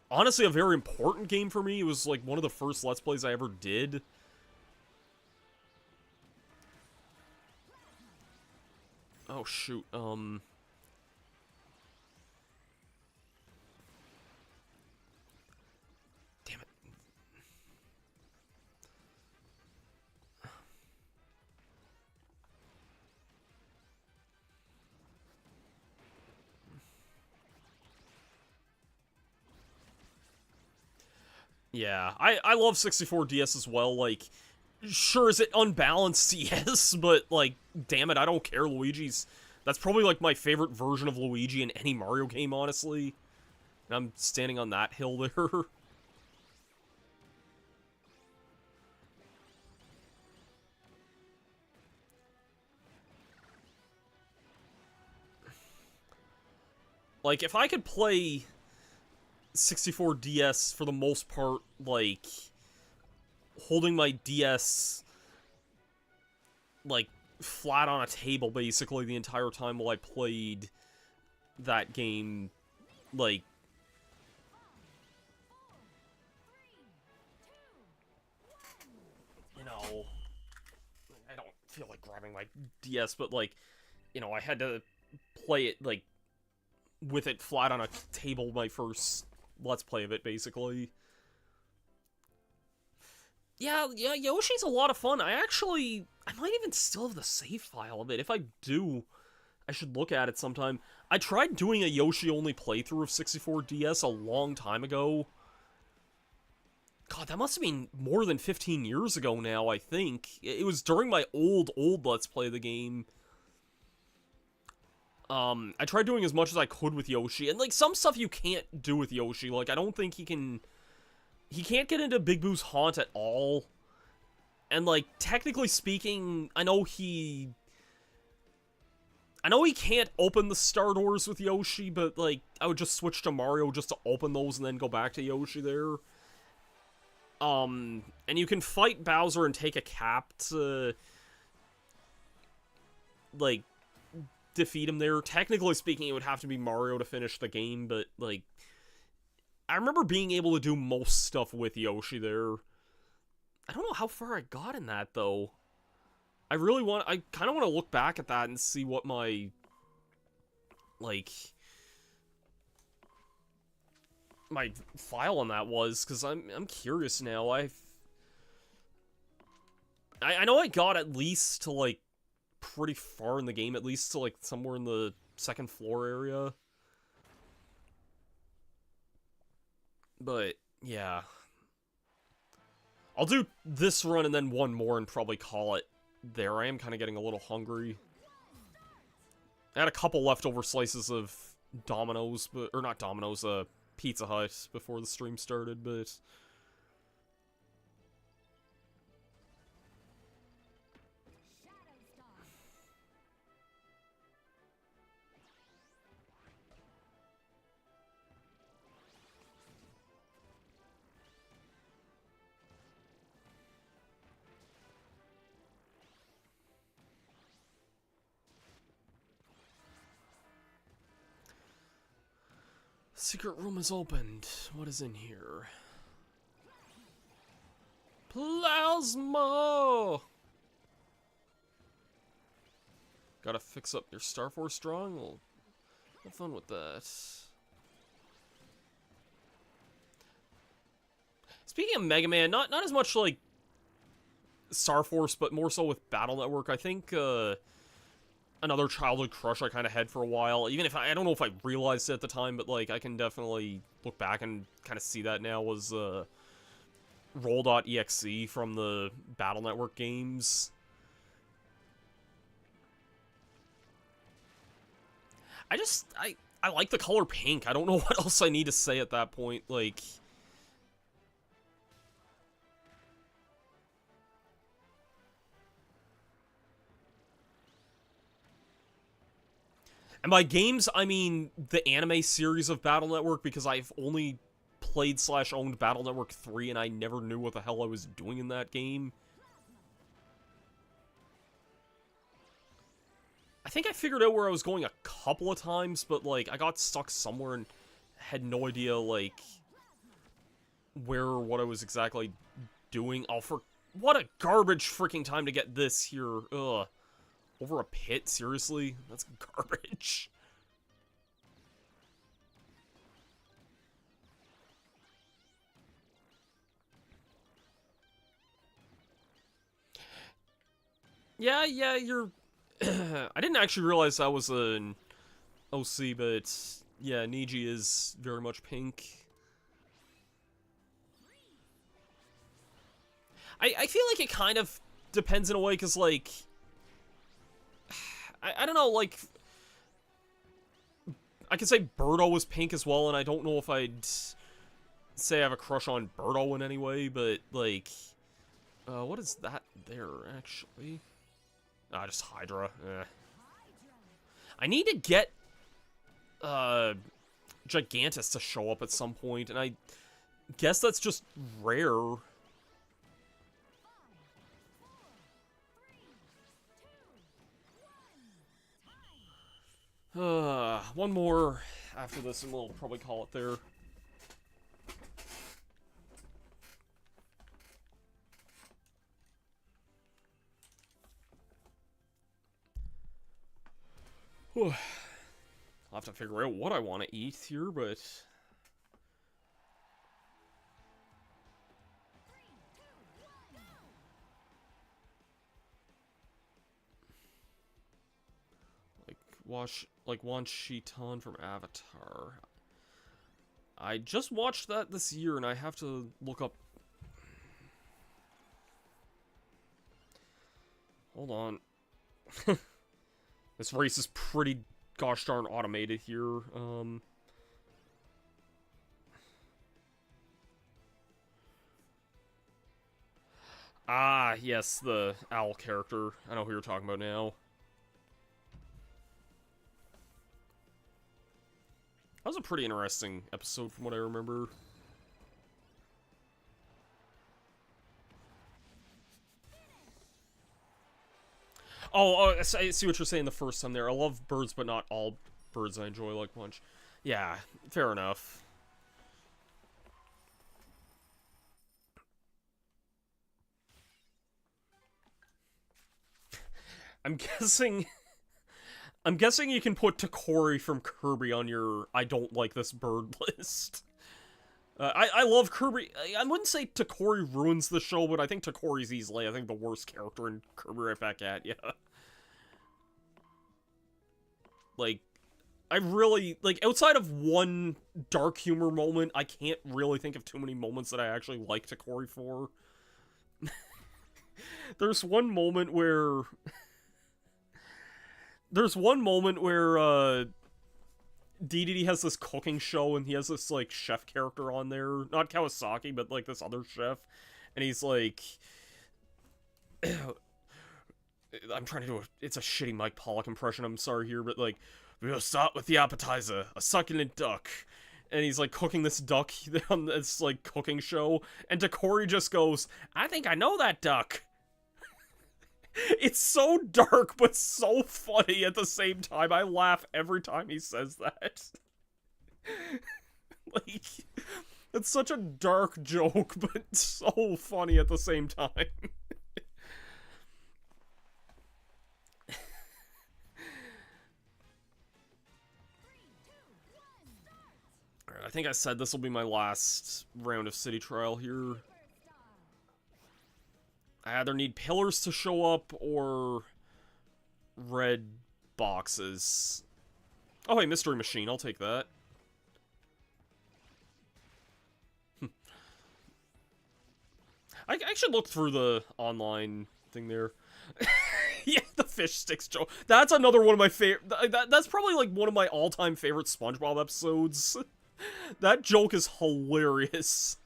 honestly a very important game for me. It was, like, one of the first Let's Plays I ever did. Oh, shoot, damn it. Yeah, I love 64DS as well, like, sure, is it unbalanced? Yes, but, like, damn it, I don't care. That's probably, like, my favorite version of Luigi in any Mario game, honestly. And I'm standing on that hill there. Like, if I could play 64 DS for the most part, like, holding my DS, like, flat on a table, basically, the entire time while I played that game, like, you know, I don't feel like grabbing my DS, but, like, you know, I had to play it, like, with it flat on a table my first Let's Play of it, basically. Yeah, Yoshi's a lot of fun. I might even still have the save file of it. If I do, I should look at it sometime. I tried doing a Yoshi-only playthrough of 64DS a long time ago. God, that must have been more than 15 years ago now, I think. It was during my old Let's Play of the game. I tried doing as much as I could with Yoshi, and, like, some stuff you can't do with Yoshi. Like, I don't think he can't get into Big Boo's haunt at all. And, like, technically speaking, I know he can't open the star doors with Yoshi, but, like, I would just switch to Mario just to open those and then go back to Yoshi there. And you can fight Bowser and take a cap to, like, defeat him there. Technically speaking, it would have to be Mario to finish the game, but, like, I remember being able to do most stuff with Yoshi there. I don't know how far I got in that, though. I kind of want to look back at that and see what my, like, my file on that was, because I'm curious now. I know I got at least to, like, pretty far in the game, at least to, like, somewhere in the second floor area. But, yeah. I'll do this run and then one more and probably call it there. I am kind of getting a little hungry. I had a couple leftover slices of Domino's, or not Domino's, Pizza Hut before the stream started, but... Secret room is opened. What is in here? Plasma! Gotta fix up your Star Force drawing? Well, have fun with that. Speaking of Mega Man, not as much like Star Force, but more so with Battle Network. I think, another childhood crush I kind of had for a while. Even if I don't know if I realized it at the time, but, like, I can definitely look back and kind of see that now, was Roll.exe from the Battle Network games. I like the color pink. I don't know what else I need to say at that point. Like... And by games, I mean the anime series of Battle Network, because I've only played/owned Battle Network 3, and I never knew what the hell I was doing in that game. I think I figured out where I was going a couple of times, but, like, I got stuck somewhere and had no idea, like, where or what I was exactly doing. Oh, what a garbage freaking time to get this here. Ugh. Over a pit? Seriously? That's garbage. Yeah, you're... I didn't actually realize that was an OC, but yeah, Niji is very much pink. I feel like it kind of depends in a way, because, like... I don't know, like... I could say Birdo was pink as well, and I don't know if I'd say I have a crush on Birdo in any way, but, like... what is that there, actually? Ah, just Hydra. I need to get, Gigantus to show up at some point, and I guess that's just rare. One more after this, and we'll probably call it there. I'll have to figure out what I want to eat here, but... Wan Shi-tan from Avatar. I just watched that this year, and I have to look up... Hold on. This race is pretty gosh darn automated here. Ah, yes, the owl character. I know who you're talking about now. That was a pretty interesting episode from what I remember. Oh, I see what you're saying the first time there. I love birds, but not all birds I enjoy like punch. Yeah, fair enough. I'm guessing you can put Takori from Kirby on your I don't like this bird list. I love Kirby. I wouldn't say Takori ruins the show, but I think Takori's easily, I think, the worst character in Kirby Right Back At Ya. Like, I really, like, outside of one dark humor moment, I can't really think of too many moments that I actually like Takori for. There's one moment where... DDD has this cooking show, and he has this, like, chef character on there. Not Kawasaki, but, like, this other chef. And he's like... I'm trying to do it's a shitty Mike Pollock impression, I'm sorry here, but, like, we'll start with the appetizer, a succulent duck. And he's, like, cooking this duck on this, like, cooking show. And Takori just goes, I think I know that duck. It's so dark, but so funny at the same time. I laugh every time he says that. Like, it's such a dark joke, but so funny at the same time. Alright, I think I said this will be my last round of City Trial here. I either need pillars to show up, or red boxes. Oh, hey, Mystery Machine, I'll take that. I should look through the online thing there. Yeah, the fish sticks joke. That's another one of my favorite... That's probably, like, one of my all-time favorite SpongeBob episodes. That joke is hilarious.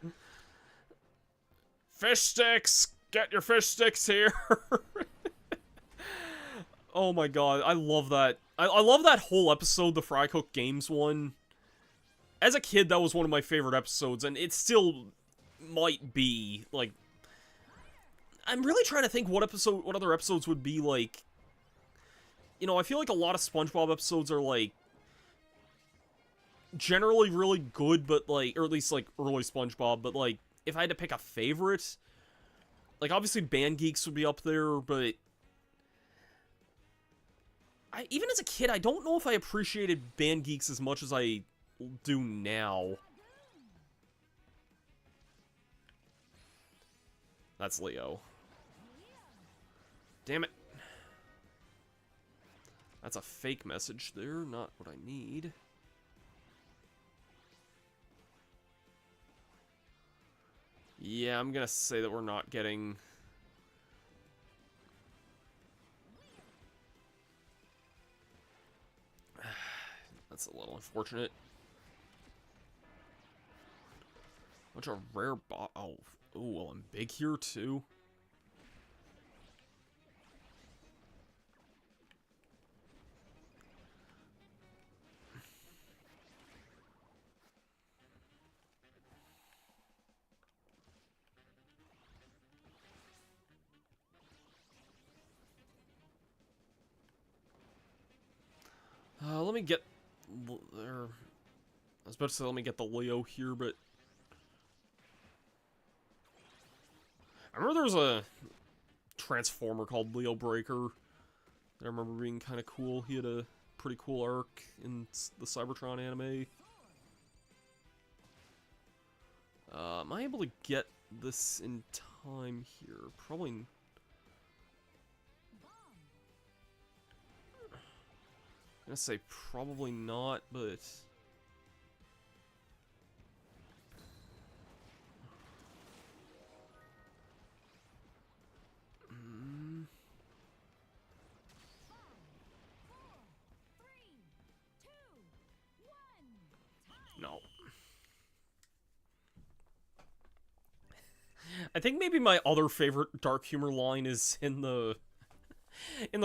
Fish sticks! Get your fish sticks here! Oh my god, I love that. I love that whole episode, the Fry Cook Games one. As a kid, that was one of my favorite episodes, and it still might be, like... I'm really trying to think what other episodes would be, like... You know, I feel like a lot of SpongeBob episodes are, like... generally really good, but, like... Or at least, like, early SpongeBob, but, like... If I had to pick a favorite... Like, obviously, Band Geeks would be up there, but... Even as a kid, I don't know if I appreciated Band Geeks as much as I do now. That's Leo. Damn it. That's a fake message there, not what I need. Yeah, I'm gonna say that we're not getting... That's a little unfortunate. Bunch of rare oh, well, I'm big here too. let me get... I was about to say let me get the Leo here, but... I remember there was a Transformer called Leo Breaker that I remember being kind of cool. He had a pretty cool arc in the Cybertron anime. Am I able to get this in time here? Probably... I'm gonna say probably not, but... No. I think maybe my other favorite dark humor line is in the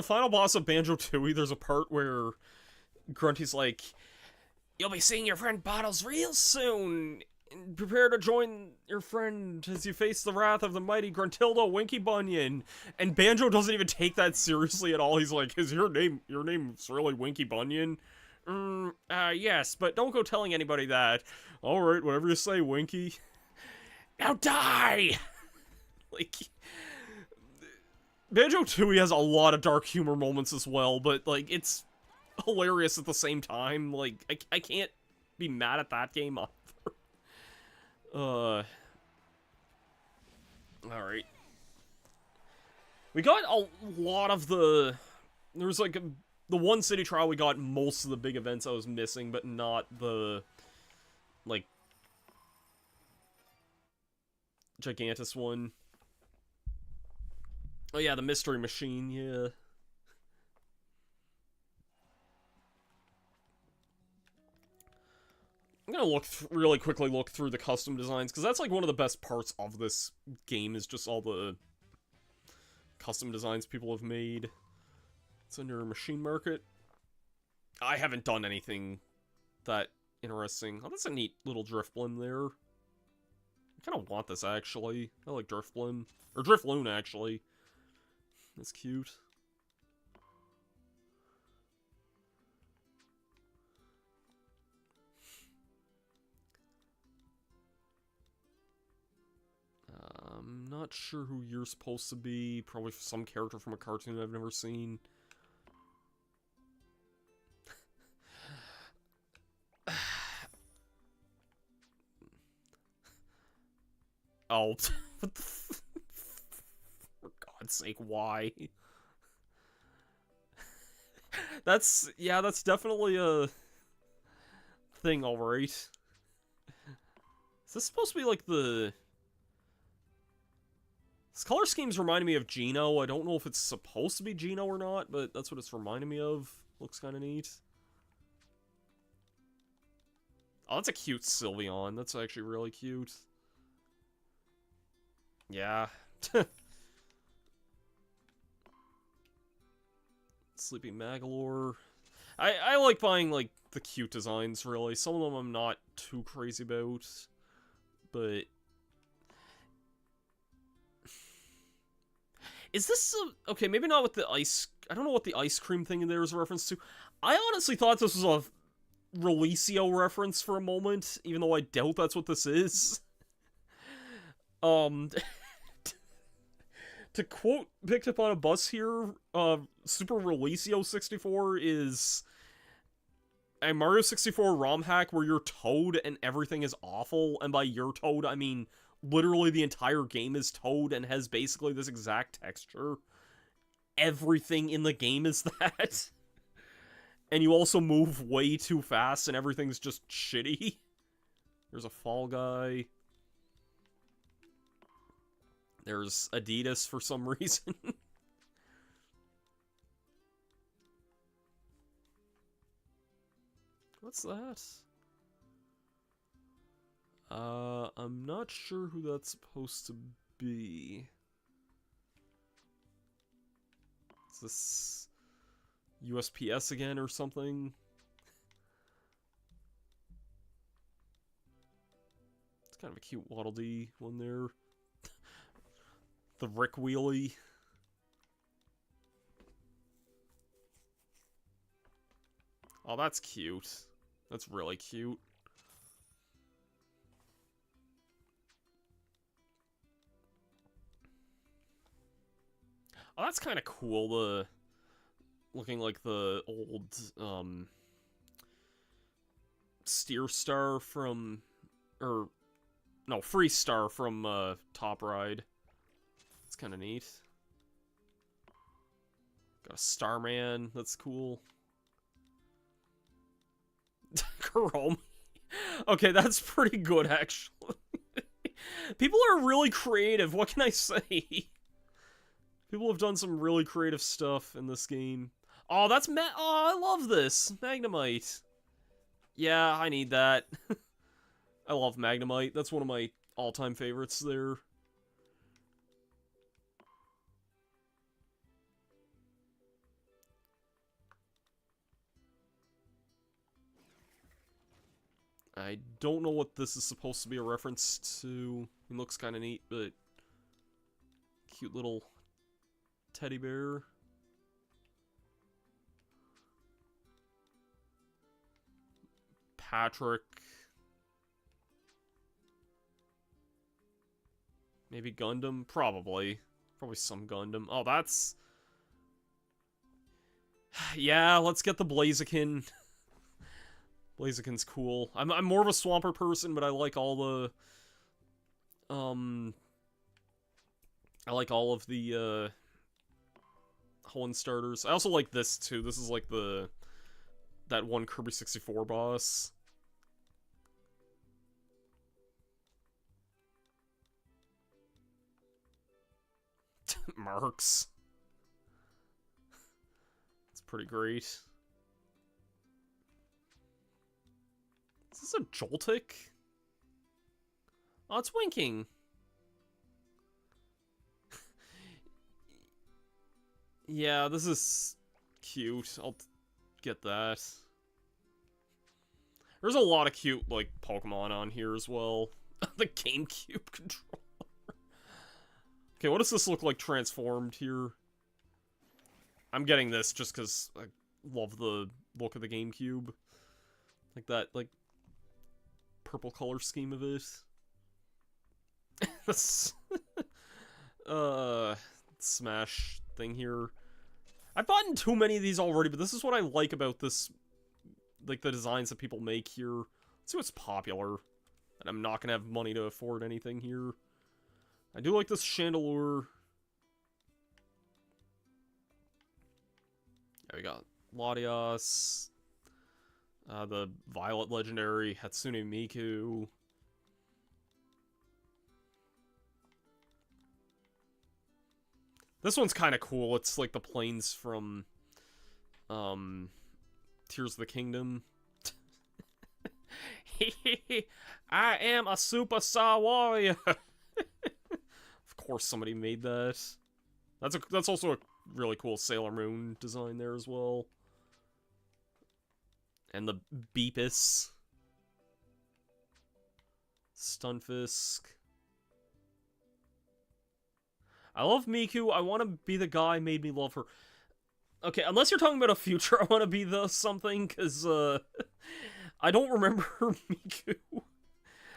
final boss of Banjo-Tooie. There's a part where Grunty's like, "You'll be seeing your friend Bottles real soon. Prepare to join your friend as you face the wrath of the mighty Gruntilda Winky Bunyan." And Banjo doesn't even take that seriously at all. He's like, "Is your name's really Winky Bunyan?" Yes, but don't go telling anybody that. Alright, whatever you say, Winky. Now die! Like, Banjo-Tooie has a lot of dark humor moments as well, but, like, it's hilarious at the same time. Like, I can't be mad at that game either. Alright. We got a lot of the... There was, like, the one city trial we got most of the big events I was missing, but not the, like, Gigantus one. Oh yeah, the Mystery Machine, yeah. I'm gonna really quickly look through the custom designs, because that's, like, one of the best parts of this game, is just all the custom designs people have made. It's under Machine Market. I haven't done anything that interesting. Oh, that's a neat little Drifblim there. I kind of want this, actually. I like Drifblim. Or Drifloon, actually. That's cute. I'm not sure who you're supposed to be. Probably some character from a cartoon I've never seen. Oh, for God's sake, why? That's definitely a thing, alright. Is this supposed to be like the... This color scheme's reminding me of Geno. I don't know if it's supposed to be Geno or not, but that's what it's reminding me of. Looks kind of neat. Oh, that's a cute Sylveon. That's actually really cute. Yeah. Sleepy Magalore. I like buying, like, the cute designs, really. Some of them I'm not too crazy about. But... Is this a... Okay, maybe not with the ice... I don't know what the ice cream thing in there is a reference to. I honestly thought this was a Releasio reference for a moment, even though I doubt that's what this is. To quote Picked Up on a Bus here, Super Releasio 64 is a Mario 64 ROM hack where you're Toad and everything is awful, and by you're Toad, I mean literally the entire game is Toad and has basically this exact texture. Everything in the game is that. And you also move way too fast and everything's just shitty. There's a Fall Guy. There's Adidas for some reason. What's that? I'm not sure who that's supposed to be. Is this USPS again or something? It's kind of a cute Waddle Dee one there. The Rick Wheelie. Oh, that's cute. That's really cute. Oh, that's kind of cool, the... looking like the old, Steer Star from... or... no, Free Star from, Top Ride. It's kind of neat. Got a Starman, that's cool. Chrome. Okay, that's pretty good, actually. People are really creative, what can I say? People have done some really creative stuff in this game. Oh, that's oh, I love this. Magnemite. Yeah, I need that. I love Magnemite. That's one of my all-time favorites there. I don't know what this is supposed to be a reference to. It looks kind of neat, but... cute little teddy bear. Patrick. Maybe Gundam? Probably. Probably some Gundam. Oh, that's... yeah, let's get the Blaziken. Blaziken's cool. I'm more of a Swampert person, but I like all the... I like all of the, Hoenn starters. I also like this, too. This is like the... that one Kirby 64 boss. Marks. It's pretty great. Is this a Joltik? Oh, it's winking. Yeah, this is cute. I'll get that. There's a lot of cute, like, Pokemon on here as well. The GameCube controller. Okay, what does this look like transformed here? I'm getting this just because I love the look of the GameCube. Like that, like, purple color scheme of it. This, Smash thing here. I've bought too many of these already, but this is what I like about this, like, the designs that people make here. Let's see what's popular. And I'm not gonna have money to afford anything here. I do like this Chandelure. Yeah, we got Latias. The Violet Legendary, Hatsune Miku. This one's kind of cool. It's like the planes from, Tears of the Kingdom. I am a Super Saiyan warrior. Of course somebody made that. That's also a really cool Sailor Moon design there as well. And the Beepus. Stunfisk. I love Miku. I want to be the guy made me love her. Okay, unless you're talking about a future, I want to be the something, because, I don't remember Miku.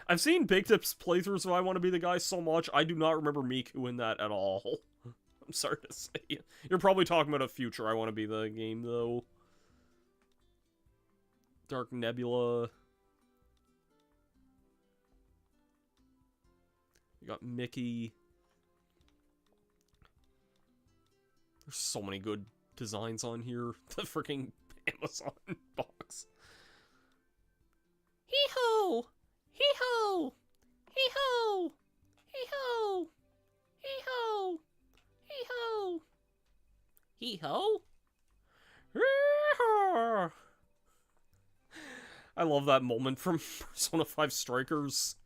I've seen Big Tip's playthroughs of I Want to Be the Guy so much, I do not remember Miku in that at all. I'm sorry to say. You're probably talking about a future I Want to Be the game, though. Dark Nebula. You got Mickey. There's so many good designs on here. The freaking Amazon box. Hee-ho! Hee-ho! Hee-ho! Hee-ho! Hee-ho! Hee-ho! Hee-ho? Hee-ho! I love that moment from Persona 5 Strikers.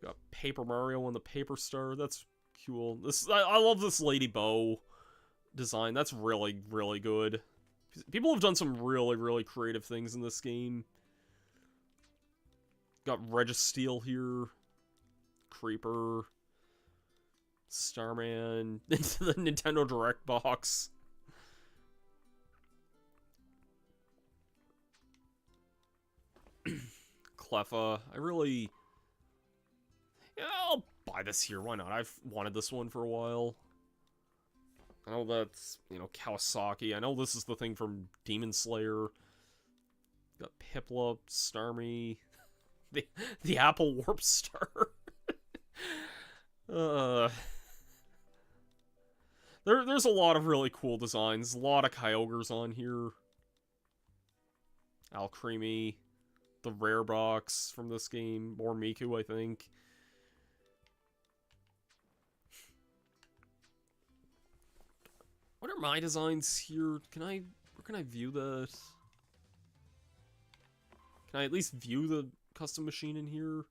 Got Paper Mario on the Paper Star. That's cool. I love this Lady Bow design. That's really, really good. People have done some really, really creative things in this game. Got Registeel here. Creeper. Starman. Into the Nintendo Direct box. Cleffa. I really... Yeah, I'll buy this here. Why not? I've wanted this one for a while. I know that's, you know, Kawasaki. I know this is the thing from Demon Slayer. Got Piplup, Starmie, the Apple Warp Star. There's a lot of really cool designs. A lot of Kyogres on here. Alcremie, the rare box from this game, more Miku, I think. What are my designs here? Where can I view that? Can I at least view the custom machine in here?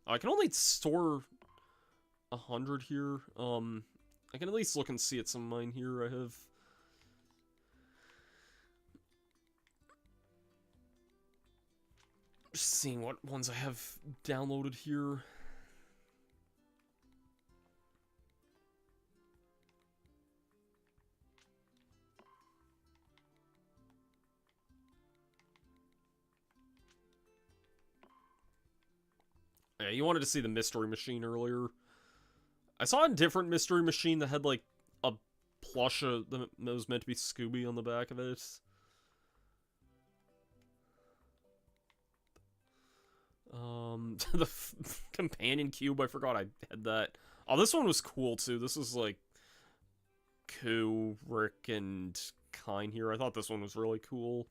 I can only store 100 here. I can at least look and see at some of mine here. I have... Just seeing what ones I have downloaded here. Yeah, you wanted to see the Mystery Machine earlier. I saw a different Mystery Machine that had, like, a plush that was meant to be Scooby on the back of it. The companion cube, I forgot I had that. Oh, this one was cool, too. This was, like, Ku, Rick, and Kine here. I thought this one was really cool.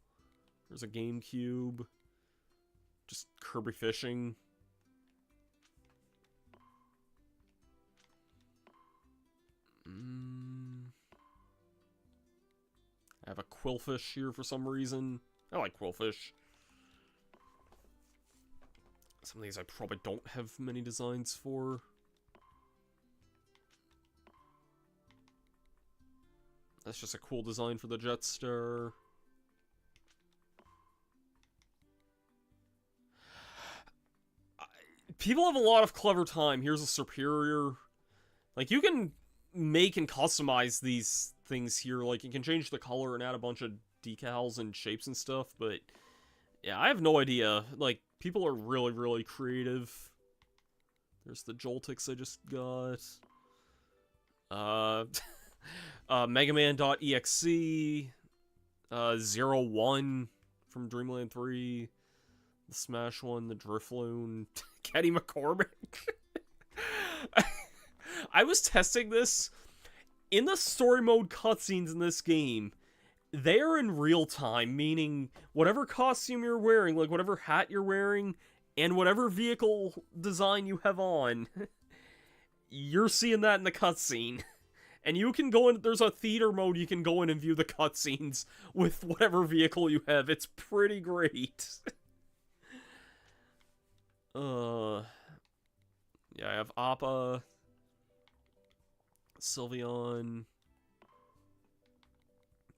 There's a GameCube. Just Kirby fishing. I have a Quillfish here for some reason. I like Quillfish. Some of these I probably don't have many designs for. That's just a cool design for the Jetstar. People have a lot of clever time. Here's a Superior. Like, you can make and customize these things here. Like, you can change the color and add a bunch of decals and shapes and stuff, but yeah, I have no idea. Like, people are really, really creative. There's the Joltix I just got. Megaman.exe. 01 from Dreamland 3. The Smash one, the Drifloon. Kenny McCormick. I was testing this. In the story mode cutscenes in this game, they are in real time, meaning whatever costume you're wearing, like whatever hat you're wearing, and whatever vehicle design you have on, you're seeing that in the cutscene. And you can go in, there's a theater mode you can go in and view the cutscenes with whatever vehicle you have. It's pretty great. Yeah, I have Appa, Sylveon,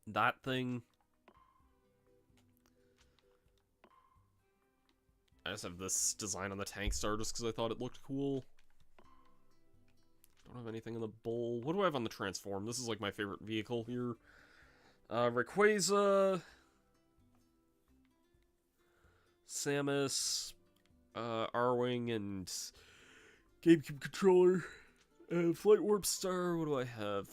that thing. I just have this design on the Tank Star just because I thought it looked cool. Don't have anything in the Bull. What do I have on the Transform? This is like my favorite vehicle here. Rayquaza, Samus, Arwing, and GameCube controller. Flight Warp Star, what do I have?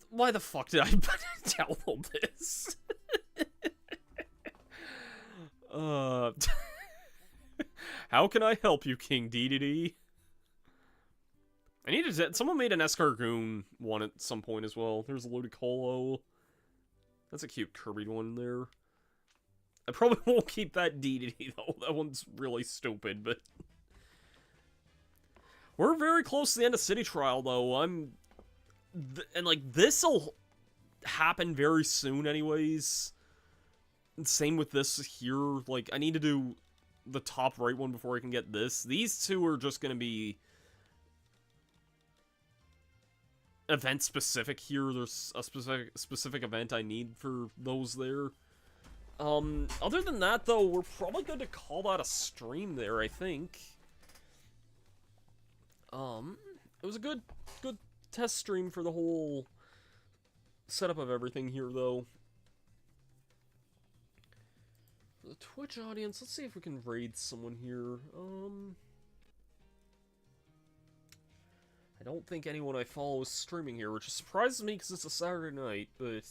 Why the fuck did I download this? How can I help you, King DDD? I need to... Someone made an Escargoon one at some point as well. There's a Ludicolo. That's a cute Kirby one there. I probably won't keep that DDD, though. That one's really stupid, but... We're very close to the end of City Trial, though. And, like, this'll happen very soon, anyways. And same with this here. Like, I need to do the top right one before I can get this. These two are just gonna be event-specific here. There's a specific event I need for those there. Other than that, though, we're probably good to call that a stream there, I think. It was a good test stream for the whole setup of everything here, though. the Twitch audience, let's see if we can raid someone here. I don't think anyone I follow is streaming here, which surprises me because it's a Saturday night, but...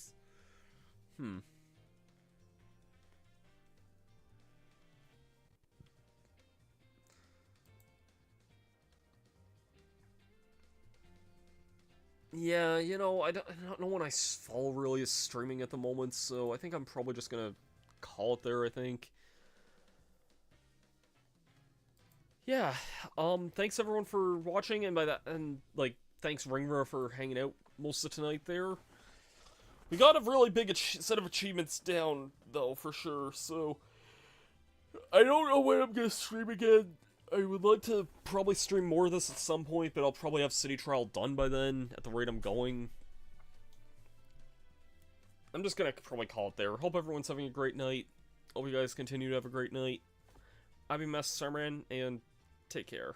Yeah, you know, I don't know when I follow really is streaming at the moment, so I think I'm probably just gonna call it there, I think. Yeah, thanks everyone for watching, and by that, and, like, thanks Ringra for hanging out most of tonight there. We got a really big set of achievements down, though, for sure, so... I don't know when I'm gonna stream again. I would like to probably stream more of this at some point, but I'll probably have City Trial done by then, at the rate I'm going. I'm just gonna probably call it there. Hope everyone's having a great night. Hope you guys continue to have a great night. I've been Master Starman, and take care.